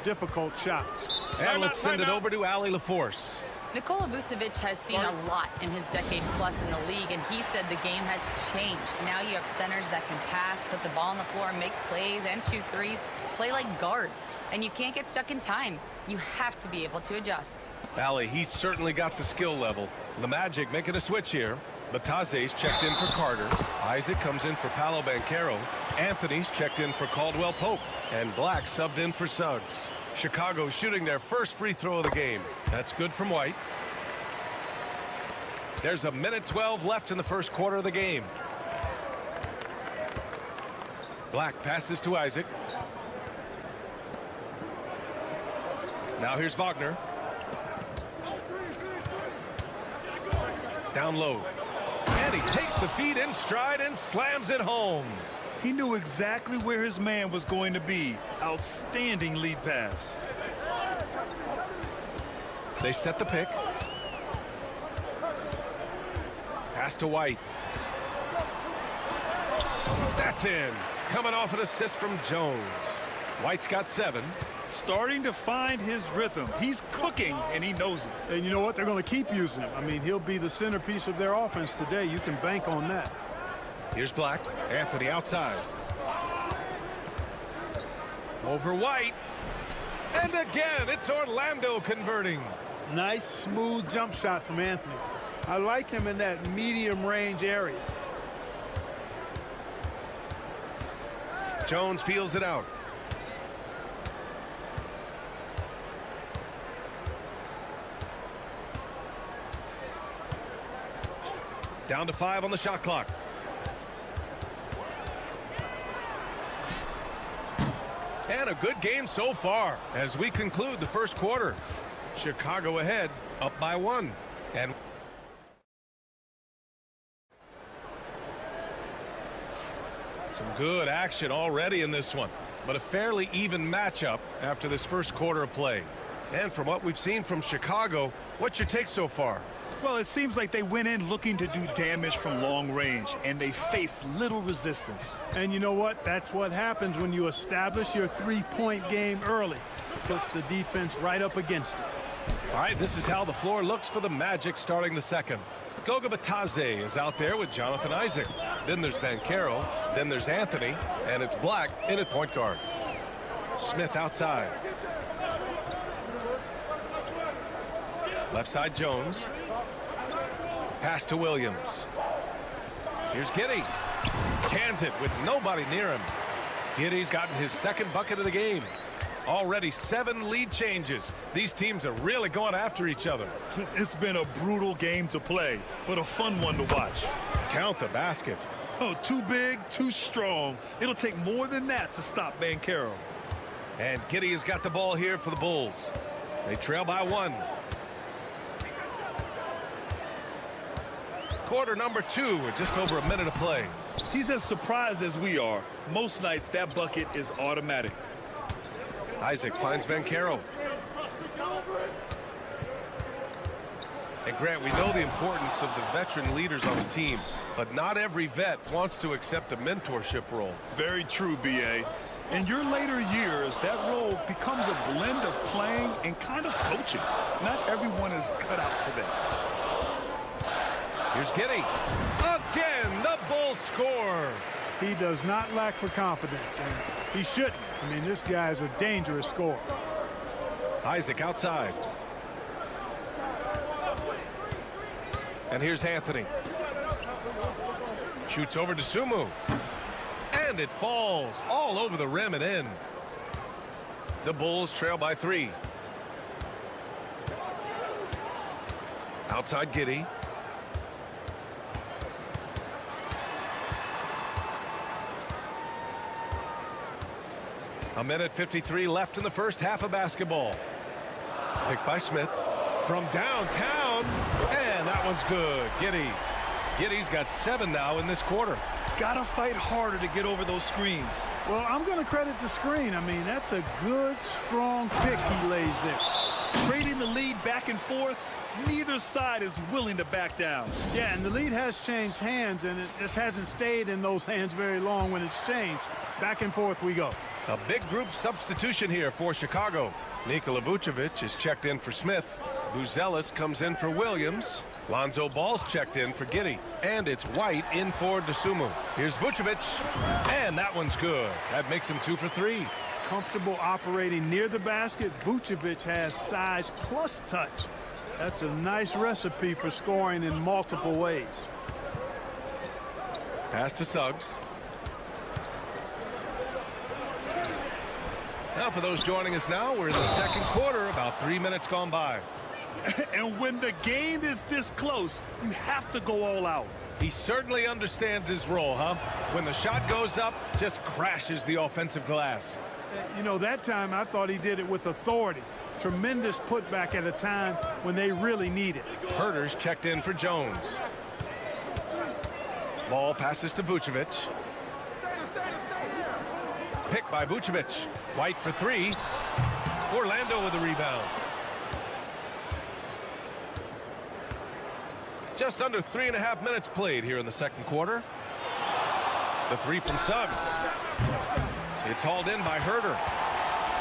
difficult shots. And let's send it over to Allie LaForce. Nikola Vucevic has seen a lot in his decade plus in the league, and he said the game has changed. Now you have centers that can pass, put the ball on the floor, make plays, and shoot threes, play like guards. And you can't get stuck in time. You have to be able to adjust. Allie, he's certainly got the skill level. The Magic making a switch here. Bataze's checked in for Carter. Isaac comes in for Paolo Banchero. Anthony's checked in for Caldwell Pope. And Black subbed in for Suggs. Chicago shooting their first free throw of the game. That's good from White. There's a minute 12 left in the first quarter of the game. Black passes to Isaac. Now here's Wagner. Down low. And he takes the feed in stride and slams it home. He knew exactly where his man was going to be. Outstanding lead pass. They set the pick. Pass to White. That's in. Coming off an assist from Jones. White's got 7. Starting to find his rhythm. He's cooking, and he knows it. And you know what? They're going to keep using him. I mean, he'll be the centerpiece of their offense today. You can bank on that. Here's Black. Anthony outside. Over White. And again, it's Orlando converting. Nice, smooth jump shot from Anthony. I like him in that medium range area. Jones feels it out. Down to 5 on the shot clock. And a good game so far as we conclude the first quarter. Chicago ahead, up by 1. And some good action already in this one, but a fairly even matchup after this first quarter of play. And from what we've seen from Chicago, what's your take so far? Well, it seems like they went in looking to do damage from long range, and they faced little resistance. And you know what? That's what happens when you establish your three-point game early. Puts the defense right up against it. All right, this is how the floor looks for the Magic starting the second. Goga Bataze is out there with Jonathan Isaac. Then there's Banchero. Then there's Anthony. And it's Black in at point guard. Smith outside. Left side Jones. Pass to Williams. Here's Giddey. Cans it with nobody near him. Giddey's gotten his second bucket of the game. Already 7 lead changes. These teams are really going after each other. It's been a brutal game to play, but a fun one to watch. Count the basket. Oh, too big, too strong. It'll take more than that to stop Banchero. And Giddey has got the ball here for the Bulls. They trail by 1. Quarter number 2 with just over a minute of play. He's as surprised as we are. Most nights that bucket is automatic. Isaac finds Banchero. And Grant, we know the importance of the veteran leaders on the team, but not every vet wants to accept a mentorship role. Very true, B.A. In your later years, that role becomes a blend of playing and kind of coaching. Not everyone is cut out for that. Here's Giddey. Again, the Bulls score. He does not lack for confidence, and he shouldn't. I mean, this guy is a dangerous scorer. Isaac outside. And here's Anthony. Shoots over to Sumu. And it falls all over the rim and in. The Bulls trail by 3. Outside Giddey. A minute 53 left in the first half of basketball. Picked by Smith from downtown. And that one's good. Giddey's got 7 now in this quarter. Gotta fight harder to get over those screens. Well, I'm going to credit the screen. I mean, that's a good, strong pick he lays there. Trading the lead back and forth, neither side is willing to back down. Yeah, and the lead has changed hands, and it just hasn't stayed in those hands very long when it's changed. Back and forth we go. A big group substitution here for Chicago. Nikola Vucevic is checked in for Smith. Buzelis comes in for Williams. Lonzo Ball's checked in for Giddey. And it's White in for Dosunmu. Here's Vucevic. And that one's good. That makes him 2 for 3. Comfortable operating near the basket. Vucevic has size plus touch. That's a nice recipe for scoring in multiple ways. Pass to Suggs. Now for those joining us now, we're in the second quarter, about 3 minutes gone by. And when the game is this close, you have to go all out. He certainly understands his role, huh? When the shot goes up, just crashes the offensive glass. You know, that time I thought he did it with authority. Tremendous putback at a time when they really need it. Herter's checked in for Jones. Ball passes to Vucevic. Picked by Vucevic. White for 3. Orlando with the rebound. Just under 3.5 minutes played here in the second quarter. The 3 from Suggs. It's hauled in by Herter.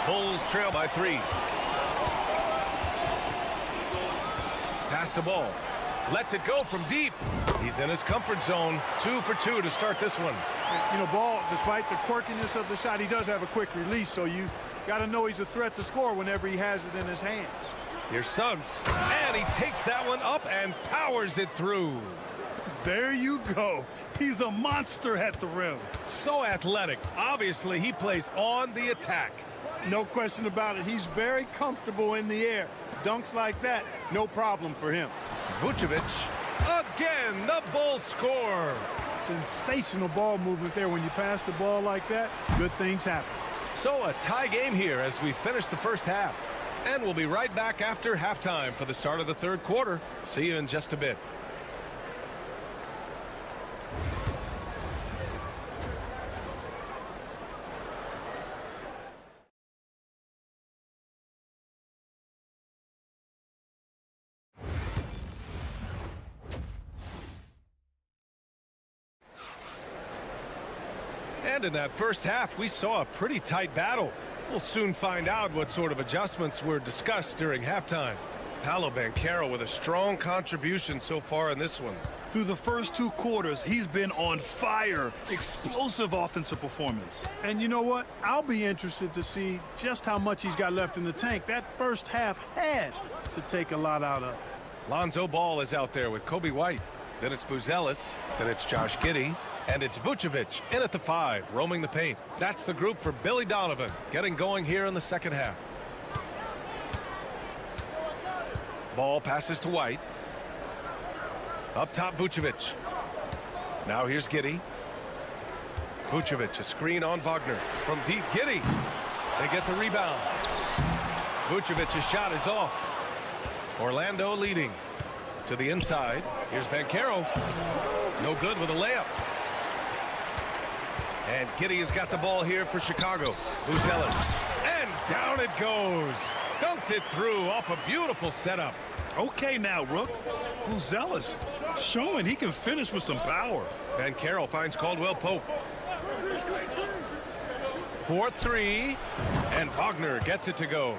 Bulls trail by 3. Pass to Ball. Lets it go from deep. He's in his comfort zone. 2 for 2 to start this one. You know, Ball, despite the quirkiness of the shot, he does have a quick release, so you got to know he's a threat to score whenever he has it in his hands. Here's Suggs, and he takes that one up and powers it through. There you go. He's a monster at the rim. So athletic. Obviously, he plays on the attack. No question about it. He's very comfortable in the air. Dunks like that, no problem for him. Vucevic, again, the Bulls score. Sensational ball movement there. When you pass the ball like that, good things happen. So a tie game here as we finish the first half. And we'll be right back after halftime for the start of the third quarter. See you in just a bit. And in that first half, we saw a pretty tight battle. We'll soon find out what sort of adjustments were discussed during halftime. Paolo Banchero with a strong contribution so far in this one. Through the first 2 quarters, he's been on fire. Explosive offensive performance. And you know what? I'll be interested to see just how much he's got left in the tank. That first half had to take a lot out of. Lonzo Ball is out there with Kobe White. Then it's Buzelis. Then it's Josh Giddey. And it's Vucevic in at the 5, roaming the paint. That's the group for Billy Donovan, getting going here in the second half. Ball passes to White. Up top, Vucevic. Now here's Giddey. Vucevic, a screen on Wagner. From deep, Giddey. They get the rebound. Vucevic's shot is off. Orlando leading. To the inside. Here's Banchero. No good with a layup. And Giddey has got the ball here for Chicago. Buzelis. And down it goes. Dunked it through off a beautiful setup. Okay now, Rook. Buzelis showing he can finish with some power. Banchero finds Caldwell Pope. 4-3. And Wagner gets it to go.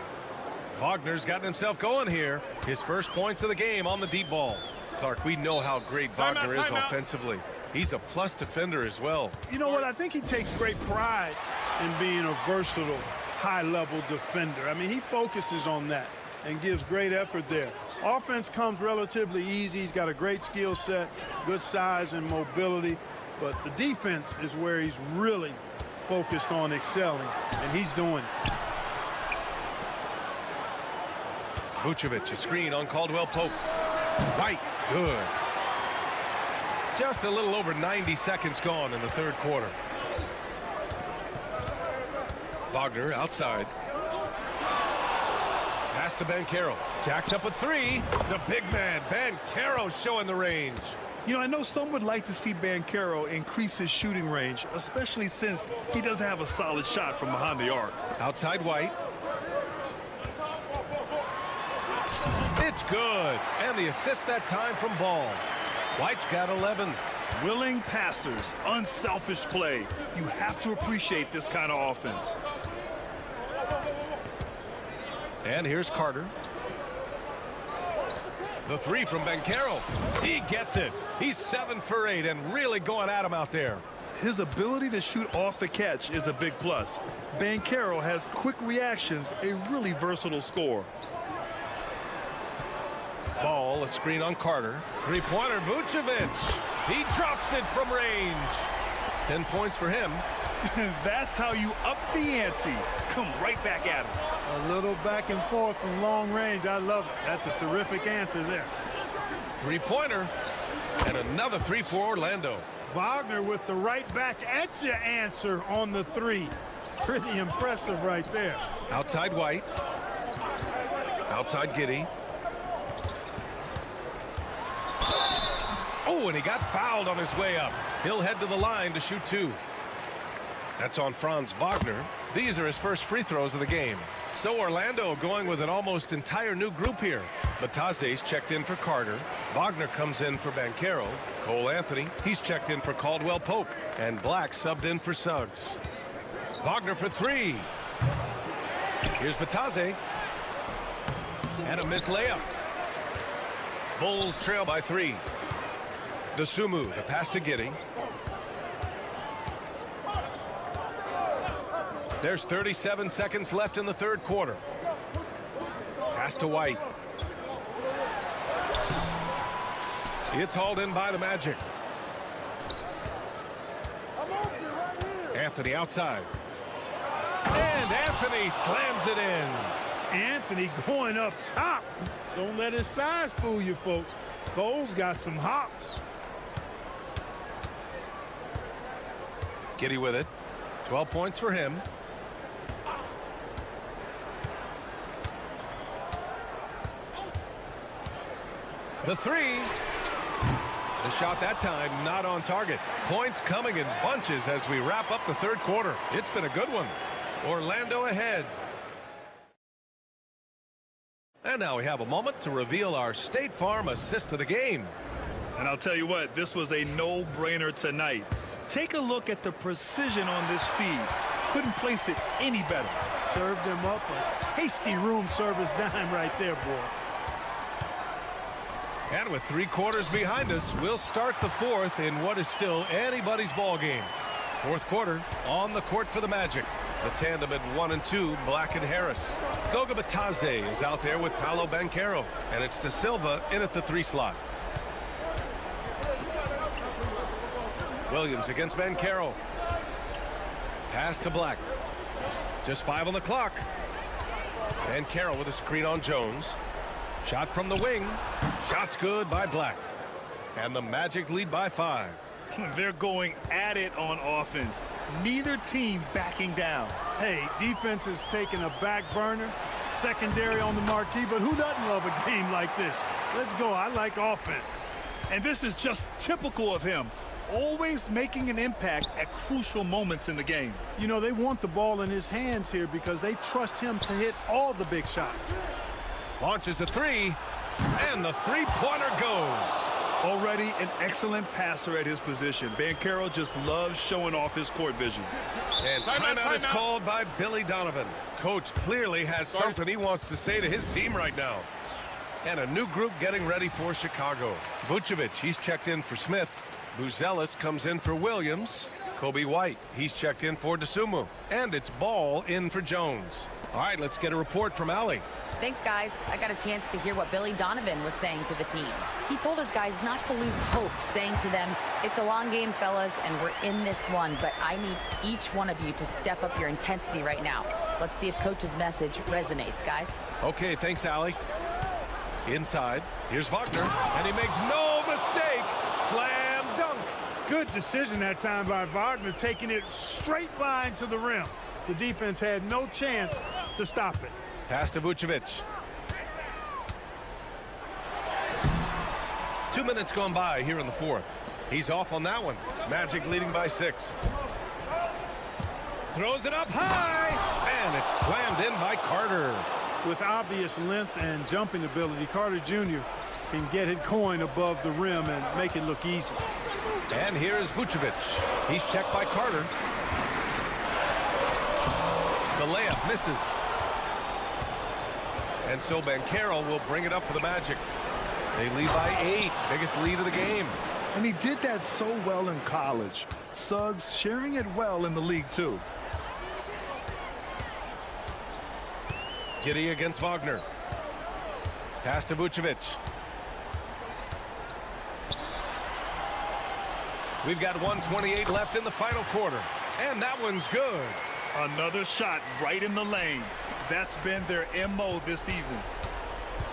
Wagner's gotten himself going here. His first points of the game on the deep ball. Clark, we know how great Wagner is offensively. He's a plus defender as well. You know what? I think he takes great pride in being a versatile, high-level defender. I mean, he focuses on that and gives great effort there. Offense comes relatively easy. He's got a great skill set, good size and mobility. But the defense is where he's really focused on excelling, and he's doing it. Vucevic, a screen on Caldwell Pope. White, good. Just a little over 90 seconds gone in the third quarter. Wagner outside. Pass to Banchero. Jacks up a 3. The big man, Banchero, showing the range. You know, I know some would like to see Banchero increase his shooting range, especially since he doesn't have a solid shot from behind the arc. Outside White. It's good. And the assist that time from Ball. White's got 11. Willing passers, unselfish play. You have to appreciate this kind of offense. And here's Carter. The three from Banchero. He gets it. He's 7 for 8 and really going at him out there. His ability to shoot off the catch is a big plus. Banchero has quick reactions, a really versatile scorer. Ball, a screen on Carter. Three-pointer, Vucevic. He drops it from range. 10 points for him. That's how you up the ante. Come right back at him. A little back and forth from long range. I love it. That's a terrific answer there. Three-pointer. And another three for Orlando. Wagner with the right back at your answer on the three. Pretty impressive right there. Outside White. Outside Giddey. Oh, and he got fouled on his way up. He'll head to the line to shoot 2. That's on Franz Wagner. These are his first free throws of the game. So Orlando going with an almost entire new group here. Bataze's checked in for Carter. Wagner comes in for Banchero. Cole Anthony, he's checked in for Caldwell Pope. And Black subbed in for Suggs. Wagner for 3. Here's Bataze. And a missed layup. Bulls trail by 3. Dosunmu, the pass to Giddey. There's 37 seconds left in the third quarter. Pass to White. It's hauled in by the Magic. Anthony outside. And Anthony slams it in. Anthony going up top. Don't let his size fool you, folks. Cole's got some hops. Giddey with it. 12 points for him. The three. The shot that time not on target. Points coming in bunches as we wrap up the third quarter. It's been a good one. Orlando ahead. And now we have a moment to reveal our State Farm assist of the game. And I'll tell you what, this was a no-brainer tonight. Take a look at the precision on this feed. Couldn't place it any better. Served him up a tasty room service dime right there, boy. And with 3 quarters behind us, we'll start the fourth in what is still anybody's ball game. Fourth quarter on the court for the Magic. The tandem at 1 and 2, Black and Harris. Goga Bataze is out there with Paolo Banchero, and it's De Silva in at the 3 slot. Williams against Banchero. Pass to Black. Just 5 on the clock. Banchero with a screen on Jones. Shot from the wing. Shot's good by Black. And the Magic lead by 5. They're going at it on offense. Neither team backing down. Hey, defense is taking a back burner. Secondary on the marquee, but who doesn't love a game like this? Let's go. I like offense. And this is just typical of him. Always making an impact at crucial moments in the game. You know, they want the ball in his hands here because they trust him to hit all the big shots. Launches a 3, and the three-pointer goes. Already an excellent passer at his position. Banchero just loves showing off his court vision. And timeout is called by Billy Donovan. Coach clearly has something he wants to say to his team right now. And a new group getting ready for Chicago. Vucevic, he's checked in for Smith. Buzelis comes in for Williams. Kobe White, he's checked in for Dosunmu. And it's Ball in for Jones. All right, let's get a report from Allie. Thanks, guys. I got a chance to hear what Billy Donovan was saying to the team. He told his guys not to lose hope, saying to them, it's a long game, fellas, and we're in this one, but I need each one of you to step up your intensity right now. Let's see if Coach's message resonates, guys. Okay, thanks, Allie. Inside, here's Wagner, and he makes no mistake. Slam dunk. Good decision that time by Wagner, taking it straight line to the rim. The defense had no chance to stop it. Pass to Vucevic. 2 minutes gone by here in the fourth. He's off on that one. Magic leading by 6. Throws it up high, and it's slammed in by Carter. With obvious length and jumping ability, Carter Jr. can get it going above the rim and make it look easy. And here is Vucevic. He's checked by Carter. The layup misses. And so Banchero will bring it up for the Magic. They lead by 8. Biggest lead of the game. And he did that so well in college. Suggs sharing it well in the league, too. Giddey against Wagner. Pass to Vucevic. We've got 1:28 left in the final quarter. And that one's good. Another shot right in the lane. That's been their MO this evening.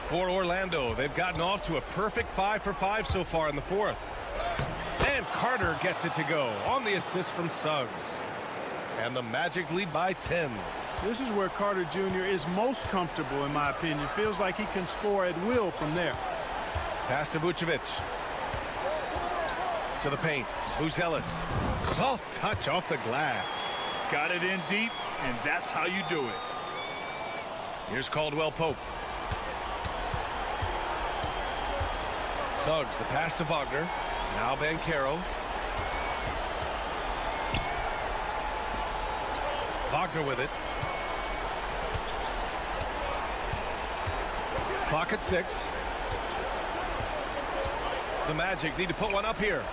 For Orlando, they've gotten off to a perfect 5 for 5 so far in the fourth. And Carter gets it to go on the assist from Suggs. And the Magic lead by 10. This is where Carter Jr. is most comfortable, in my opinion. Feels like he can score at will from there. Pass to Vucevic. To the paint. Buzelis. Soft touch off the glass. Got it in deep, and that's how you do it. Here's Caldwell Pope. Suggs, the pass to Wagner. Now Banchero. Wagner with it. Clock at 6. The Magic need to put one up here.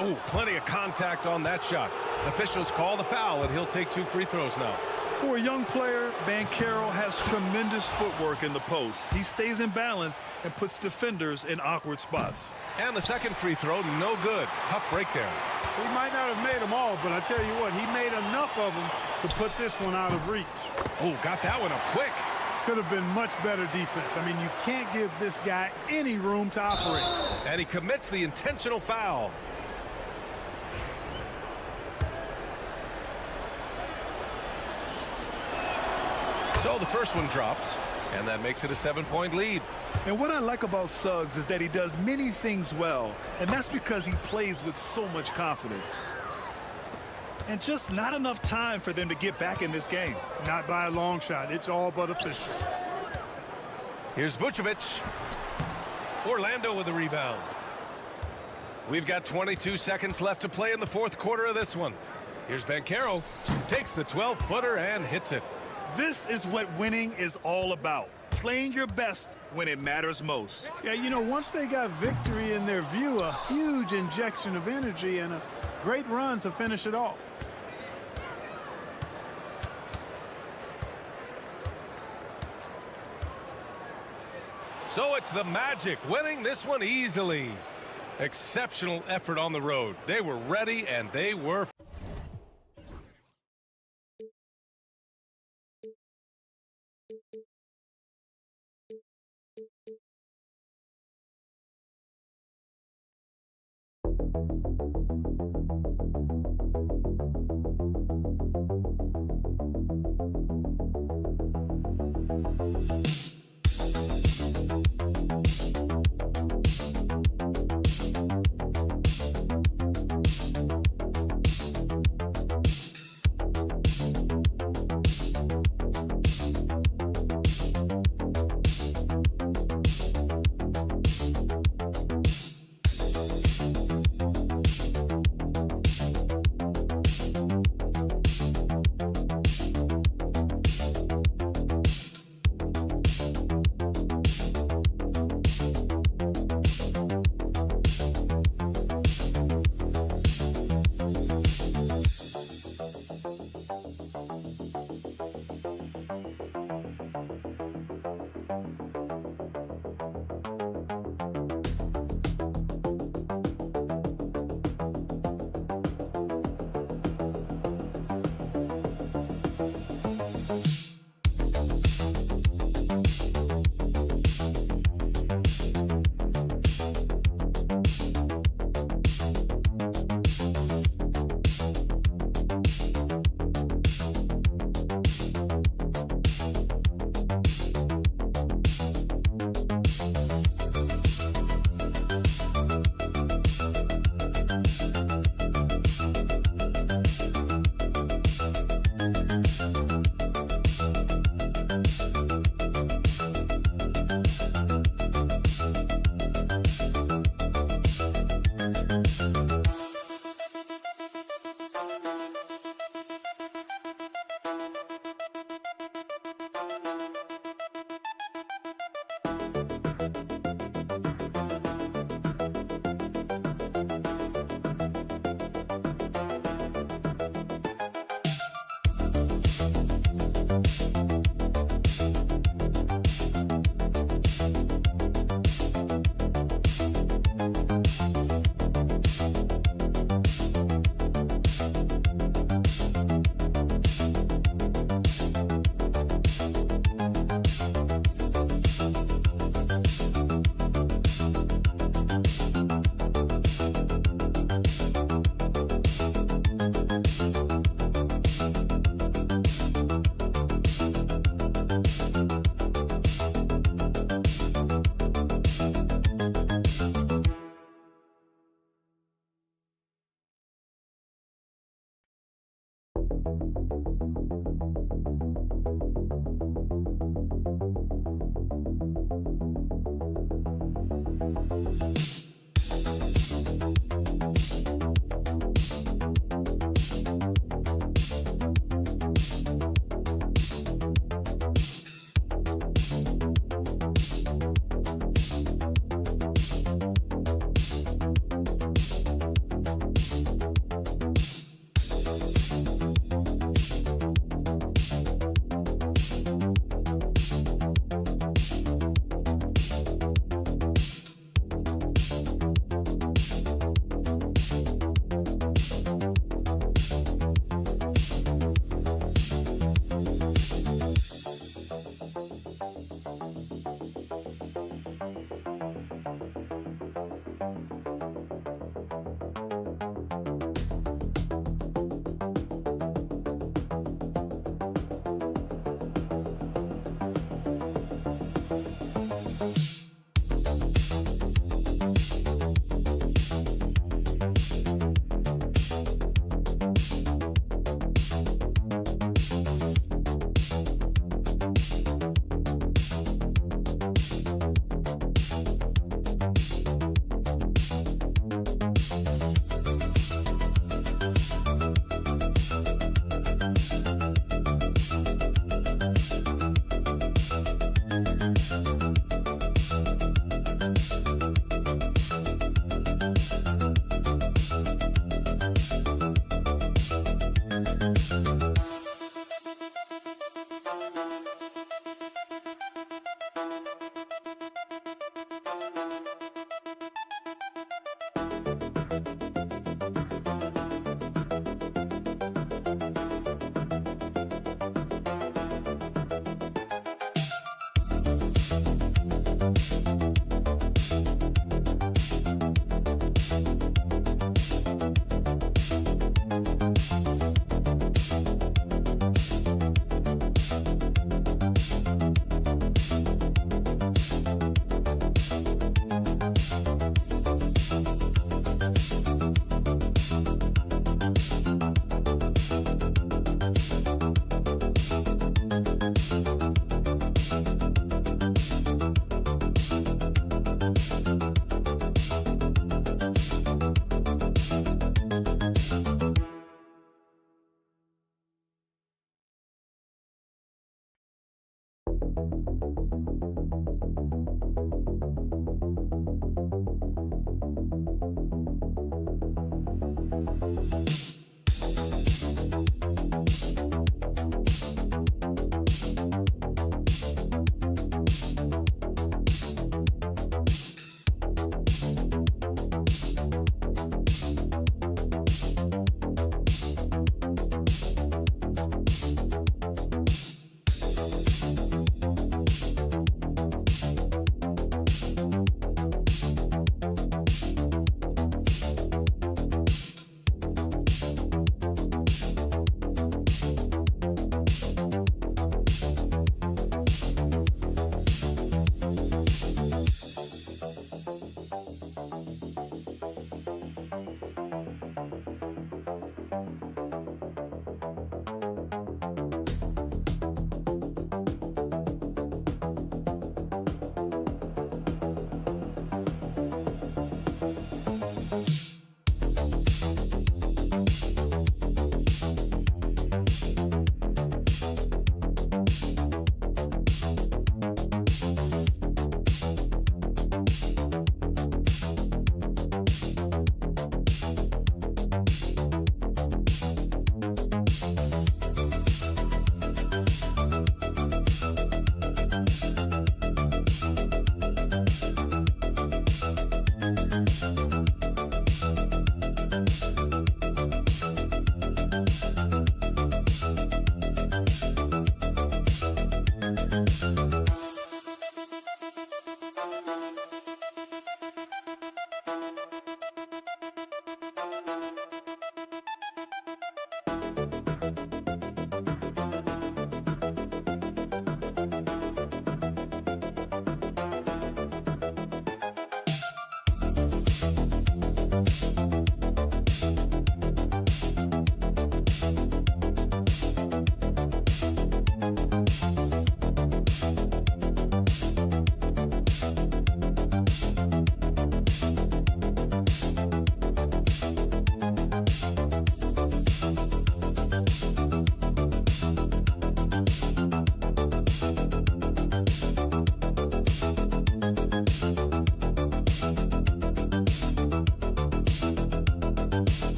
Oh, plenty of contact on that shot. Officials call the foul, and he'll take 2 free throws now. For a young player, Banchero has tremendous footwork in the post. He stays in balance and puts defenders in awkward spots. And the second free throw, no good. Tough break there. He might not have made them all, but I tell you what, he made enough of them to put this one out of reach. Oh, got that one up quick. Could have been much better defense. I mean, you can't give this guy any room to operate. And he commits the intentional foul. So the first one drops, and that makes it a 7-point lead. And what I like about Suggs is that he does many things well, and that's because he plays with so much confidence. And just not enough time for them to get back in this game. Not by a long shot. It's all but official. Here's Vucevic. Orlando with the rebound. We've got 22 seconds left to play in the fourth quarter of this one. Here's Banchero. Takes the 12-footer and hits it. This is what winning is all about. Playing your best when it matters most. Yeah, you know, once they got victory in their view, a huge injection of energy and a great run to finish it off. So it's the Magic winning this one easily. Exceptional effort on the road. They were ready and they were.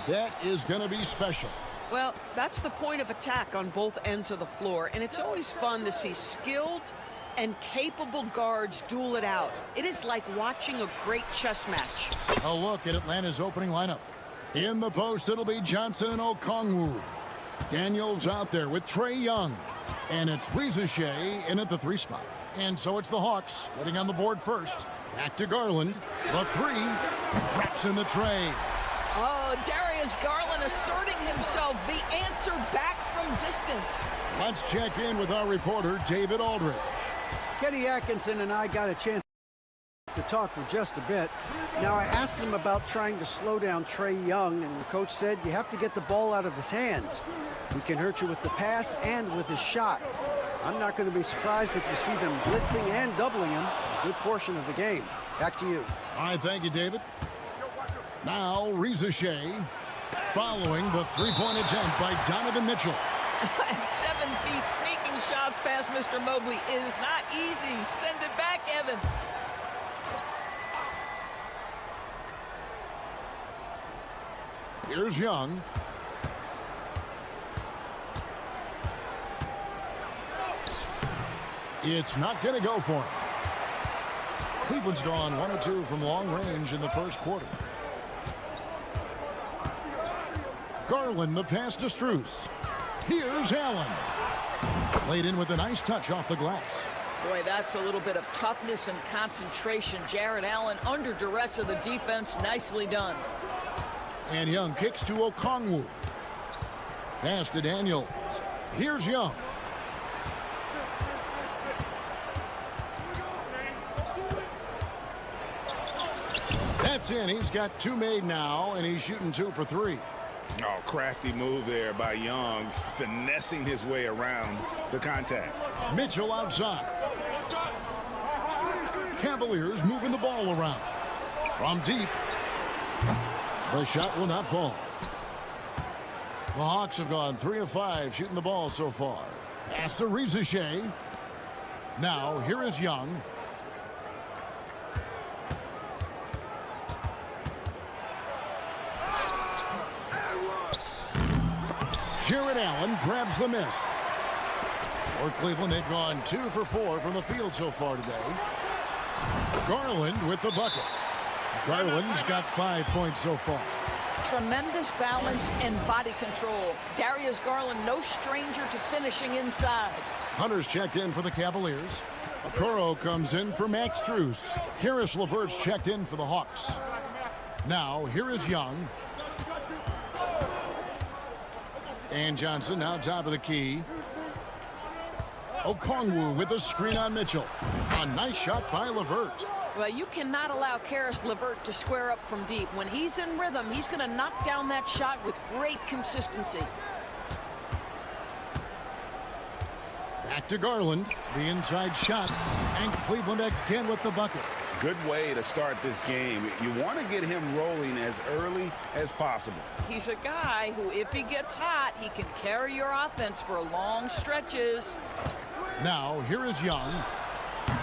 That is going to be special. Well, that's the point of attack on both ends of the floor, and it's always fun to see skilled and capable guards duel it out. It is like watching a great chess match. A look at Atlanta's opening lineup. In the post, it'll be Johnson and Okongwu. Daniels out there with Trae Young. And it's Shea in at the 3 spot. And so it's the Hawks getting on the board first. Back to Garland. The 3 drops in the tray. Oh, Darius Garland asserting himself, the answer back from distance. Let's check in with our reporter, David Aldridge. Kenny Atkinson and I got a chance to talk for just a bit. Now, I asked him about trying to slow down Trae Young, and the coach said you have to get the ball out of his hands. He can hurt you with the pass and with his shot. I'm not going to be surprised if you see them blitzing and doubling him a good portion of the game. Back to you. All right, thank you, David. Now, Shea following the 3-point attempt by Donovan Mitchell. At 7 feet, sneaking shots past Mr. Mobley is not easy. Send it back, Evan. Here's Young. It's not going to go for him. Cleveland's gone 1 or 2 from long range in the first quarter. Garland, the pass to Strus. Here's Allen. Laid in with a nice touch off the glass. Boy, that's a little bit of toughness and concentration. Jarrett Allen under duress of the defense. Nicely done. And Young kicks to Okongwu. Pass to Daniels. Here's Young. That's in. He's got 2 made now, and he's shooting 2 for 3. Oh, crafty move there by Young, finessing his way around the contact. Mitchell outside. Cavaliers moving the ball around. From deep. The shot will not fall. The Hawks have gone 3 of 5 shooting the ball so far. Pass to Shea. Now, here is Young. Jarrett Allen grabs the miss. For Cleveland, they've gone 2 for 4 from the field so far today. Garland with the bucket. Garland's got 5 points so far. Tremendous balance and body control. Darius Garland, no stranger to finishing inside. Hunter's checked in for the Cavaliers. Okoro comes in for Max Strus. Karis LeVert's checked in for the Hawks. Now, here is Young. And Johnson now top of the key. Okongwu with a screen on Mitchell. A nice shot by LeVert. Well, you cannot allow Karis LeVert to square up from deep. When he's in rhythm, he's going to knock down that shot with great consistency. Back to Garland. The inside shot. And Cleveland again with the bucket. Good way to start this game. You want to get him rolling as early as possible. He's a guy who, if he gets hot, he can carry your offense for long stretches. Now, here is Young.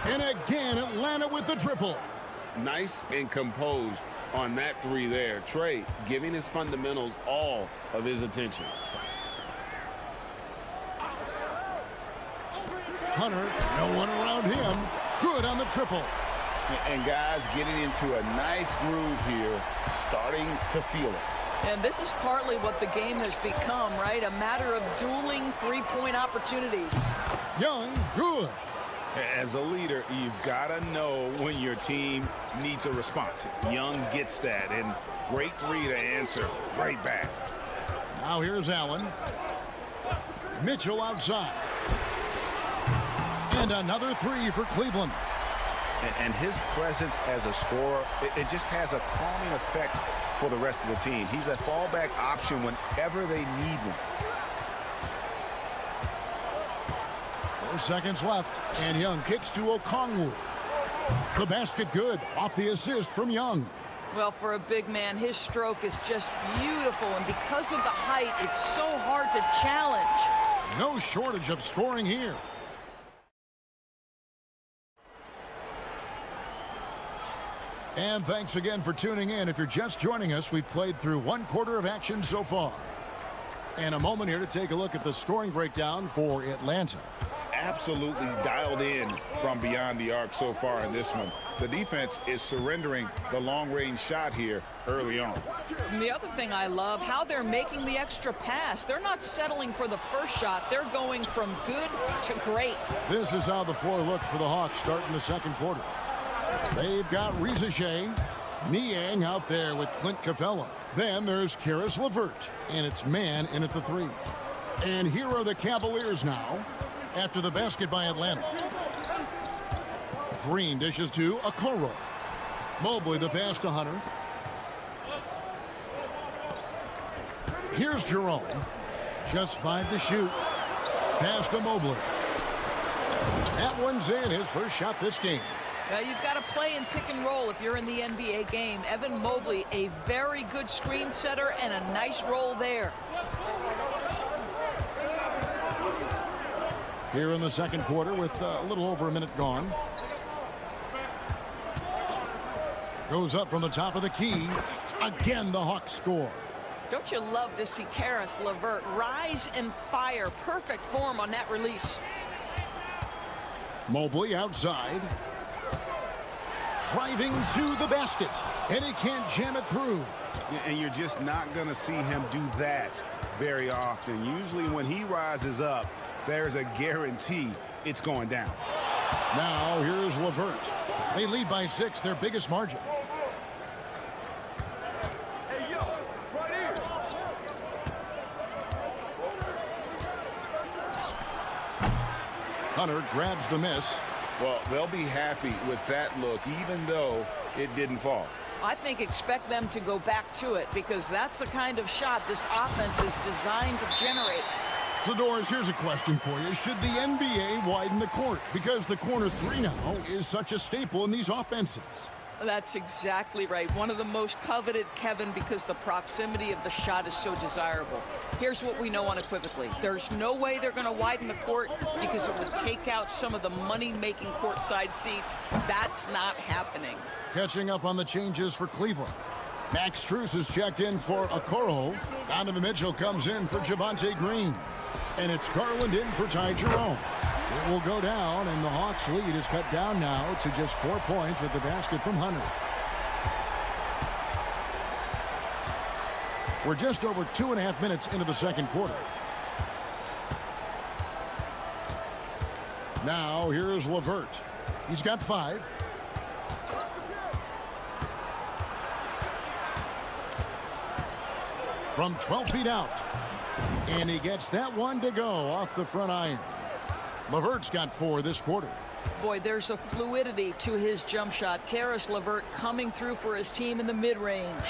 And again, Atlanta with the triple. Nice and composed on that 3 there. Trae giving his fundamentals all of his attention. Hunter, no one around him. Good on the triple. And guys getting into a nice groove here, starting to feel it. And this is partly what the game has become, right? A matter of dueling 3-point opportunities. Young, good. As a leader, you've got to know when your team needs a response. Young gets that, and great 3 to answer right back. Now here's Allen. Mitchell outside. And another 3 for Cleveland. And his presence as a scorer, it just has a calming effect for the rest of the team. He's a fallback option whenever they need one. 4 seconds left, and Young kicks to Okongwu. The basket good, off the assist from Young. Well, for a big man, his stroke is just beautiful, and because of the height, it's so hard to challenge. No shortage of scoring here. And thanks again for tuning in. If you're just joining us, we've played through one quarter of action so far. And a moment here to take a look at the scoring breakdown for Atlanta. Absolutely dialed in from beyond the arc so far in this one. The defense is surrendering the long-range shot here early on. And the other thing I love, how they're making the extra pass. They're not settling for the first shot. They're going from good to great. This is how the floor looks for the Hawks starting the second quarter. They've got Reza Shea, Niang out there with Clint Capella. Then there's Karis LeVert, and it's man in at the 3. And here are the Cavaliers now after the basket by Atlanta. Green dishes to Okoro. Mobley the pass to Hunter. Here's Jerome. Just 5 to shoot. Pass to Mobley. That one's in, his first shot this game. You've got to play in pick and roll if you're in the NBA game. Evan Mobley, a very good screen setter and a nice roll there. Here in the second quarter with a little over a minute gone. Goes up from the top of the key. Again, the Hawks score. Don't you love to see Karis LeVert rise and fire? Perfect form on that release. Mobley outside. Driving to the basket. And he can't jam it through. And you're just not going to see him do that very often. Usually when he rises up, there's a guarantee it's going down. Now here's LeVert. They lead by 6, their biggest margin. Hunter grabs the miss. Well, they'll be happy with that look, even though it didn't fall. I think expect them to go back to it because that's the kind of shot this offense is designed to generate. So, Doris, here's a question for you. Should the NBA widen the court? Because the corner 3 now is such a staple in these offenses. That's exactly right. One of the most coveted, Kevin, because the proximity of the shot is so desirable. Here's what we know unequivocally. There's no way they're going to widen the court because it would take out some of the money-making courtside seats. That's not happening. Catching up on the changes for Cleveland. Max Strus is checked in for Okoro. Donovan Mitchell comes in for Javonte Green. And it's Garland in for Ty Jerome. It will go down, and the Hawks' lead is cut down now to just 4 points with the basket from Hunter. We're just over 2.5 minutes into the second quarter. Now here's LeVert. He's got 5. From 12 feet out. And he gets that one to go off the front iron. LeVert's got 4 this quarter. Boy, there's a fluidity to his jump shot. Karis LeVert coming through for his team in the mid-range.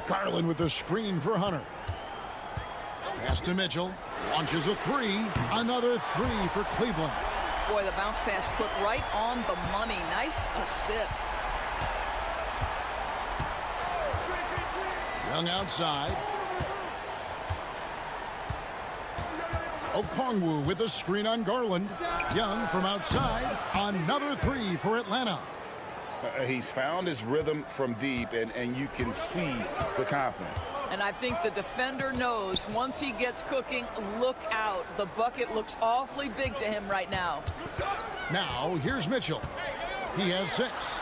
Garland with the screen for Hunter. Pass to Mitchell. Launches a 3. Another 3 for Cleveland. Boy, the bounce pass put right on the money. Nice assist. Young outside. Okongwu with a screen on Garland. Young from outside. Another 3 for Atlanta. He's found his rhythm from deep, and you can see the confidence. And I think the defender knows once he gets cooking, look out. The bucket looks awfully big to him right now. Now, here's Mitchell. He has 6.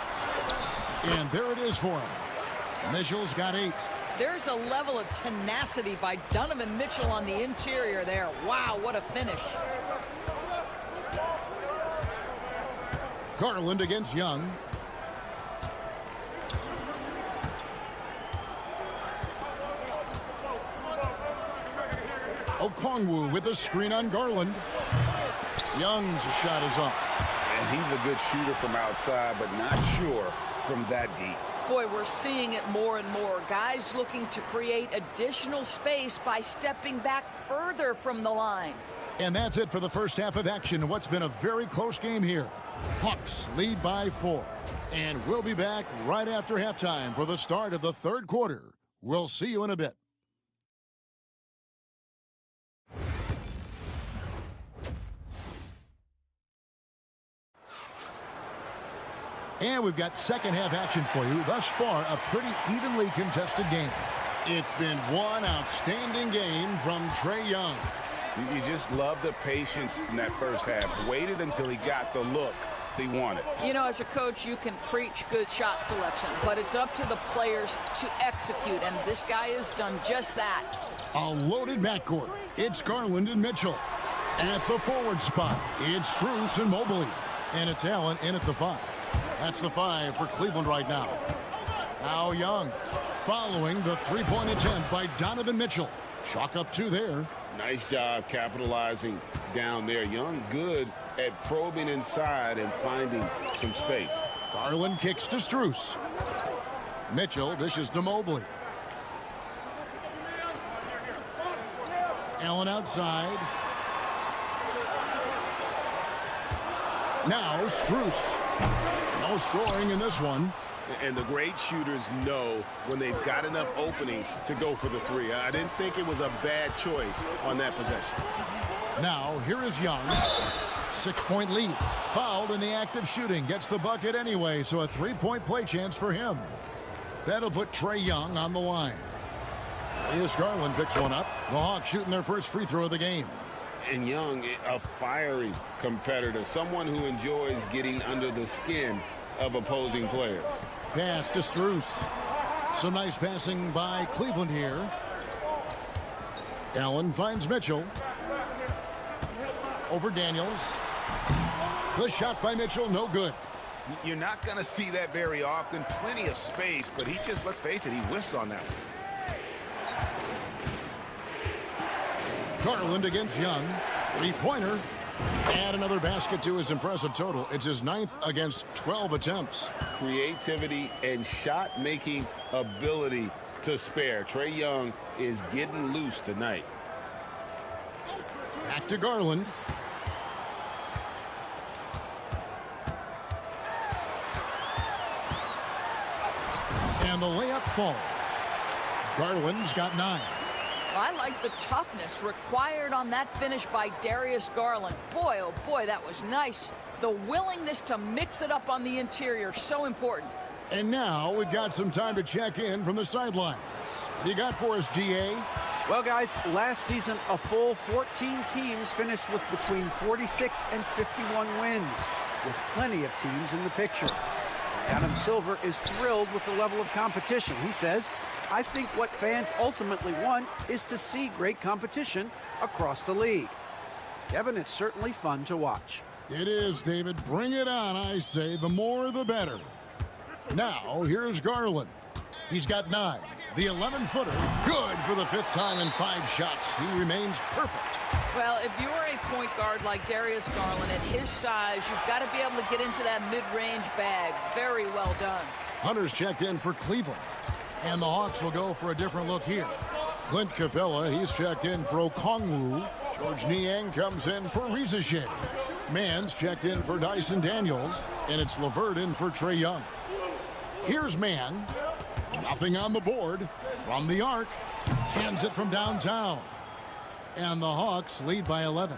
And there it is for him. Mitchell's got 8. There's a level of tenacity by Donovan Mitchell on the interior there. Wow, what a finish. Garland against Young. Okongwu with a screen on Garland. Young's shot is off. And he's a good shooter from outside, but not sure from that deep. Boy, we're seeing it more and more. Guys looking to create additional space by stepping back further from the line. And that's it for the first half of action. What's been a very close game here. Hawks lead by 4. And we'll be back right after halftime for the start of the third quarter. We'll see you in a bit. And we've got second half action for you. Thus far, a pretty evenly contested game. It's been one outstanding game from Trae Young. You just love the patience in that first half. Waited until he got the look he wanted. You know, as a coach, you can preach good shot selection, but it's up to the players to execute, and this guy has done just that. A loaded backcourt. It's Garland and Mitchell. At the forward spot, it's Strus and Mobley. And it's Allen in at the 5. That's the 5 for Cleveland right now. Now Young following the three-point attempt by Donovan Mitchell. Chalk up 2 there. Nice job capitalizing down there. Young good at probing inside and finding some space. Garland kicks to Strus. Mitchell dishes to Mobley. Allen outside. Now Strus. No scoring in this one. And the great shooters know when they've got enough opening to go for the 3. I didn't think it was a bad choice on that possession. Now here is Young. 6-point lead. Fouled in the act of shooting. Gets the bucket anyway, so a 3-point play chance for him. That'll put Trae Young on the line. Darius Garland picks one up. The Hawks shooting their first free throw of the game. And Young, a fiery competitor, someone who enjoys getting under the skin of opposing players. Pass to Strus. Some nice passing by Cleveland here. Allen finds Mitchell. Over Daniels. The shot by Mitchell, no good. You're not going to see that very often. Plenty of space, but he just, let's face it, he whiffs on that one. Garland against Young. 3-pointer. Add another basket to his impressive total. It's his 9th against 12 attempts. Creativity and shot-making ability to spare. Trae Young is getting loose tonight. Back to Garland. And the layup falls. Garland's got 9. I like the toughness required on that finish by Darius Garland. Boy, oh boy, that was nice. The willingness to mix it up on the interior, so important. And now we've got some time to check in from the sidelines. What you got for us, DA? Well, guys, last season, a full 14 teams finished with between 46 and 51 wins, with plenty of teams in the picture. Adam Silver is thrilled with the level of competition. He says, I think what fans ultimately want is to see great competition across the league. Kevin, it's certainly fun to watch. It is, David. Bring it on, I say. The more, the better. Now, here's Garland. He's got 9. The 11-footer, good for the 5th time in 5 shots. He remains perfect. Well, if you're a point guard like Darius Garland, at his size, you've got to be able to get into that mid-range bag. Very well done. Hunter's checked in for Cleveland. And the Hawks will go for a different look here. Clint Capella, he's checked in for Okongwu. George Niang comes in for Rizachet. Mann's checked in for Dyson Daniels. And it's LeVert in for Trae Young. Here's Mann. Nothing on the board. From the arc. Cans it from downtown. And the Hawks lead by 11.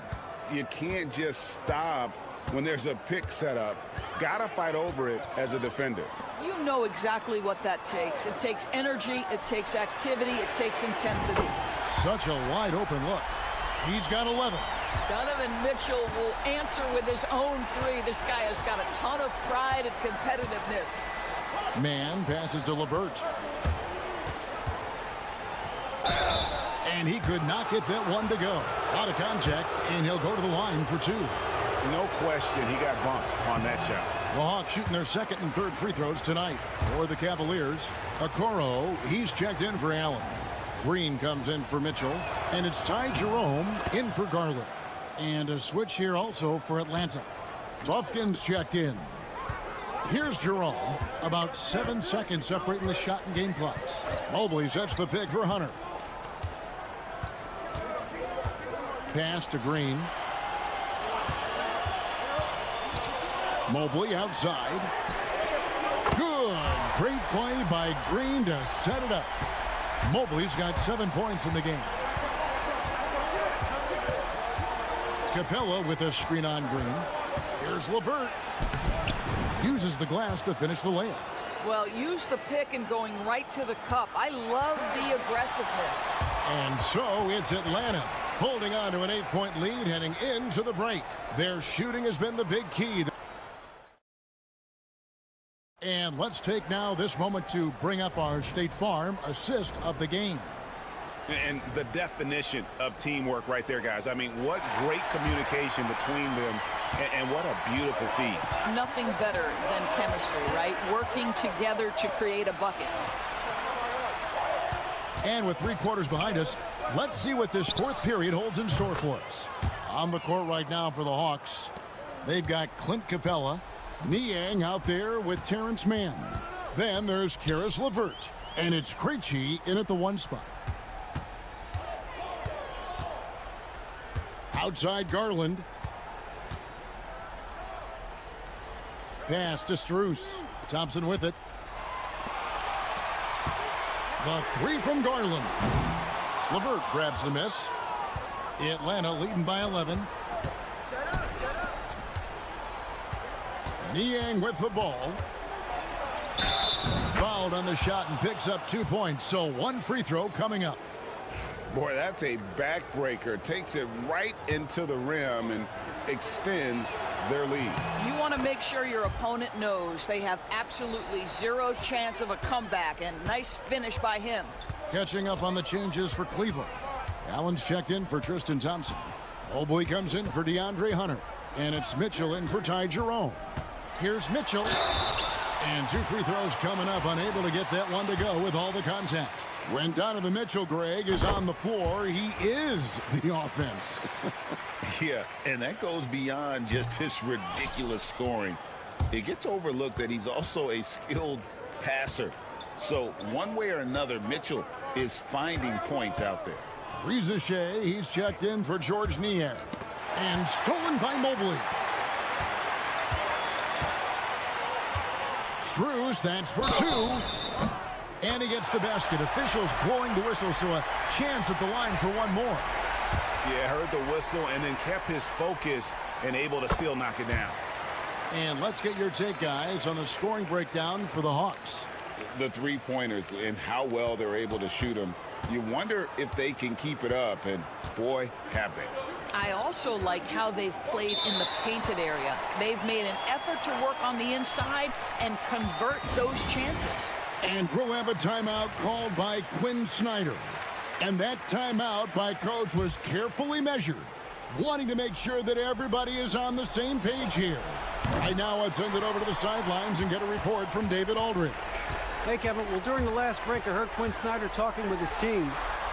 You can't just stop when there's a pick set up. Gotta fight over it as a defender. You know exactly what that takes. It takes energy, it takes activity, it takes intensity. Such a wide open look. He's got 11. Donovan Mitchell will answer with his own 3. This guy has got a ton of pride and competitiveness. Mann passes to LeVert. And he could not get that one to go. Out of contact, and he'll go to the line for 2. No question, he got bumped on that shot. The Hawks shooting their 2nd and 3rd free throws tonight for the Cavaliers. Okoro, he's checked in for Allen. Green comes in for Mitchell. And it's Ty Jerome in for Garland. And a switch here also for Atlanta. Buffkin's checked in. Here's Jerome. About 7 seconds separating the shot and game clocks. Mobley sets the pick for Hunter. Pass to Green. Mobley outside. Good. Great play by Green to set it up. Mobley's got 7 points in the game. Capella with a screen on Green. Here's LeVert. Uses the glass to finish the layup. Well, use the pick and going right to the cup. I love the aggressiveness. And so it's Atlanta holding on to an 8-point lead heading into the break. Their shooting has been the big key. And let's take now this moment to bring up our State Farm assist of the game. And the definition of teamwork right there, guys. I mean, what great communication between them, and what a beautiful feed. Nothing better than chemistry, right? Working together to create a bucket. And with 3 quarters behind us, let's see what this 4th period holds in store for us. On the court right now for the Hawks, they've got Clint Capella, Niang out there with Terrence Mann. Then there's Karis LeVert, and it's Krejci in at the 1 spot. Outside Garland. Pass to Strus. Thompson with it. The 3 from Garland. LeVert grabs the miss. Atlanta leading by 11. Niang with the ball. Fouled on the shot and picks up 2 points. So 1 free throw coming up. Boy, that's a backbreaker. Takes it right into the rim and extends their lead. You want to make sure your opponent knows they have absolutely 0 chance of a comeback, and nice finish by him. Catching up on the changes for Cleveland. Allen's checked in for Tristan Thompson. Mobley comes in for DeAndre Hunter. And it's Mitchell in for Ty Jerome. Here's Mitchell. And 2 free throws coming up, unable to get that one to go with all the contact. When Donovan Mitchell, Greg, is on the floor, he is the offense. Yeah, and that goes beyond just his ridiculous scoring. It gets overlooked that he's also a skilled passer. So one way or another, Mitchell is finding points out there. Reza Shea, he's checked in for George Niang. And stolen by Mobley. Strus, that's for 2. And he gets the basket. Officials blowing the whistle, so a chance at the line for 1 more. Yeah, heard the whistle and then kept his focus and able to still knock it down. And let's get your take, guys, on the scoring breakdown for the Hawks. The 3-pointers and how well they're able to shoot them. You wonder if they can keep it up, and boy, have they. I also like how they've played in the painted area. They've made an effort to work on the inside and convert those chances. And we'll have a timeout called by Quinn Snyder. And that timeout by Coach was carefully measured, wanting to make sure that everybody is on the same page here. Right now, let's send it over to the sidelines and get a report from David Aldridge. Hey, Kevin. Well, during the last break, I heard Quinn Snyder talking with his team.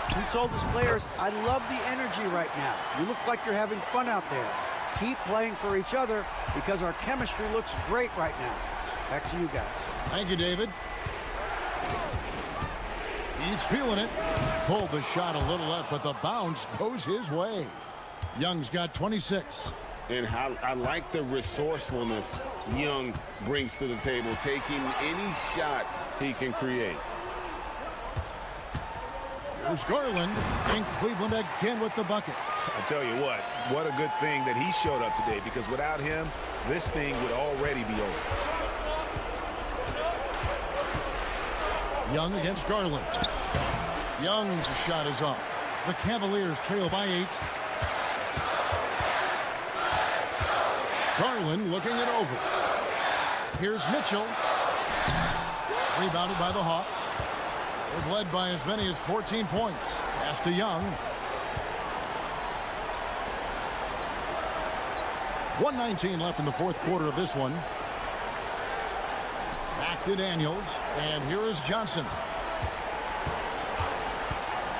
He told his players, I love the energy right now. You look like you're having fun out there. Keep playing for each other because our chemistry looks great right now. Back to you guys. Thank you, David. He's feeling it. Pulled the shot a little left, but the bounce goes his way. Young's got 26. And how I like the resourcefulness Young brings to the table, taking any shot he can create. There's Garland, and Cleveland again with the bucket. I tell you what a good thing that he showed up today, because without him, this thing would already be over. Young against Garland. Young's shot is off. The Cavaliers trail by 8. Garland looking it over. Here's Mitchell. Rebounded by the Hawks. They've led by as many as 14 points. Pass to Young. 1:19 left in the 4th quarter of this one. Back to Daniels. And here is Johnson.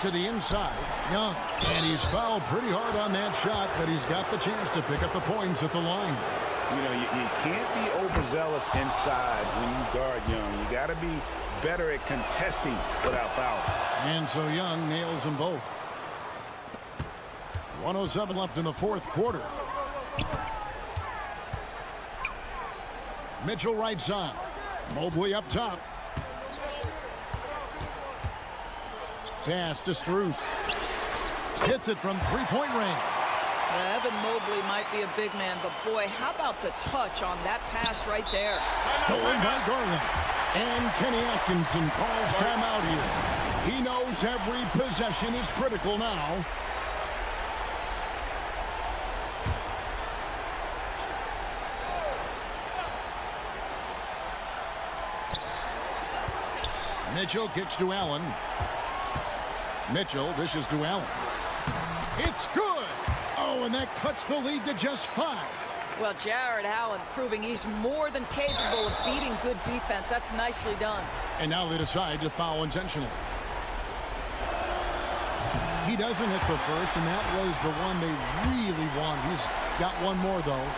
To the inside. Young. And he's fouled pretty hard on that shot, but he's got the chance to pick up the points at the line. You know, you can't be overzealous inside when you guard Young. You got to be better at contesting without fouling. And so Young nails them both. 1:07 left in the 4th quarter. Mitchell right side. Mobley up top. Pass to Strus. Hits it from 3-point range. Evan Mobley might be a big man, but boy, how about the touch on that pass right there? Stolen by Garland. And Kenny Atkinson calls timeout here. He knows every possession is critical now. Mitchell kicks to Allen. Mitchell dishes to Allen. It's good. Oh, and that cuts the lead to just 5. Well, Jared Allen proving he's more than capable of beating good defense. That's nicely done. And now they decide to foul intentionally. He doesn't hit the first, and that was the one they really want. He's got one more, though.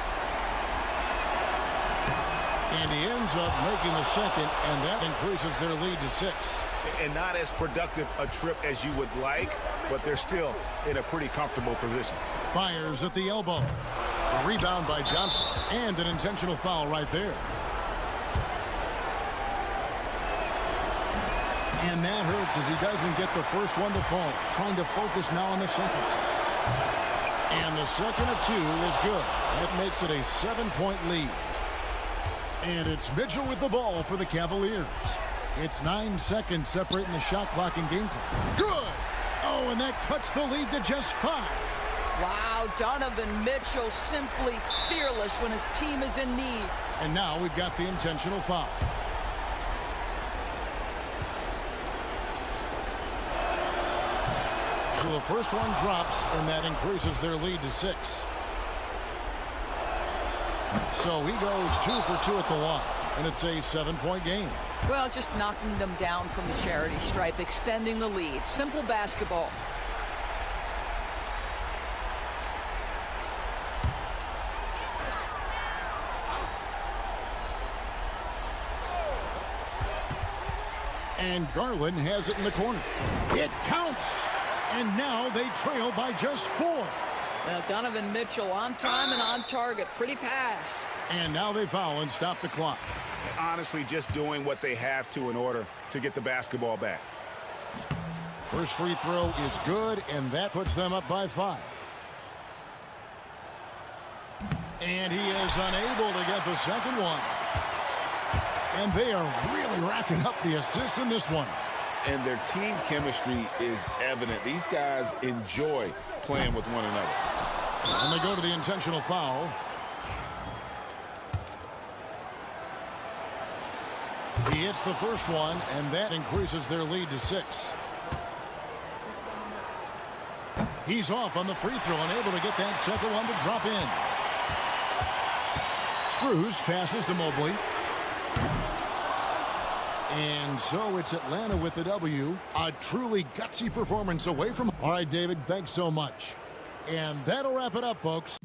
And he ends up making the second, and that increases their lead to 6. And not as productive a trip as you would like, but they're still in a pretty comfortable position. Fires at the elbow. A rebound by Johnson, and an intentional foul right there. And that hurts as he doesn't get the first one to fall. Trying to focus now on the second. And the second of 2 is good. That makes it a 7-point lead. And it's Mitchell with the ball for the Cavaliers. It's 9 seconds separating the shot clock and game clock. Good! Oh, and that cuts the lead to just 5. Wow, Donovan Mitchell simply fearless when his team is in need. And now we've got the intentional foul. So the first one drops, and that increases their lead to 6. So he goes 2 for 2 at the line, and it's a 7-point game. Well, just knocking them down from the charity stripe, extending the lead. Simple basketball. And Garland has it in the corner. It counts! And now they trail by just 4. Well, Donovan Mitchell on time and on target. Pretty pass. And now they foul and stop the clock. Honestly, just doing what they have to in order to get the basketball back. First free throw is good, and that puts them up by 5. And he is unable to get the second one. And they are really racking up the assists in this one. And their team chemistry is evident. These guys enjoy playing with one another. And they go to the intentional foul. He hits the first one, and that increases their lead to 6. He's off on the free throw and able to get that second one to drop in. Strus passes to Mobley. And so it's Atlanta with the W. A truly gutsy performance away from... All right, David, thanks so much. And that'll wrap it up, folks.